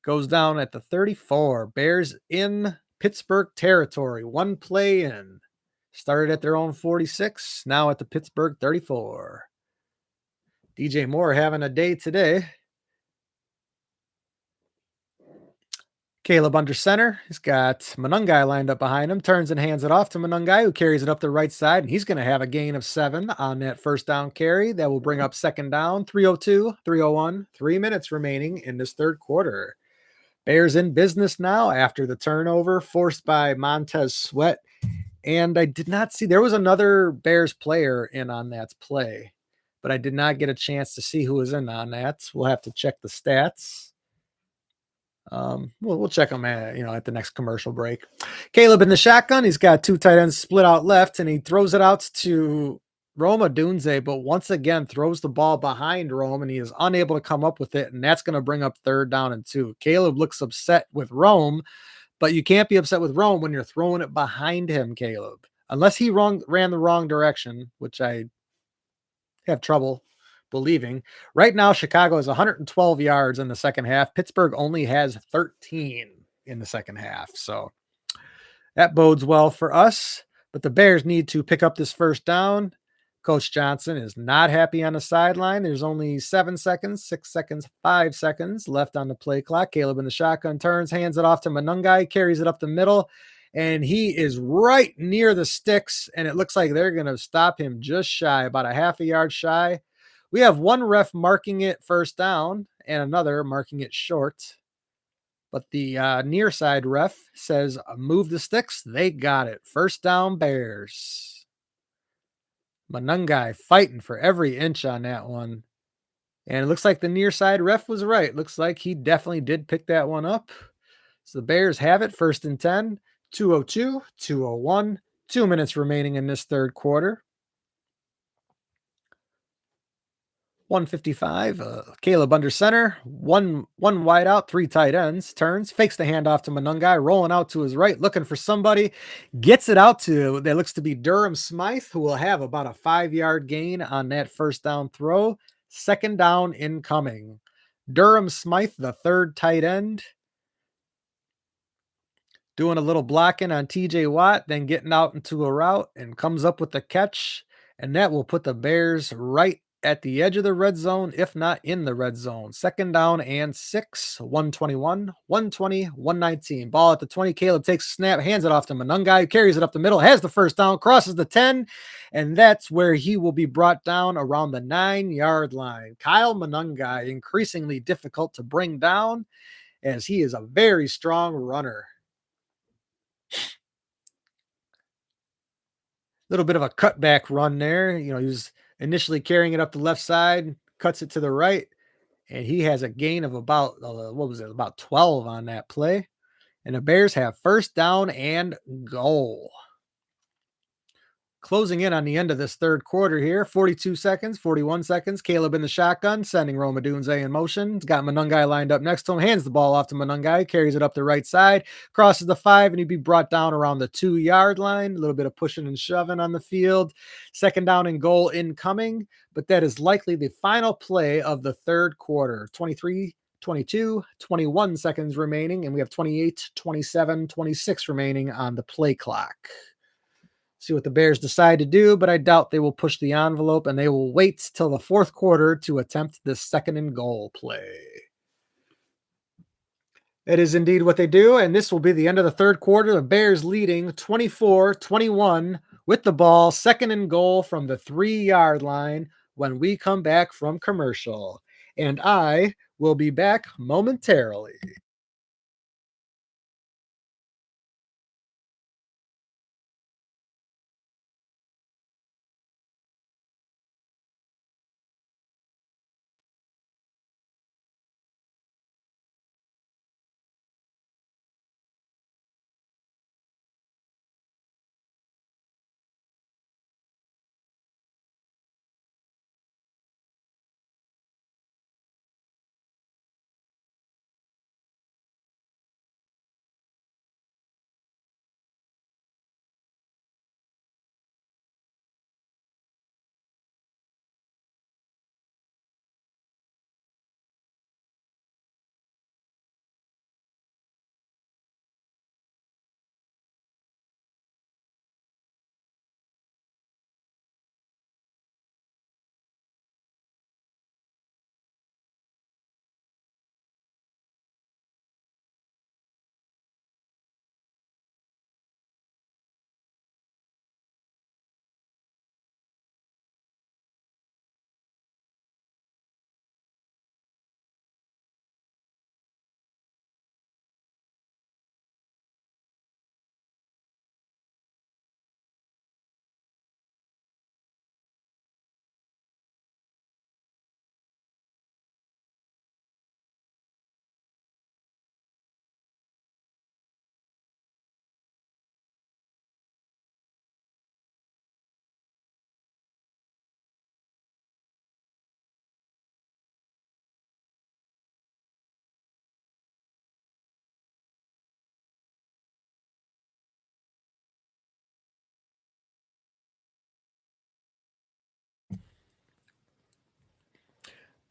Goes down at the 34. Bears in Pittsburgh territory. One play in. Started at their own 46. Now at the Pittsburgh 34. DJ Moore having a day today. Caleb under center. He's got Monungai lined up behind him, turns and hands it off to Monungai, who carries it up the right side, and he's going to have a gain of 7 on that first down carry. That will bring up second down, 3:02, 3:01, 3 minutes remaining in this third quarter. Bears in business now after the turnover forced by Montez Sweat. And I did not see, there was another Bears player in on that play, but I did not get a chance to see who was in on that. We'll have to check the stats. We'll check them at the next commercial break. Caleb in the shotgun. He's got two tight ends split out left, and he throws it out to Roma Dunze, but once again throws the ball behind Rome, and he is unable to come up with it, and that's going to bring up third down and 2. Caleb looks upset with Rome, but you can't be upset with Rome when you're throwing it behind him, Caleb. Unless he ran the wrong direction, which I have trouble believing. Right now, Chicago has 112 yards in the second half. Pittsburgh only has 13 in the second half. So that bodes well for us. But the Bears need to pick up this first down. Coach Johnson is not happy on the sideline. There's only 7 seconds, 6 seconds, 5 seconds left on the play clock. Caleb in the shotgun turns, hands it off to Monungai, carries it up the middle, and he is right near the sticks, and it looks like they're going to stop him just shy, about a half a yard shy. We have one ref marking it first down and another marking it short. But the near side ref says, move the sticks. They got it. First down, Bears. Monungai fighting for every inch on that one. And it looks like the near side ref was right. Looks like he definitely did pick that one up. So the Bears have it, first and 10, 2:02, 2:01, 2 minutes remaining in this third quarter. 155. Caleb under center, one wide out, 3 tight ends, turns, fakes the handoff to Monungai, rolling out to his right, looking for somebody, gets it out to, that looks to be Durham Smythe, who will have about a 5-yard gain on that first down throw. Second down incoming. Durham Smythe, the third tight end, doing a little blocking on TJ Watt, then getting out into a route and comes up with the catch. And that will put the Bears right at the edge of the red zone, if not in the red zone. Second down and 6, 121, 120, 119. Ball at the 20. Caleb takes a snap, hands it off to Monungai, carries it up the middle, has the first down, crosses the 10, and that's where he will be brought down around the 9-yard line. Kyle Monungai, increasingly difficult to bring down as he is a very strong runner. Little bit of a cutback run there. He was initially carrying it up the left side, cuts it to the right, and he has a gain of about, about 12 on that play. And the Bears have first down and goal. Closing in on the end of this third quarter here, 42 seconds, 41 seconds. Caleb in the shotgun, sending Roma Dunze in motion. He's got Monungai lined up next to him, hands the ball off to Monungai, carries it up the right side, crosses the 5, and he'd be brought down around the 2-yard line. A little bit of pushing and shoving on the field. Second down and goal incoming, but that is likely the final play of the third quarter. 23, 22, 21 seconds remaining, and we have 28, 27, 26 remaining on the play clock. See what the Bears decide to do, but I doubt they will push the envelope, and they will wait till the fourth quarter to attempt this second and goal play. It is indeed what they do, and this will be the end of the third quarter. The Bears leading 24-21 with the ball, second and goal from the 3-yard line when we come back from commercial. And I will be back momentarily.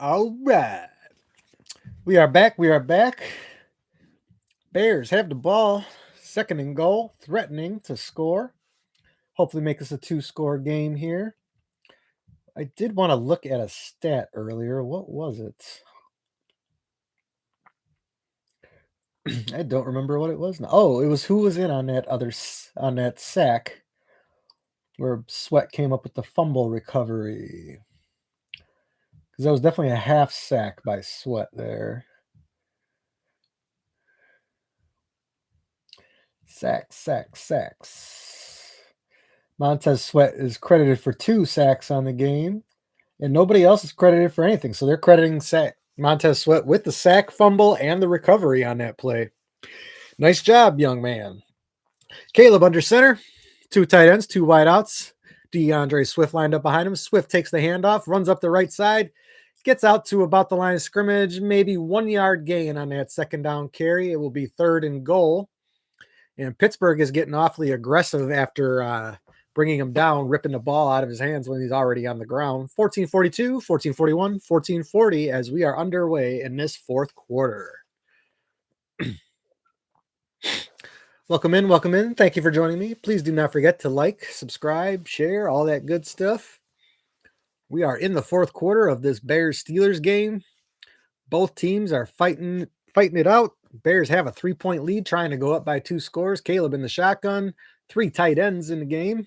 All right. We are back. We are back. Bears have the ball. Second and goal. Threatening to score. Hopefully make this a 2-score game here. I did want to look at a stat earlier. What was it? I don't remember what it was now. Oh, it was who was in on that sack where Sweat came up with the fumble recovery. Because that was definitely a half sack by Sweat there. Sacks. Montez Sweat is credited for 2 sacks on the game, and nobody else is credited for anything. So they're crediting Montez Sweat with the sack, fumble, and the recovery on that play. Nice job, young man. Caleb under center, 2 tight ends, 2 wideouts. DeAndre Swift lined up behind him. Swift takes the handoff, runs up the right side, gets out to about the line of scrimmage, maybe 1 yard gain on that second down carry. It will be 3rd and goal. And Pittsburgh is getting awfully aggressive after bringing him down, ripping the ball out of his hands when he's already on the ground. 14-42, 14-41, 14-40 as we are underway in this 4th quarter. Welcome in. Thank you for joining me. Please do not forget to like, subscribe, share, all that good stuff. We are in the 4th quarter of this Bears-Steelers game. Both teams are fighting it out. Bears have a 3-point lead, trying to go up by 2 scores. Caleb in the shotgun, 3 tight ends in the game.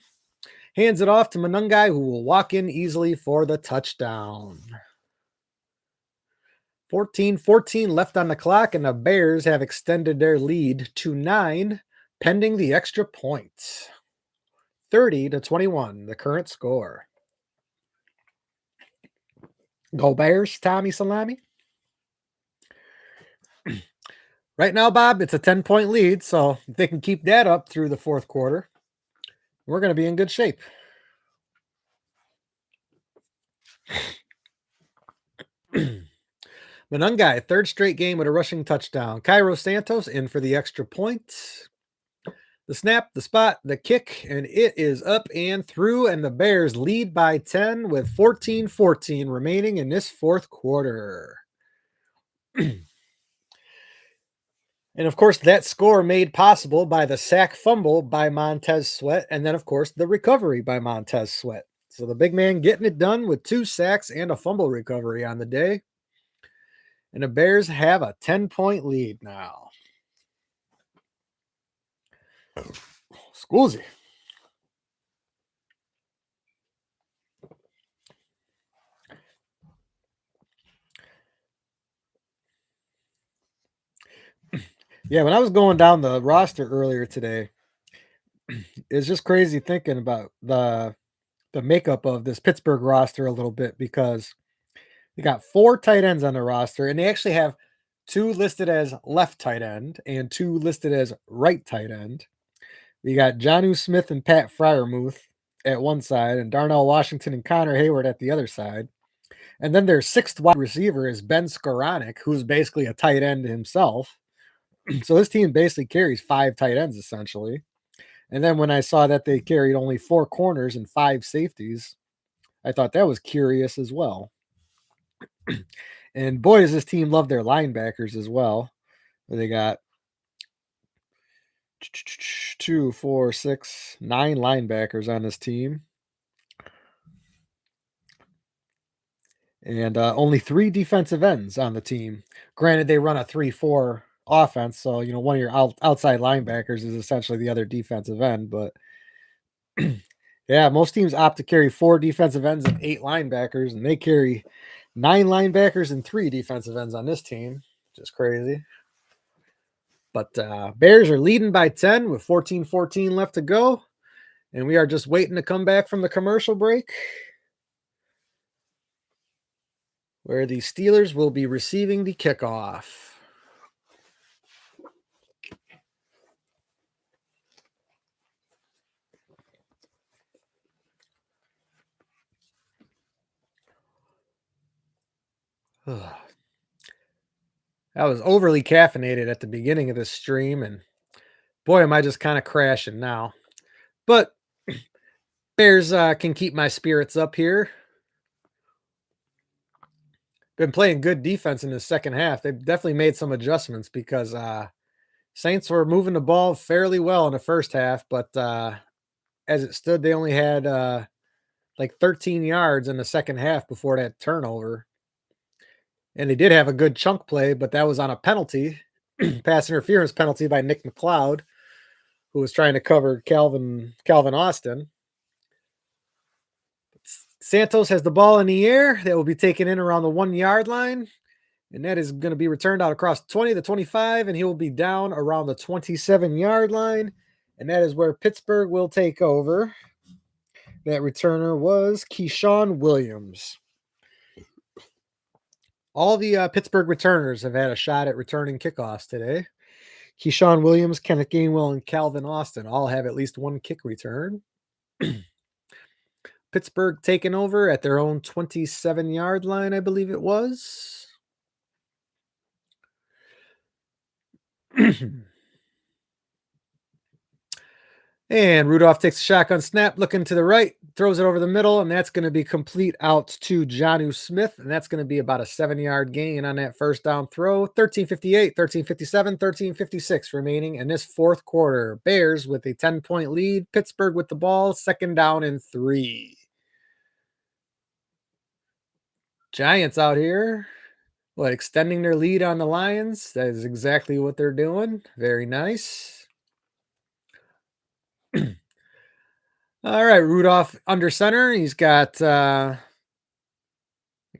Hands it off to Manungai, who will walk in easily for the touchdown. 14-14 left on the clock, and the Bears have extended their lead to 9, pending the extra point. 30-21, the current score. Go Bears, Tommy Salami. Right now, Bob, it's a 10-point lead, so if they can keep that up through the 4th quarter, we're going to be in good shape. Manungai, 3rd straight game with a rushing touchdown. Cairo Santos in for the extra point. The snap, the spot, the kick, and it is up and through, and the Bears lead by 10 with 14-14 remaining in this 4th quarter. And, of course, that score made possible by the sack fumble by Montez Sweat, and then, of course, the recovery by Montez Sweat. So the big man getting it done with 2 sacks and a fumble recovery on the day. And the Bears have a 10-point lead now. Scusi. Yeah, when I was going down the roster earlier today, it's just crazy thinking about the makeup of this Pittsburgh roster a little bit, because they got 4 tight ends on the roster, and they actually have 2 listed as left tight end and 2 listed as right tight end. We got Jonnu Smith and Pat Freiermuth at one side, and Darnell Washington and Connor Hayward at the other side. And then their 6th wide receiver is Ben Skoranek, who's basically a tight end himself. So this team basically carries 5 tight ends essentially. And then when I saw that they carried only 4 corners and 5 safeties, I thought that was curious as well. And boy, does this team love their linebackers as well. They got 2, 4, 6, 9 linebackers on this team. And only 3 defensive ends on the team. Granted, they run a 3-4 offense, so one of your outside linebackers is essentially the other defensive end. But yeah, most teams opt to carry 4 defensive ends and 8 linebackers, and they carry 9 linebackers and 3 defensive ends on this team, which is crazy. But Bears are leading by 10 with 14-14 left to go, and we are just waiting to come back from the commercial break, where the Steelers will be receiving the kickoff. I was overly caffeinated at the beginning of this stream, and boy, am I just kind of crashing now. But Bears can keep my spirits up here. been playing good defense in the second half. They've definitely made some adjustments because Saints were moving the ball fairly well in the first half, but as it stood, they only had like 13 yards in the second half before that turnover. And they did have a good chunk play, but that was on a penalty, pass interference penalty by Nick McLeod, who was trying to cover Calvin Austin. Santos has the ball in the air that will be taken in around the 1 yard line. And that is going to be returned out across 20 to 25, and he will be down around the 27-yard line. And that is where Pittsburgh will take over. That returner was Keyshawn Williams. All the Pittsburgh returners have had a shot at returning kickoffs today. Keyshawn Williams, Kenneth Gainwell, and Calvin Austin all have at least one kick return. Pittsburgh taking over at their own 27-yard line, I believe it was. And Rudolph takes a shotgun snap, looking to the right, throws it over the middle, and that's going to be complete out to Jonnu Smith, and that's going to be about a 7-yard gain on that first down throw. 13:58, 13:57, 13:56 remaining in this fourth quarter. Bears with a 10-point lead. Pittsburgh with the ball, 2nd down and 3. Giants out here, extending their lead on the Lions. That is exactly what they're doing. Very nice. All right, Rudolph under center. He's got, I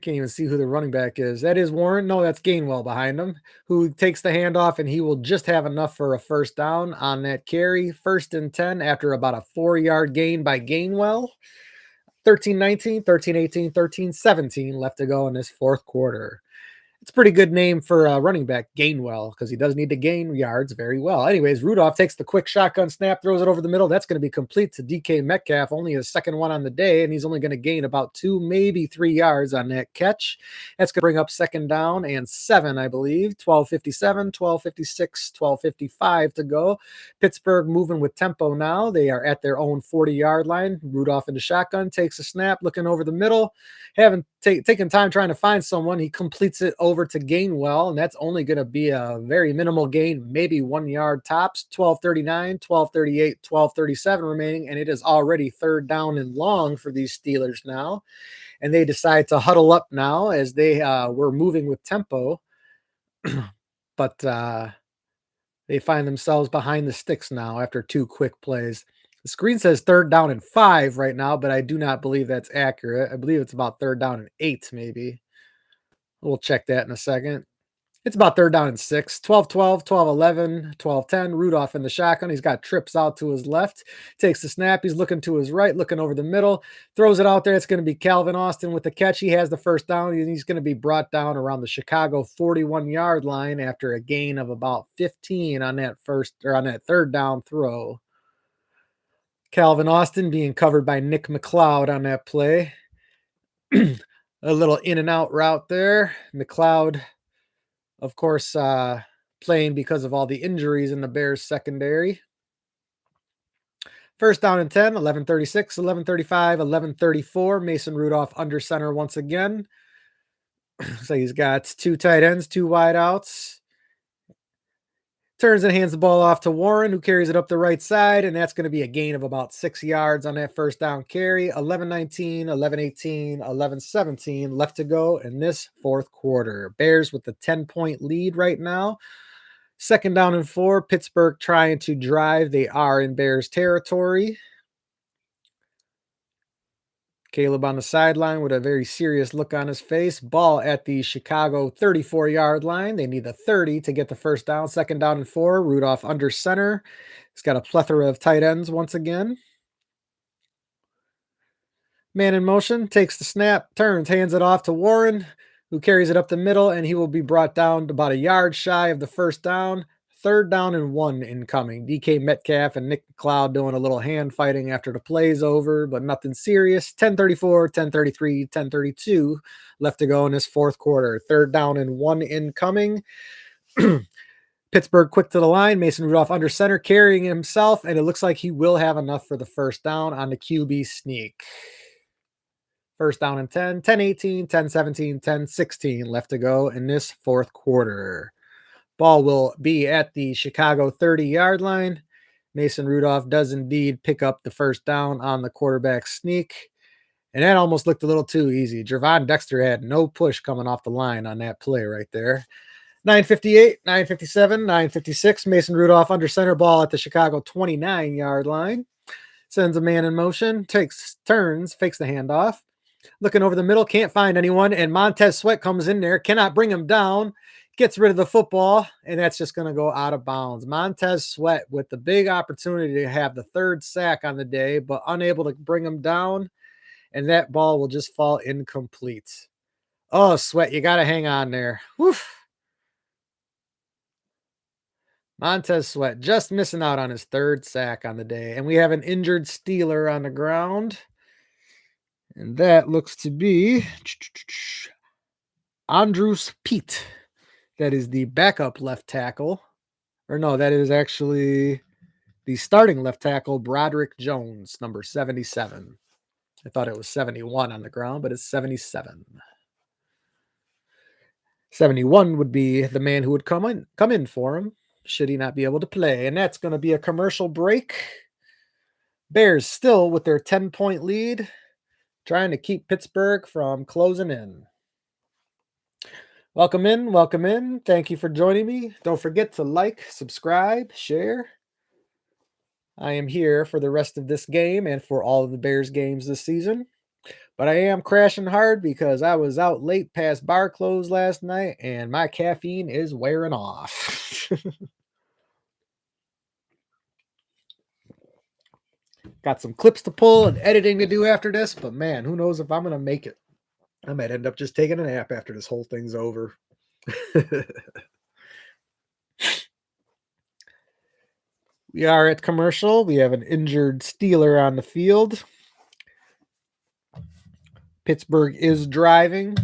can't even see who the running back is. That is Warren. No, that's Gainwell behind him, who takes the handoff, and he will just have enough for a first down on that carry. 1st and 10 after about a 4-yard gain by Gainwell. 13-19, 13-18, 13-17 left to go in this fourth quarter. It's a pretty good name for a running back, Gainwell, because he does need to gain yards very well. Anyways, Rudolph takes the quick shotgun snap, throws it over the middle. That's going to be complete to DK Metcalf, only his second one on the day, and he's only going to gain about 2, maybe 3 yards on that catch. That's going to bring up 2nd down and 7, I believe. 12:57, 12:56, 12:55 to go. Pittsburgh moving with tempo now. They are at their own 40-yard line. Rudolph in the shotgun, takes a snap, looking over the middle. Haven't taken time trying to find someone. He completes it over to Gainwell, and that's only going to be a very minimal gain, maybe 1 yard tops. 12:39, 12:38, 12:37 remaining, and it is already 3rd down and long for these Steelers now. And they decide to huddle up now as they were moving with tempo. But they find themselves behind the sticks now after 2 quick plays. The screen says 3rd down and 5 right now, but I do not believe that's accurate. I believe it's about 3rd down and 8, maybe. We'll check that in a second. It's about 3rd down and 6. 12-12, 12-11, 12-10. Rudolph in the shotgun. He's got trips out to his left. Takes the snap. He's looking to his right, looking over the middle. Throws it out there. It's going to be Calvin Austin with the catch. He has the first down, and he's going to be brought down around the Chicago 41-yard line after a gain of about 15 on that 3rd down throw. Calvin Austin being covered by Nick McLeod on that play. A little in and out route there. McLeod, of course, playing because of all the injuries in the Bears secondary. 1st down and 10, 11:36, 11:35, 11:34. Mason Rudolph under center once again. So he's got 2 tight ends, 2 wideouts. Turns and hands the ball off to Warren, who carries it up the right side, and that's going to be a gain of about 6 yards on that first down carry. 11-19, 11-18, 11-17 left to go in this fourth quarter. Bears with the 10-point lead right now. 2nd down and 4. Pittsburgh trying to drive. They are in Bears territory. Caleb on the sideline with a very serious look on his face. Ball at the Chicago 34-yard line. They need the 30 to get the first down. 2nd down and 4. Rudolph under center. He's got a plethora of tight ends once again. Man in motion, takes the snap, turns, hands it off to Warren, who carries it up the middle, and he will be brought down to about a yard shy of the first down. 3rd down and 1 incoming. DK Metcalf and Nick McLeod doing a little hand fighting after the play's over, but nothing serious. 10:34, 10:33, 10:32 left to go in this fourth quarter. 3rd down and 1 incoming. Pittsburgh quick to the line. Mason Rudolph under center, carrying himself, and it looks like he will have enough for the first down on the QB sneak. First down and 10, 10-18, 10-17, 10-16 left to go in this fourth quarter. Ball will be at the Chicago 30-yard line. Mason Rudolph does indeed pick up the first down on the quarterback sneak. And that almost looked a little too easy. Jervon Dexter had no push coming off the line on that play right there. 9:58, 9:57, 9:56. Mason Rudolph under center, ball at the Chicago 29-yard line. Sends a man in motion, turns, fakes the handoff. Looking over the middle, can't find anyone. And Montez Sweat comes in there, cannot bring him down, gets rid of the football, and that's just going to go out of bounds. Montez Sweat with the big opportunity to have the third sack on the day, but unable to bring him down. And that ball will just fall incomplete. Oh, Sweat, you got to hang on there. Woof. Montez Sweat just missing out on his third sack on the day. And we have an injured Steeler on the ground. And that looks to be Andrews Pete. That is the backup left tackle. Or no, that is actually the starting left tackle, Broderick Jones, number 77. I thought it was 71 on the ground, but it's 77. 71 would be the man who would come in for him, should he not be able to play. And that's going to be a commercial break. Bears still with their 10-point lead, trying to keep Pittsburgh from closing in. Welcome in, welcome in. Thank you for joining me. Don't forget to like, subscribe, share. I am here for the rest of this game and for all of the Bears games this season. But I am crashing hard because I was out late past bar close last night and my caffeine is wearing off. Got some clips to pull and editing to do after this, but man, who knows if I'm going to make it. I might end up just taking a nap after this whole thing's over. We are at commercial. We have an injured Steeler on the field. Pittsburgh is driving.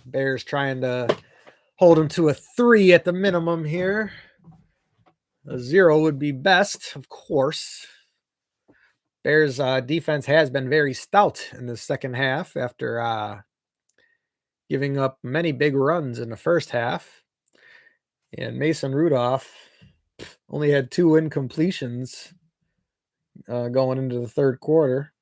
Bears trying to hold him to a 3 at the minimum here. A 0 would be best, of course. Bears defense has been very stout in the second half after giving up many big runs in the first half. And Mason Rudolph only had 2 incompletions going into the third quarter.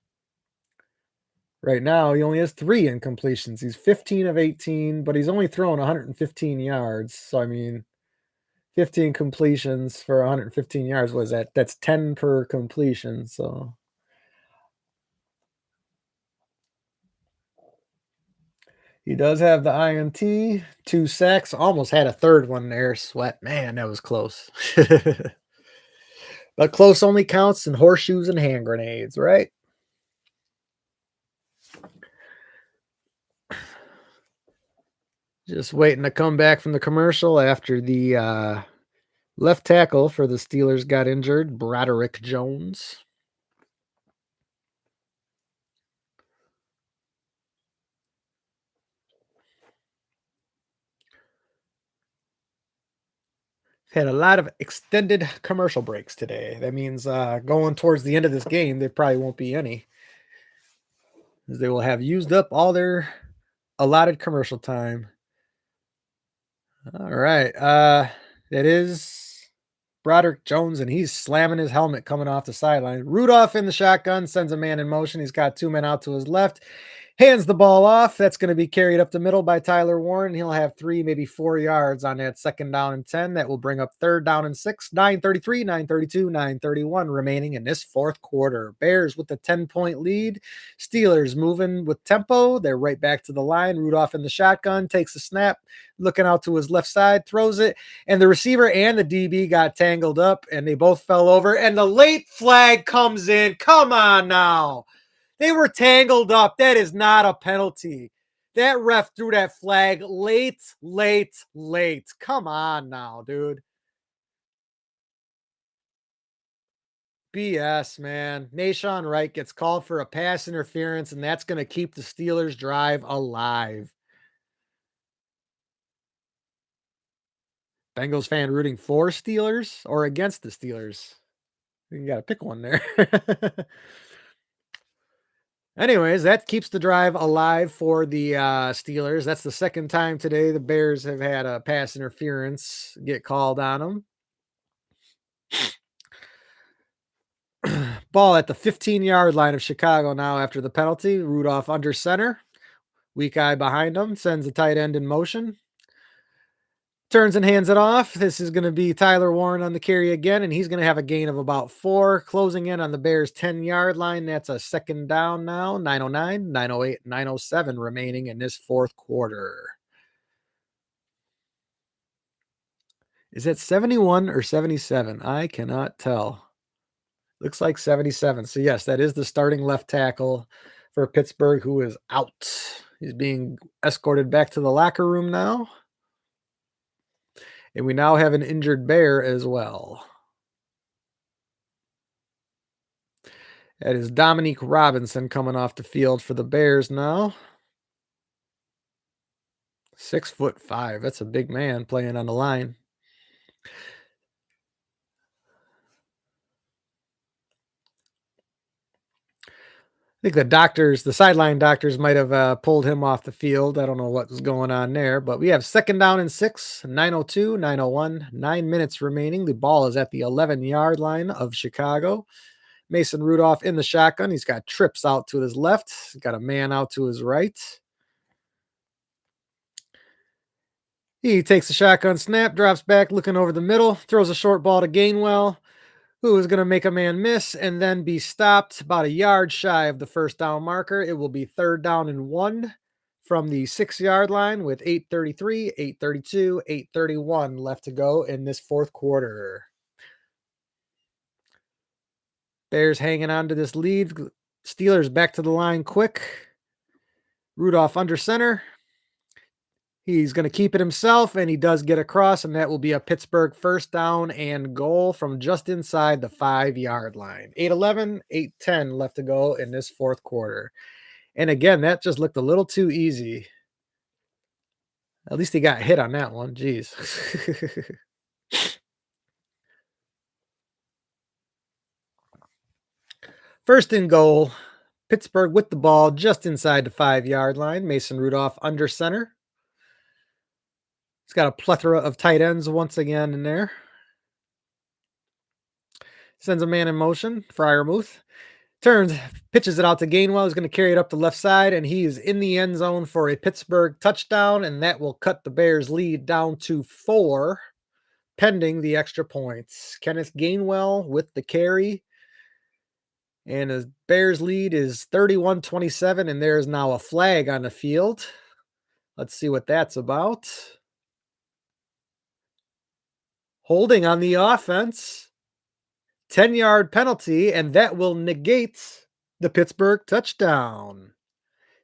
Right now, he only has 3 incompletions. He's 15 of 18, but he's only thrown 115 yards. So, I mean, 15 completions for 115 yards. What is that? That's 10 per completion. So, he does have the INT, 2 sacks. Almost had a third one there. Sweat. Man, that was close. But close only counts in horseshoes and hand grenades, right? Just waiting to come back from the commercial after the left tackle for the Steelers got injured, Broderick Jones. Had a lot of extended commercial breaks today. That means going towards the end of this game, there probably won't be any, as they will have used up all their allotted commercial time. All right. That is Broderick Jones, and he's slamming his helmet coming off the sideline. Rudolph in the shotgun, sends a man in motion. He's got 2 men out to his left. Hands the ball off. That's going to be carried up the middle by Tyler Warren. He'll have 3, maybe 4 yards on that second down and 10. That will bring up third down and 6. 9:33, 9:32, 9:31 remaining in this fourth quarter. Bears with the 10-point lead. Steelers moving with tempo. They're right back to the line. Rudolph in the shotgun, takes a snap, looking out to his left side, throws it, and the receiver and the DB got tangled up, and they both fell over, and the late flag comes in. Come on now. They were tangled up. That is not a penalty. That ref threw that flag late. Come on now, dude. BS, man. Nashawn Wright gets called for a pass interference, and that's going to keep the Steelers' drive alive. Bengals fan rooting for Steelers or against the Steelers? You got to pick one there. Anyways, that keeps the drive alive for the Steelers. That's the second time today the Bears have had a pass interference get called on them. Ball at the 15-yard line of Chicago now after the penalty. Rudolph under center. Weak eye behind him. Sends the tight end in motion. Turns and hands it off. This is going to be Tyler Warren on the carry again, and he's going to have a gain of about 4, closing in on the Bears' 10-yard line. That's a second down now. 9:09, 9:08, 9:07 remaining in this fourth quarter. Is it 71 or 77? I cannot tell. Looks like 77. So, yes, that is the starting left tackle for Pittsburgh, who is out. He's being escorted back to the locker room now. And we now have an injured Bear as well. That is Dominique Robinson coming off the field for the Bears now. 6'5". That's a big man playing on the line. I think the sideline doctors might have pulled him off the field. I don't know what was going on there, but we have second down and 6, 9:02, 9:01, 9 minutes remaining. The ball is at the 11-yard line of Chicago. Mason Rudolph in the shotgun. He's got trips out to his left. He's got a man out to his right. He takes the shotgun snap, drops back, looking over the middle, throws a short ball to Gainwell, who is going to make a man miss and then be stopped about a yard shy of the first down marker. It will be third down and 1 from the 6-yard line with 8:33, 8:32, 8:31 left to go in this fourth quarter. Bears hanging on to this lead. Steelers back to the line quick. Rudolph under center. He's going to keep it himself, and he does get across, and that will be a Pittsburgh first down and goal from just inside the 5-yard line. 8:11, 8:10 left to go in this fourth quarter. And again, that just looked a little too easy. At least he got hit on that one. Jeez. First and goal. Pittsburgh with the ball just inside the 5-yard line. Mason Rudolph under center. He's got a plethora of tight ends once again in there. Sends a man in motion. Freiermuth turns, pitches it out to Gainwell. He's going to carry it up the left side, and he is in the end zone for a Pittsburgh touchdown, and that will cut the Bears' lead down to 4, pending the extra points. Kenneth Gainwell with the carry, and his Bears' lead is 31-27, and there is now a flag on the field. Let's see what that's about. Holding on the offense. 10-yard penalty, and that will negate the Pittsburgh touchdown.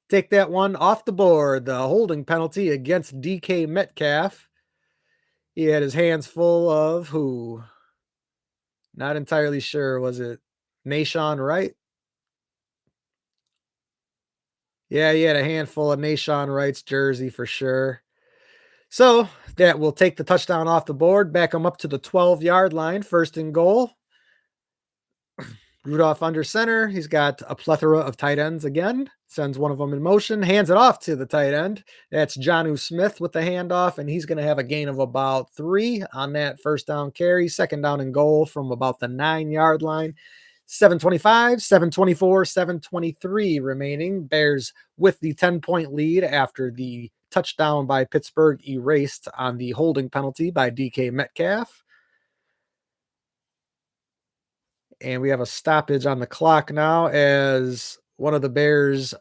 Take that one off the board. The holding penalty against DK Metcalf. He had his hands full of who? Not entirely sure. Was it Nashawn Wright? Yeah, he had a handful of Nashawn Wright's jersey for sure. So that will take the touchdown off the board, back him up to the 12-yard line, first and goal. Rudolph under center. He's got a plethora of tight ends again. Sends one of them in motion, hands it off to the tight end. That's Jonnu Smith with the handoff, and he's going to have a gain of about 3 on that first down carry. Second down and goal from about the 9-yard line. 7:25, 7:24, 7:23 remaining. Bears with the 10-point lead after the touchdown by Pittsburgh erased on the holding penalty by DK Metcalf. And we have a stoppage on the clock now as one of the Bears'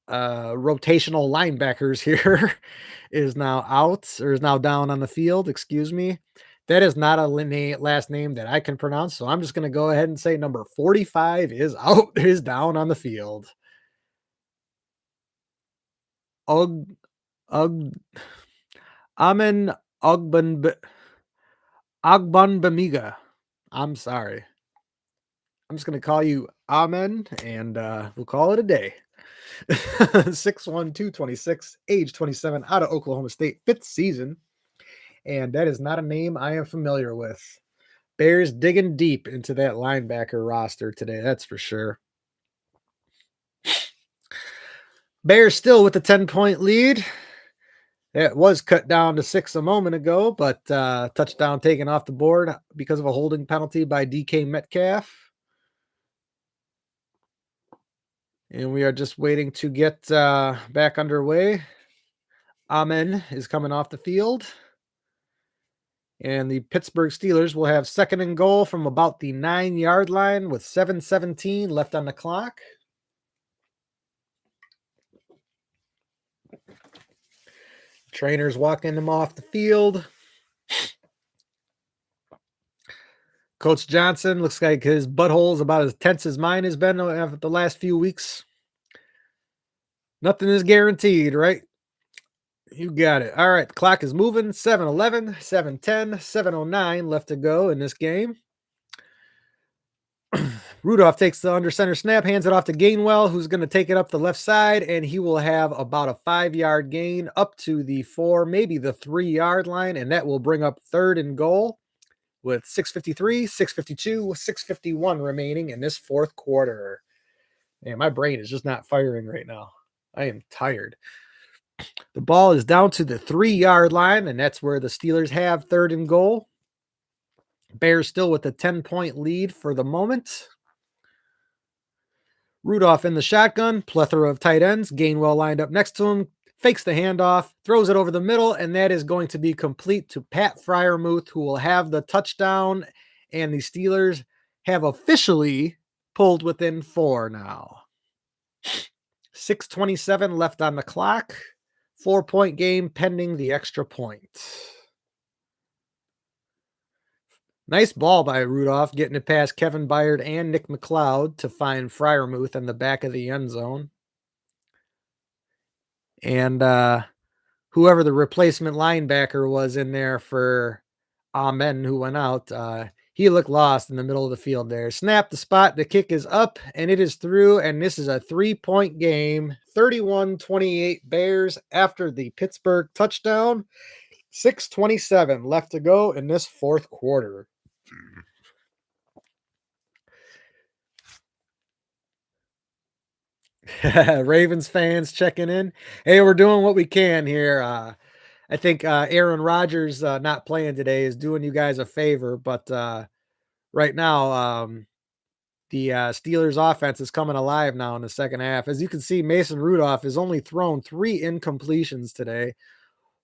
rotational linebackers here is now out, or is now down on the field. Excuse me. That is not a last name that I can pronounce, so I'm just going to go ahead and say number 45 is out, is down on the field. Amen Ogbongbemiga. I'm sorry. I'm just going to call you Amen, and we'll call it a day. 6'1", 226, age 27, out of Oklahoma State, 5th season. And that is not a name I am familiar with. Bears digging deep into that linebacker roster today, that's for sure. Bears still with the 10-point lead. It was cut down to 6 a moment ago, but touchdown taken off the board because of a holding penalty by DK Metcalf. And we are just waiting to get back underway. Amen is coming off the field. And the Pittsburgh Steelers will have second and goal from about the 9-yard line with 7:17 left on the clock. Trainers walking them off the field. Coach Johnson looks like his butthole is about as tense as mine has been the last few weeks. Nothing is guaranteed, right? You got it. All right, the clock is moving. 7:11, 7:10, 7:09 left to go in this game. Rudolph takes the under center snap, hands it off to Gainwell, who's going to take it up the left side, and he will have about a 5-yard gain up to the 4, maybe the 3-yard line, and that will bring up third and goal with 6:53, 6:52, 6:51 remaining in this fourth quarter. Man, my brain is just not firing right now. I am tired. The ball is down to the 3-yard line, and that's where the Steelers have third and goal. Bears still with a 10-point lead for the moment. Rudolph in the shotgun, plethora of tight ends. Gainwell lined up next to him, fakes the handoff, throws it over the middle, and that is going to be complete to Pat Freiermuth, who will have the touchdown, and the Steelers have officially pulled within 4 now. 6:27 left on the clock. 4-point game pending the extra point. Nice ball by Rudolph, getting it past Kevin Byard and Nick McLeod to find Freiermuth in the back of the end zone. And whoever the replacement linebacker was in there for Amen, who went out, he looked lost in the middle of the field there. Snap the spot, the kick is up, and it is through, and this is a 3-point game. 31-28 Bears after the Pittsburgh touchdown. 6:27 left to go in this fourth quarter. Ravens fans checking in. Hey, we're doing what we can here. I think Aaron Rodgers not playing today is doing you guys a favor, but right now the Steelers offense is coming alive now in the second half. As you can see, Mason Rudolph has only thrown 3 incompletions today.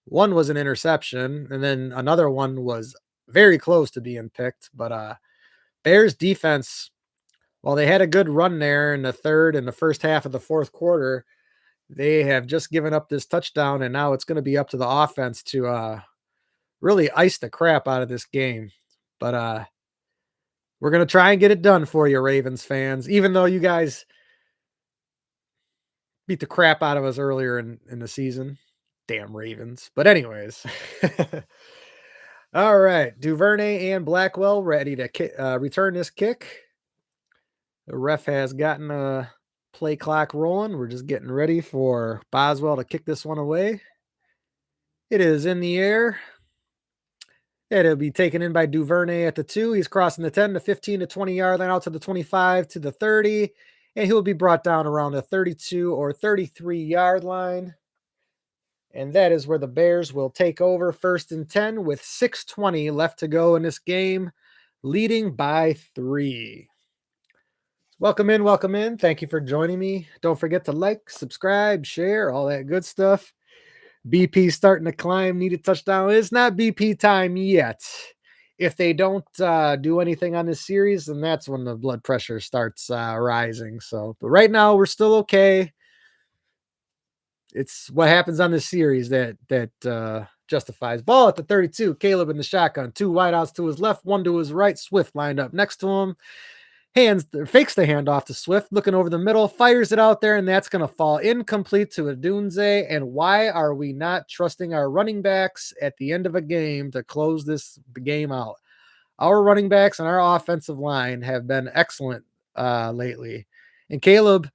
One was an interception, and then another one was very close to being picked. But Bears defense, while they had a good run there in the third and the first half of the fourth quarter, they have just given up this touchdown, and now it's going to be up to the offense to really ice the crap out of this game. But we're going to try and get it done for you, Ravens fans, even though you guys beat the crap out of us earlier in the season. Damn Ravens. But anyways. All right. Duvernay and Blackwell ready to return this kick. The ref has gotten a play clock rolling. We're just getting ready for Boswell to kick this one away. It is in the air. It'll be taken in by Duvernay at the 2. He's crossing the 10 to 15 to 20-yard line out to the 25 to the 30. And he'll be brought down around the 32 or 33-yard line. And that is where the Bears will take over first and 10 with 6:20 left to go in this game, leading by 3. Welcome in, welcome in. Thank you for joining me. Don't forget to like, subscribe, share, all that good stuff. BP starting to climb, need a touchdown. It's not BP time yet. If they don't do anything on this series, then that's when the blood pressure starts rising. But right now we're still okay. It's what happens on this series that justifies. Ball at the 32. Caleb in the shotgun. 2 wideouts to his left, 1 to his right. Swift lined up next to him. Fakes the handoff to Swift, looking over the middle, fires it out there, and that's going to fall incomplete to Adunze. And why are we not trusting our running backs at the end of a game to close this game out? Our running backs and our offensive line have been excellent lately. And Caleb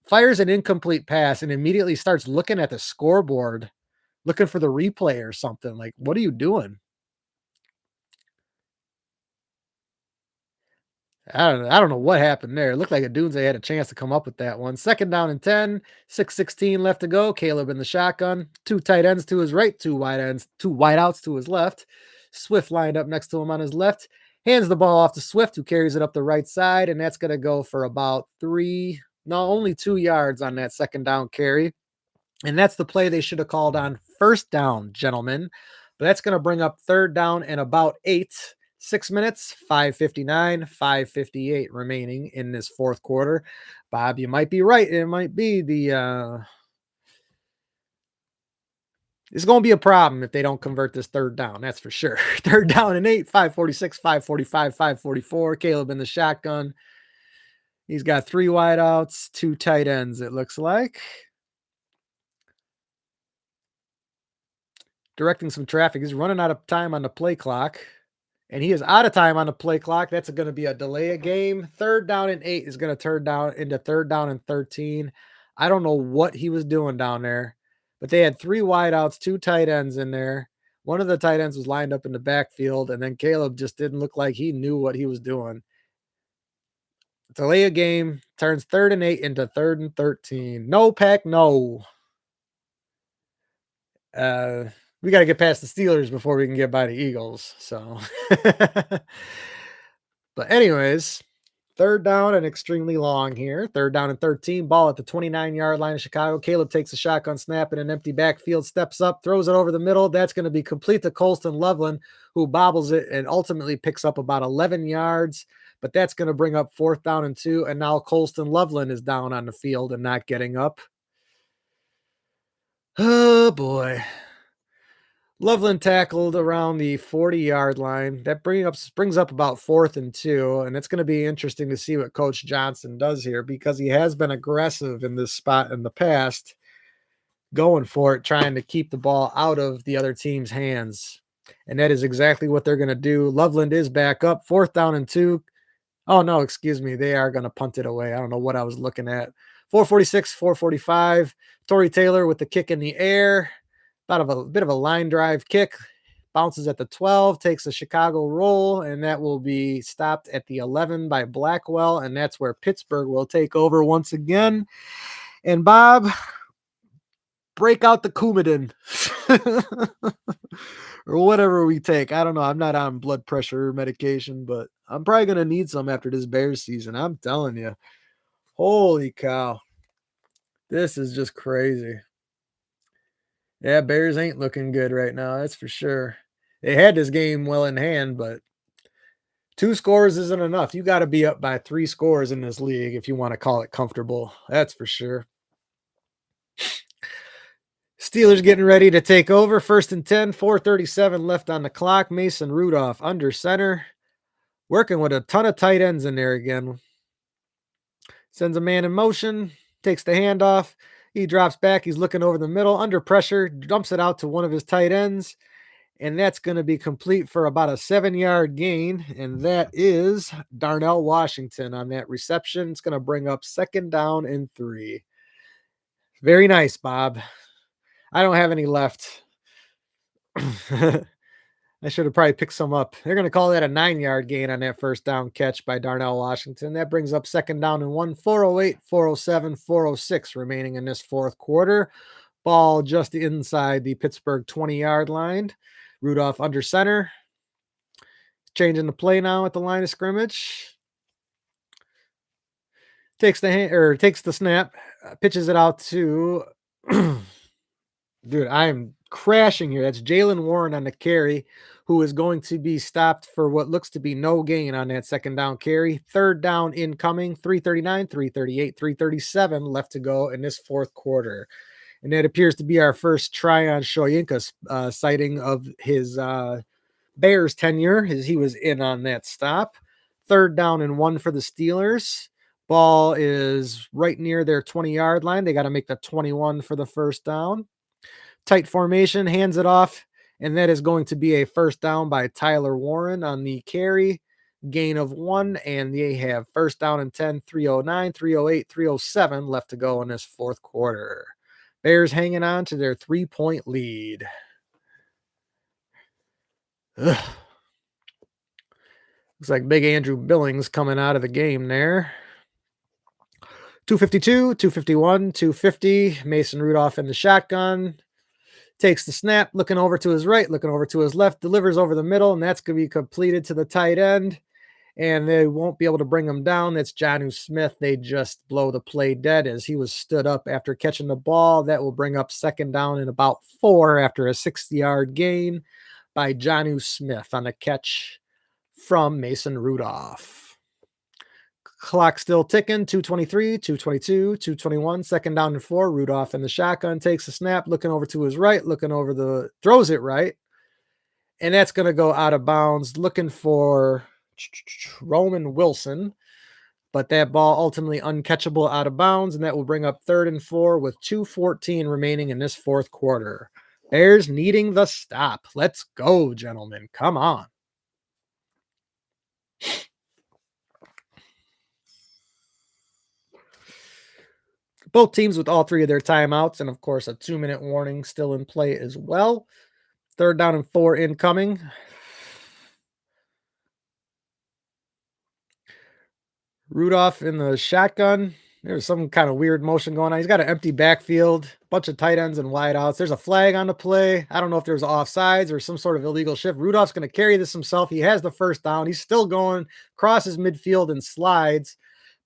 fires an incomplete pass and immediately starts looking at the scoreboard, looking for the replay or something. Like, what are you doing? I don't know what happened there. It looked like Adunze had a chance to come up with that one. Second down and 10, 6:16 left to go. Caleb in the shotgun. Two tight ends to his right, two wide outs to his left. Swift lined up next to him on his left. Hands the ball off to Swift, who carries it up the right side, and that's going to go for about only 2 yards on that second down carry. And that's the play they should have called on first down, gentlemen. But that's going to bring up third down and about 8. 6 minutes, 5:59, 5:58 remaining in this fourth quarter. Bob, you might be right. It might be it's going to be a problem if they don't convert this third down. That's for sure. Third down and 8, 5:46, 5:45, 5:44. Caleb in the shotgun. He's got 3 wideouts, 2 tight ends, it looks like. Directing some traffic. He's running out of time on the play clock. And he is out of time on the play clock. That's going to be a delay of game. Third down and 8 is going to turn down into third down and 13. I don't know what he was doing down there, but they had 3 wideouts, 2 tight ends in there. One of the tight ends was lined up in the backfield, and then Caleb just didn't look like he knew what he was doing. Delay of game turns third and 8 into third and 13. No, Pack, no. We got to get past the Steelers before we can get by the Eagles. So, but anyways, third down and extremely long here. Third down and 13. Ball at the 29-yard line of Chicago. Caleb takes a shotgun snap in an empty backfield, steps up, throws it over the middle. That's going to be complete to Colston Loveland, who bobbles it and ultimately picks up about 11 yards. But that's going to bring up fourth down and 2. And now Colston Loveland is down on the field and not getting up. Oh, boy. Loveland tackled around the 40-yard line. That brings up about 4th and 2, and it's going to be interesting to see what Coach Johnson does here because he has been aggressive in this spot in the past, going for it, trying to keep the ball out of the other team's hands. And that is exactly what they're going to do. Loveland is back up, 4th down and 2. Oh, no, excuse me. They are going to punt it away. I don't know what I was looking at. 4:46, 4:45. Torrey Taylor with the kick in the air. About a bit of a line drive kick, bounces at the 12, takes a Chicago roll, and that will be stopped at the 11 by Blackwell, and that's where Pittsburgh will take over once again. And Bob, break out the Coumadin or whatever we take. I don't know. I'm not on blood pressure medication, but I'm probably going to need some after this Bears season. I'm telling you. Holy cow. This is just crazy. Yeah, Bears ain't looking good right now, that's for sure. They had this game well in hand, but 2 scores isn't enough. You gotta be up by 3 scores in this league if you wanna call it comfortable, that's for sure. Steelers getting ready to take over. 1st and 10, 4:37 left on the clock. Mason Rudolph under center, working with a ton of tight ends in there again. Sends a man in motion, takes the handoff. He drops back. He's looking over the middle, under pressure, dumps it out to one of his tight ends. And that's going to be complete for about a 7-yard gain. And that is Darnell Washington on that reception. It's going to bring up 2nd down and 3. Very nice, Bob. I don't have any left. I should have probably picked some up. They're going to call that a 9-yard gain on that first down catch by Darnell Washington. That brings up 2nd down and 1, 4:08, 4:07, 4:06 remaining in this fourth quarter. Ball just inside the Pittsburgh 20-yard line. Rudolph under center. Changing the play now at the line of scrimmage. Takes the snap, pitches it out to dude, I am crashing here. That's Jalen Warren on the carry, who is going to be stopped for what looks to be no gain on that 2nd down carry. 3rd down incoming, 3:39, 3:38, 3:37 left to go in this fourth quarter. And that appears to be our first Tryon Shoyinka sighting of his Bears tenure, as he was in on that stop. 3rd down and 1 for the Steelers. Ball is right near their 20-yard line. They got to make the 21 for the first down. Tight formation, hands it off, and that is going to be a first down by Tyler Warren on the carry. Gain of 1, and they have first down and 10, 3:09, 3:08, 3:07 left to go in this fourth quarter. Bears hanging on to their 3-point lead. Ugh. Looks like big Andrew Billings coming out of the game there. 252, 251, 250. Mason Rudolph in the shotgun. Takes the snap, looking over to his right, looking over to his left, delivers over the middle, and that's going to be completed to the tight end. And they won't be able to bring him down. That's Jonnu Smith. They just blow the play dead as he was stood up after catching the ball. That will bring up second down and about 4 after a 60-yard gain by Jonnu Smith on a catch from Mason Rudolph. Clock still ticking, 223, 222, 221, second down and 4. Rudolph in the shotgun takes a snap, looking over to his right, throws it right. And that's going to go out of bounds, looking for Roman Wilson. But that ball ultimately uncatchable out of bounds, and that will bring up 3rd and 4 with 2:14 remaining in this fourth quarter. Bears needing the stop. Let's go, gentlemen. Come on. Both teams with all 3 of their timeouts, and of course a 2-minute warning still in play as well. 3rd down and 4 incoming. Rudolph in the shotgun. There's some kind of weird motion going on. He's got an empty backfield, bunch of tight ends and wideouts. There's a flag on the play. I don't know if there's offsides or some sort of illegal shift. Rudolph's going to carry this himself. He has the first down. He's still going, crosses midfield and slides.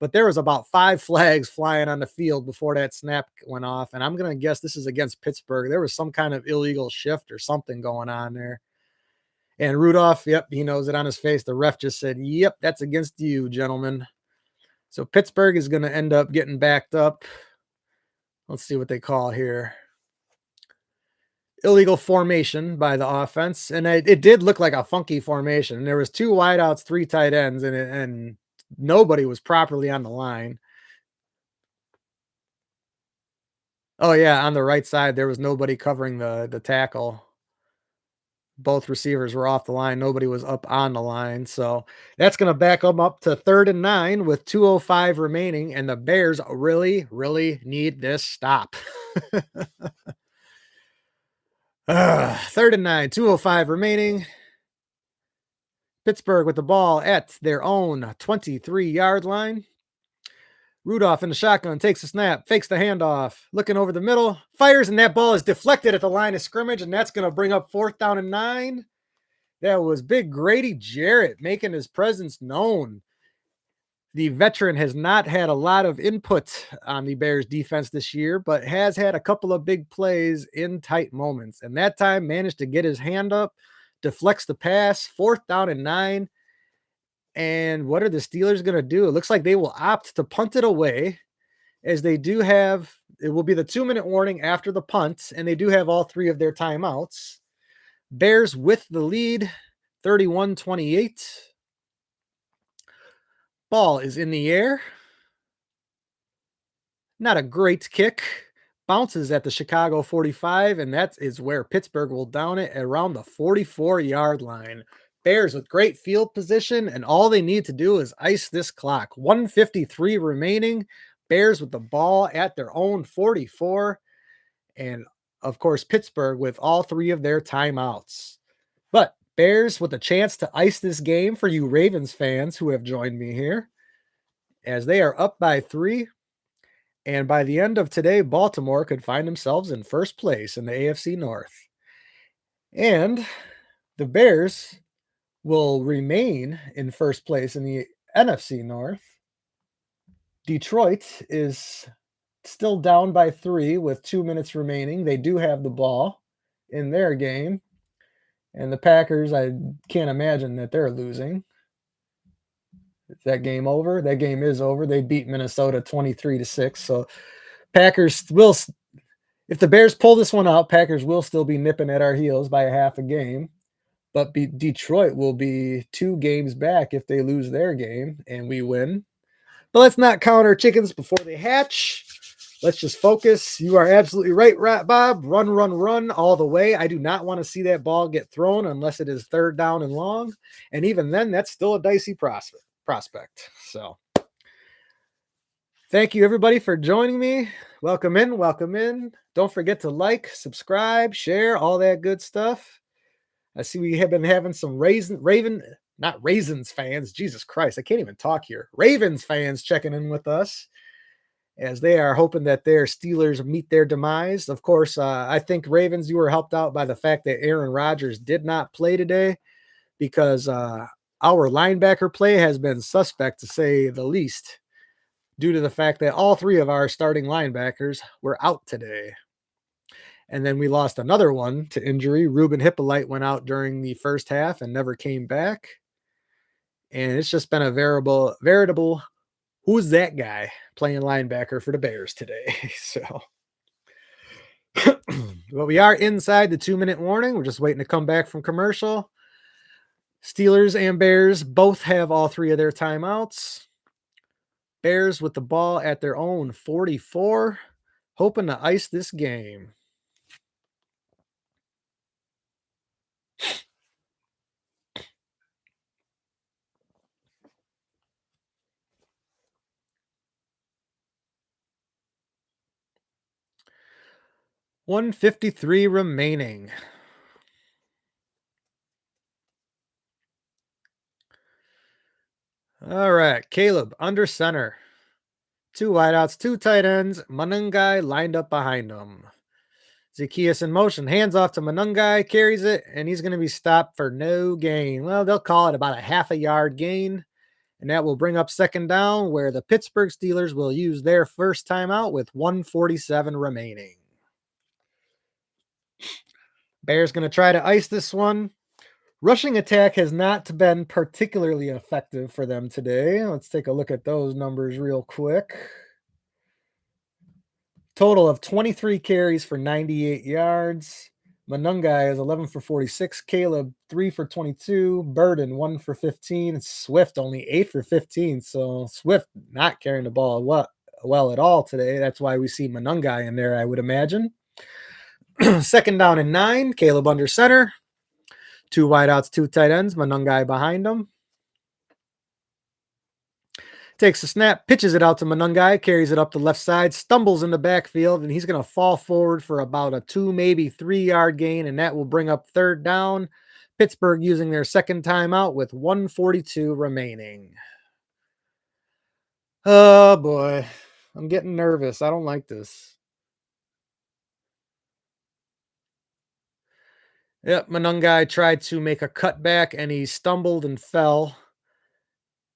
But there was about 5 flags flying on the field before that snap went off. And I'm going to guess this is against Pittsburgh. There was some kind of illegal shift or something going on there. And Rudolph, yep, he knows it on his face. The ref just said, yep, that's against you, gentlemen. So Pittsburgh is going to end up getting backed up. Let's see what they call here. Illegal formation by the offense. And it did look like a funky formation. There was 2 wideouts, 3 tight ends, and nobody was properly on the line. Oh, yeah, on the right side, there was nobody covering the tackle. Both receivers were off the line. Nobody was up on the line. So that's going to back them up to 3rd and 9 with 2:05 remaining. And the Bears really, really need this stop. 3rd and 9, 2:05 remaining. Pittsburgh with the ball at their own 23-yard line. Rudolph in the shotgun takes a snap, fakes the handoff, looking over the middle, fires, and that ball is deflected at the line of scrimmage, and that's going to bring up 4th down and 9. That was big Grady Jarrett making his presence known. The veteran has not had a lot of input on the Bears defense this year, but has had a couple of big plays in tight moments, and that time managed to get his hand up, deflects the pass, 4th down and 9. And what are the Steelers going to do? It looks like they will opt to punt it away, as they do have, it will be the 2-minute warning after the punt, and they do have all 3 of their timeouts. Bears with the lead, 31-28. Ball is in the air. Not a great kick. Bounces at the Chicago 45, and that is where Pittsburgh will down it around the 44-yard line. Bears with great field position, and all they need to do is ice this clock. 1:53 remaining. Bears with the ball at their own 44. And, of course, Pittsburgh with all 3 of their timeouts. But Bears with a chance to ice this game for you Ravens fans who have joined me here, as they are up by 3. And by the end of today, Baltimore could find themselves in first place in the AFC North. And the Bears will remain in first place in the NFC North. Detroit is still down by 3 with 2 minutes remaining. They do have the ball in their game. And the Packers, I can't imagine that they're losing. Is that game over? That game is over. They beat Minnesota 23-6. So Packers will, if the Bears pull this one out, Packers will still be nipping at our heels by a half a game. But Detroit will be 2 games back if they lose their game and we win. But let's not count our chickens before they hatch. Let's just focus. You are absolutely right, Bob. Run, run, run all the way. I do not want to see that ball get thrown unless it is 3rd down and long. And even then, that's still a dicey prospect. So thank you, everybody, for joining me. Welcome in. Welcome in. Don't forget to like, subscribe, share, all that good stuff. I see we have been having some not Raisins fans. Jesus Christ, I can't even talk here. Ravens fans checking in with us as they are hoping that their Steelers meet their demise. Of course, I think Ravens, you were helped out by the fact that Aaron Rodgers did not play today because our linebacker play has been suspect to say the least due to the fact that all three of our starting linebackers were out today. And then we lost another one to injury. Ruben Hippolyte went out during the first half and never came back. And it's just been a veritable who's that guy playing linebacker for the Bears today. So, well, we are inside the 2-minute warning. We're just waiting to come back from commercial. Steelers and Bears both have all three of their timeouts. Bears with the ball at their own 44, hoping to ice this game. $153 remaining. All right, Caleb under center. 2 wideouts, 2 tight ends. Manungai lined up behind him. Zacchaeus in motion, hands off to Manungai, carries it, and he's going to be stopped for no gain. Well, they'll call it about a half a yard gain, and that will bring up second down where the Pittsburgh Steelers will use their first timeout with 1:47 remaining. Bears going to try to ice this one. Rushing attack has not been particularly effective for them today. Let's take a look at those numbers real quick. Total of 23 carries for 98 yards. Manungai is 11 for 46. Caleb, 3 for 22. Burden, 1 for 15. Swift, only 8 for 15. So Swift not carrying the ball well at all today. That's why we see Manungai in there, I would imagine. Second down and 9. Caleb under center. 2 wideouts, 2 tight ends. Manungai behind him. Takes a snap, pitches it out to Manungai, carries it up the left side, stumbles in the backfield, and he's going to fall forward for about a 2, maybe 3-yard gain, and that will bring up third down. Pittsburgh using their second timeout with 1:42 remaining. Oh, boy. I'm getting nervous. I don't like this. Yep, Manungai tried to make a cutback, and he stumbled and fell.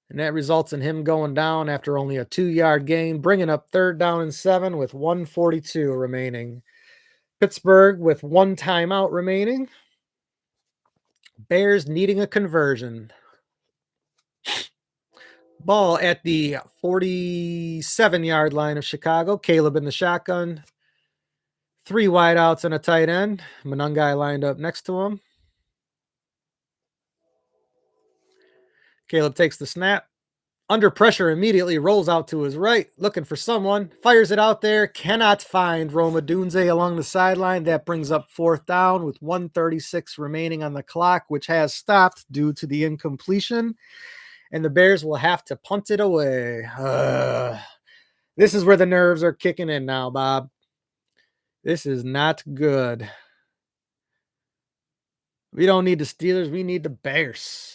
And that results in him going down after only a 2-yard gain, bringing up third down and 7 with 1:42 remaining. Pittsburgh with 1 timeout remaining. Bears needing a conversion. Ball at the 47-yard line of Chicago. Caleb in the shotgun. 3 wideouts and a tight end. Manungai lined up next to him. Caleb takes the snap. Under pressure immediately, rolls out to his right, looking for someone, fires it out there, cannot find Roma Dunze along the sideline. That brings up fourth down with 1:36 remaining on the clock, which has stopped due to the incompletion, and the Bears will have to punt it away. This is where the nerves are kicking in now, Bob. This is not good. We don't need the Steelers, we need the Bears.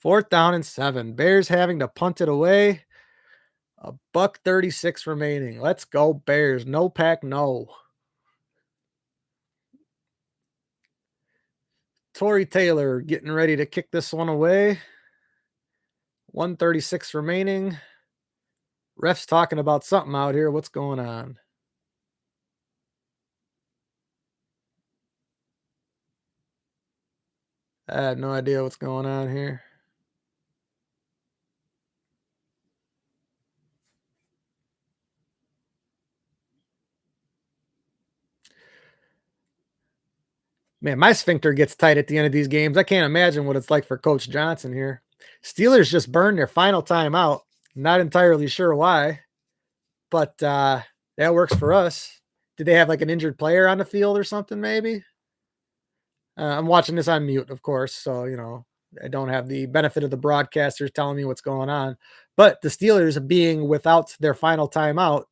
4th down and 7. Bears having to punt it away. $1:36 remaining. Let's go, Bears. No pack, no. Torrey Taylor getting ready to kick this one away. 1:36 remaining. Ref's talking about something out here. What's going on? I have no idea what's going on here. Man, my sphincter gets tight at the end of these games. I can't imagine what it's like for Coach Johnson here. Steelers just burned their final timeout. Not entirely sure why, but that works for us. Did they have like an injured player on the field or something maybe? I'm watching this on mute, of course, so, I don't have the benefit of the broadcasters telling me what's going on. But the Steelers being without their final timeout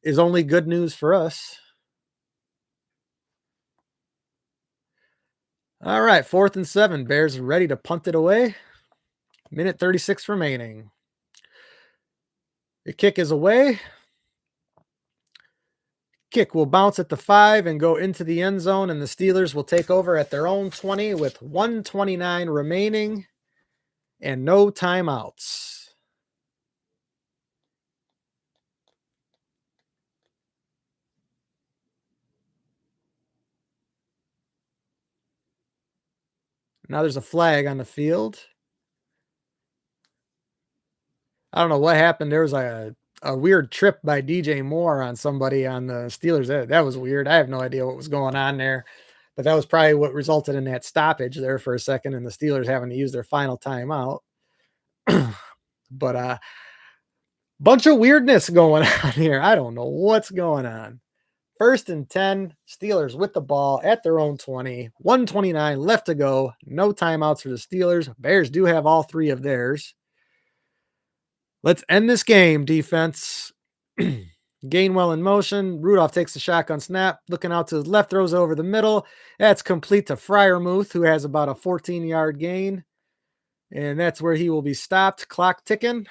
is only good news for us. All right, 4th and 7. Bears ready to punt it away. Minute 36 remaining. The kick is away. Kick will bounce at the 5 and go into the end zone, and the Steelers will take over at their own 20 with 1:29 remaining and no timeouts. Now there's a flag on the field. I don't know what happened. There was a weird trip by DJ Moore on somebody on the Steelers. That was weird. I have no idea what was going on there, but that was probably what resulted in that stoppage there for a second and the Steelers having to use their final timeout. But bunch of weirdness going on here. I don't know what's going on. 1st and 10, Steelers with the ball at their own 20, 1:29 left to go. No timeouts for the Steelers. Bears do have all 3 of theirs. Let's end this game, defense. Gainwell in motion. Rudolph takes the shotgun snap, looking out to his left, throws over the middle. That's complete to Freiermuth, who has about a 14-yard gain. And that's where he will be stopped. Clock ticking.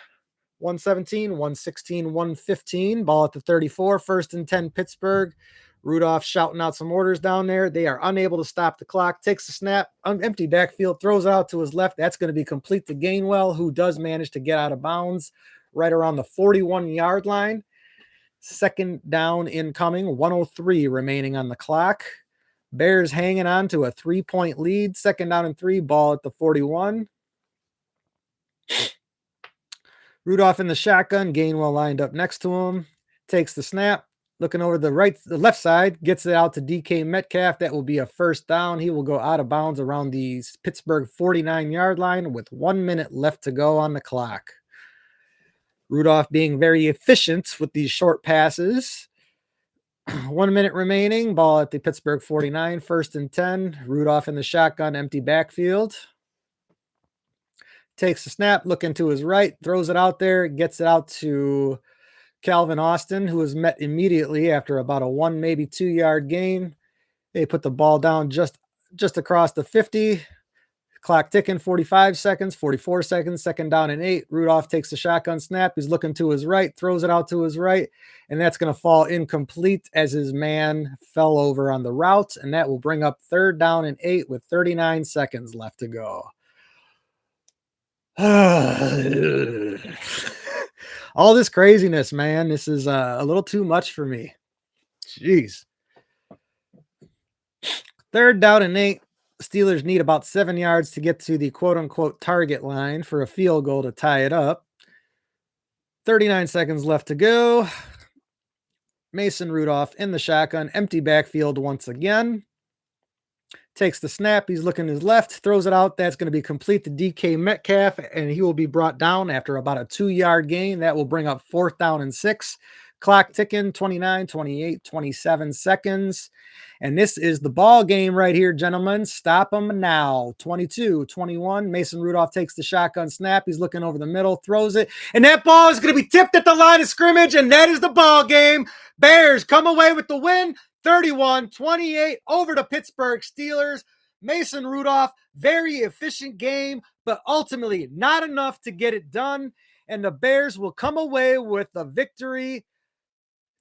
117, 116, 115. Ball at the 34. 1st and 10, Pittsburgh. Rudolph shouting out some orders down there. They are unable to stop the clock. Takes the snap, empty backfield, throws it out to his left. That's going to be complete to Gainwell, who does manage to get out of bounds right around the 41-yard line. 2nd down incoming, 103 remaining on the clock. Bears hanging on to a 3-point lead. 2nd down and 3, ball at the 41. Rudolph in the shotgun, Gainwell lined up next to him, takes the snap, looking over the left side, gets it out to DK Metcalf. That will be a 1st down. He will go out of bounds around the Pittsburgh 49-yard line with 1 minute left to go on the clock. Rudolph being very efficient with these short passes. 1 minute remaining, ball at the Pittsburgh 49, 1st and 10. Rudolph in the shotgun, empty backfield. Takes the snap, looking to his right, throws it out there, gets it out to Calvin Austin, who was met immediately after about a 1, maybe 2-yard gain. They put the ball down just across the 50. Clock ticking, 45 seconds, 44 seconds, 2nd down and 8. Rudolph takes the shotgun snap. He's looking to his right, throws it out to his right, and that's going to fall incomplete as his man fell over on the route, and that will bring up 3rd down and 8 with 39 seconds left to go. All this craziness, man. This is a little too much for me. Jeez. 3rd down and 8. Steelers need about 7 yards to get to the quote-unquote target line for a field goal to tie it up. 39 seconds left to go. Mason Rudolph in the shotgun, empty backfield once again. Takes the snap. He's looking to his left, throws it out. That's going to be complete to DK Metcalf, and he will be brought down after about a 2-yard gain. That will bring up 4th down and 6. Clock ticking, 29, 28, 27 seconds. And this is the ball game right here, gentlemen. Stop them now. 22, 21. Mason Rudolph takes the shotgun snap. He's looking over the middle, throws it, and that ball is going to be tipped at the line of scrimmage, and that is the ball game. Bears come away with the win. 31-28 over the Pittsburgh Steelers. Mason Rudolph, very efficient game, but ultimately not enough to get it done. And the Bears will come away with the victory,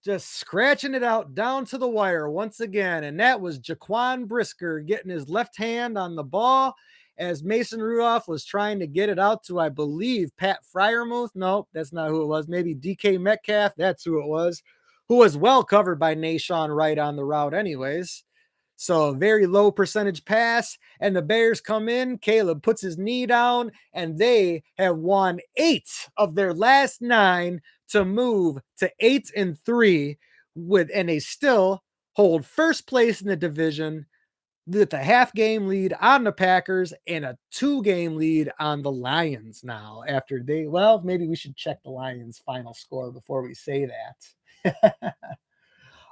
just scratching it out down to the wire once again. And that was Jaquan Brisker getting his left hand on the ball as Mason Rudolph was trying to get it out to, I believe, Pat Freiermuth. No, that's not who it was. Maybe DK Metcalf. That's who it was, who was well covered by Nashawn Wright on the route anyways. So a very low percentage pass, and the Bears come in. Caleb puts his knee down, and they have won 8 of their last 9 to move to 8-3 and they still hold first place in the division with a half-game lead on the Packers and a 2-game lead on the Lions now after maybe we should check the Lions' final score before we say that.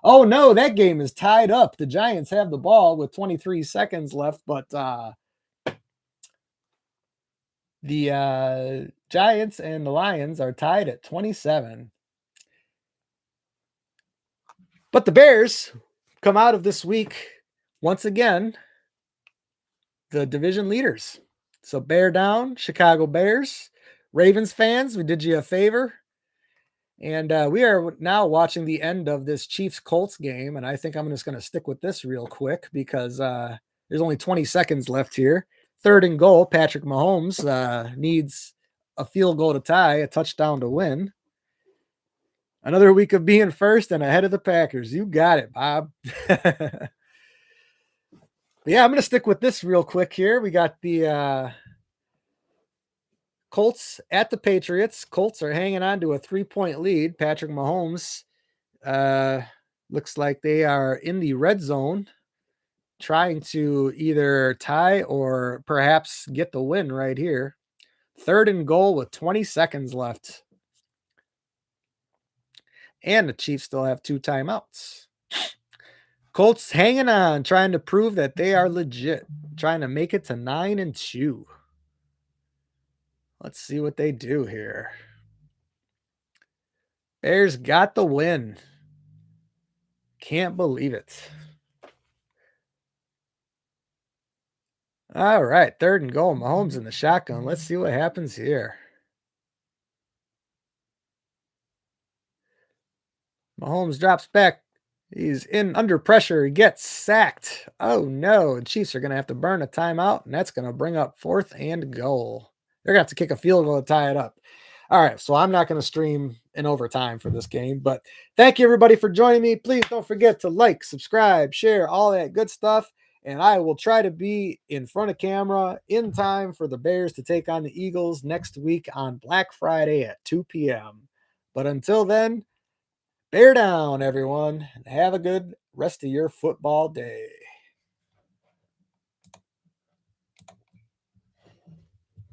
Oh, no, that game is tied up. The Giants have the ball with 23 seconds left, but the Giants and the Lions are tied at 27. But the Bears come out of this week once again the division leaders. So bear down, Chicago Bears. Ravens fans, we did you a favor. And we are now watching the end of this Chiefs Colts game. And I think I'm just going to stick with this real quick because there's only 20 seconds left here. Third and goal. Patrick Mahomes needs a field goal to tie, a touchdown to win. Another week of being first and ahead of the Packers. You got it, Bob. Yeah, I'm going to stick with this real quick here. We got the Colts at the Patriots. Colts are hanging on to a 3-point lead. Patrick Mahomes looks like they are in the red zone trying to either tie or perhaps get the win right here. Third and goal with 20 seconds left. And the Chiefs still have 2 timeouts. Colts hanging on, trying to prove that they are legit, trying to make it to 9-2. Let's see what they do here. Bears got the win. Can't believe it. All right, third and goal. Mahomes in the shotgun. Let's see what happens here. Mahomes drops back. He's in under pressure. He gets sacked. Oh no. The Chiefs are going to have to burn a timeout, and that's going to bring up 4th and goal. They're going to have to kick a field goal to tie it up. All right, so I'm not going to stream in overtime for this game, but thank you everybody for joining me. Please don't forget to like, subscribe, share, all that good stuff, and I will try to be in front of camera in time for the Bears to take on the Eagles next week on Black Friday at 2 p.m. But until then, bear down, everyone, and have a good rest of your football day.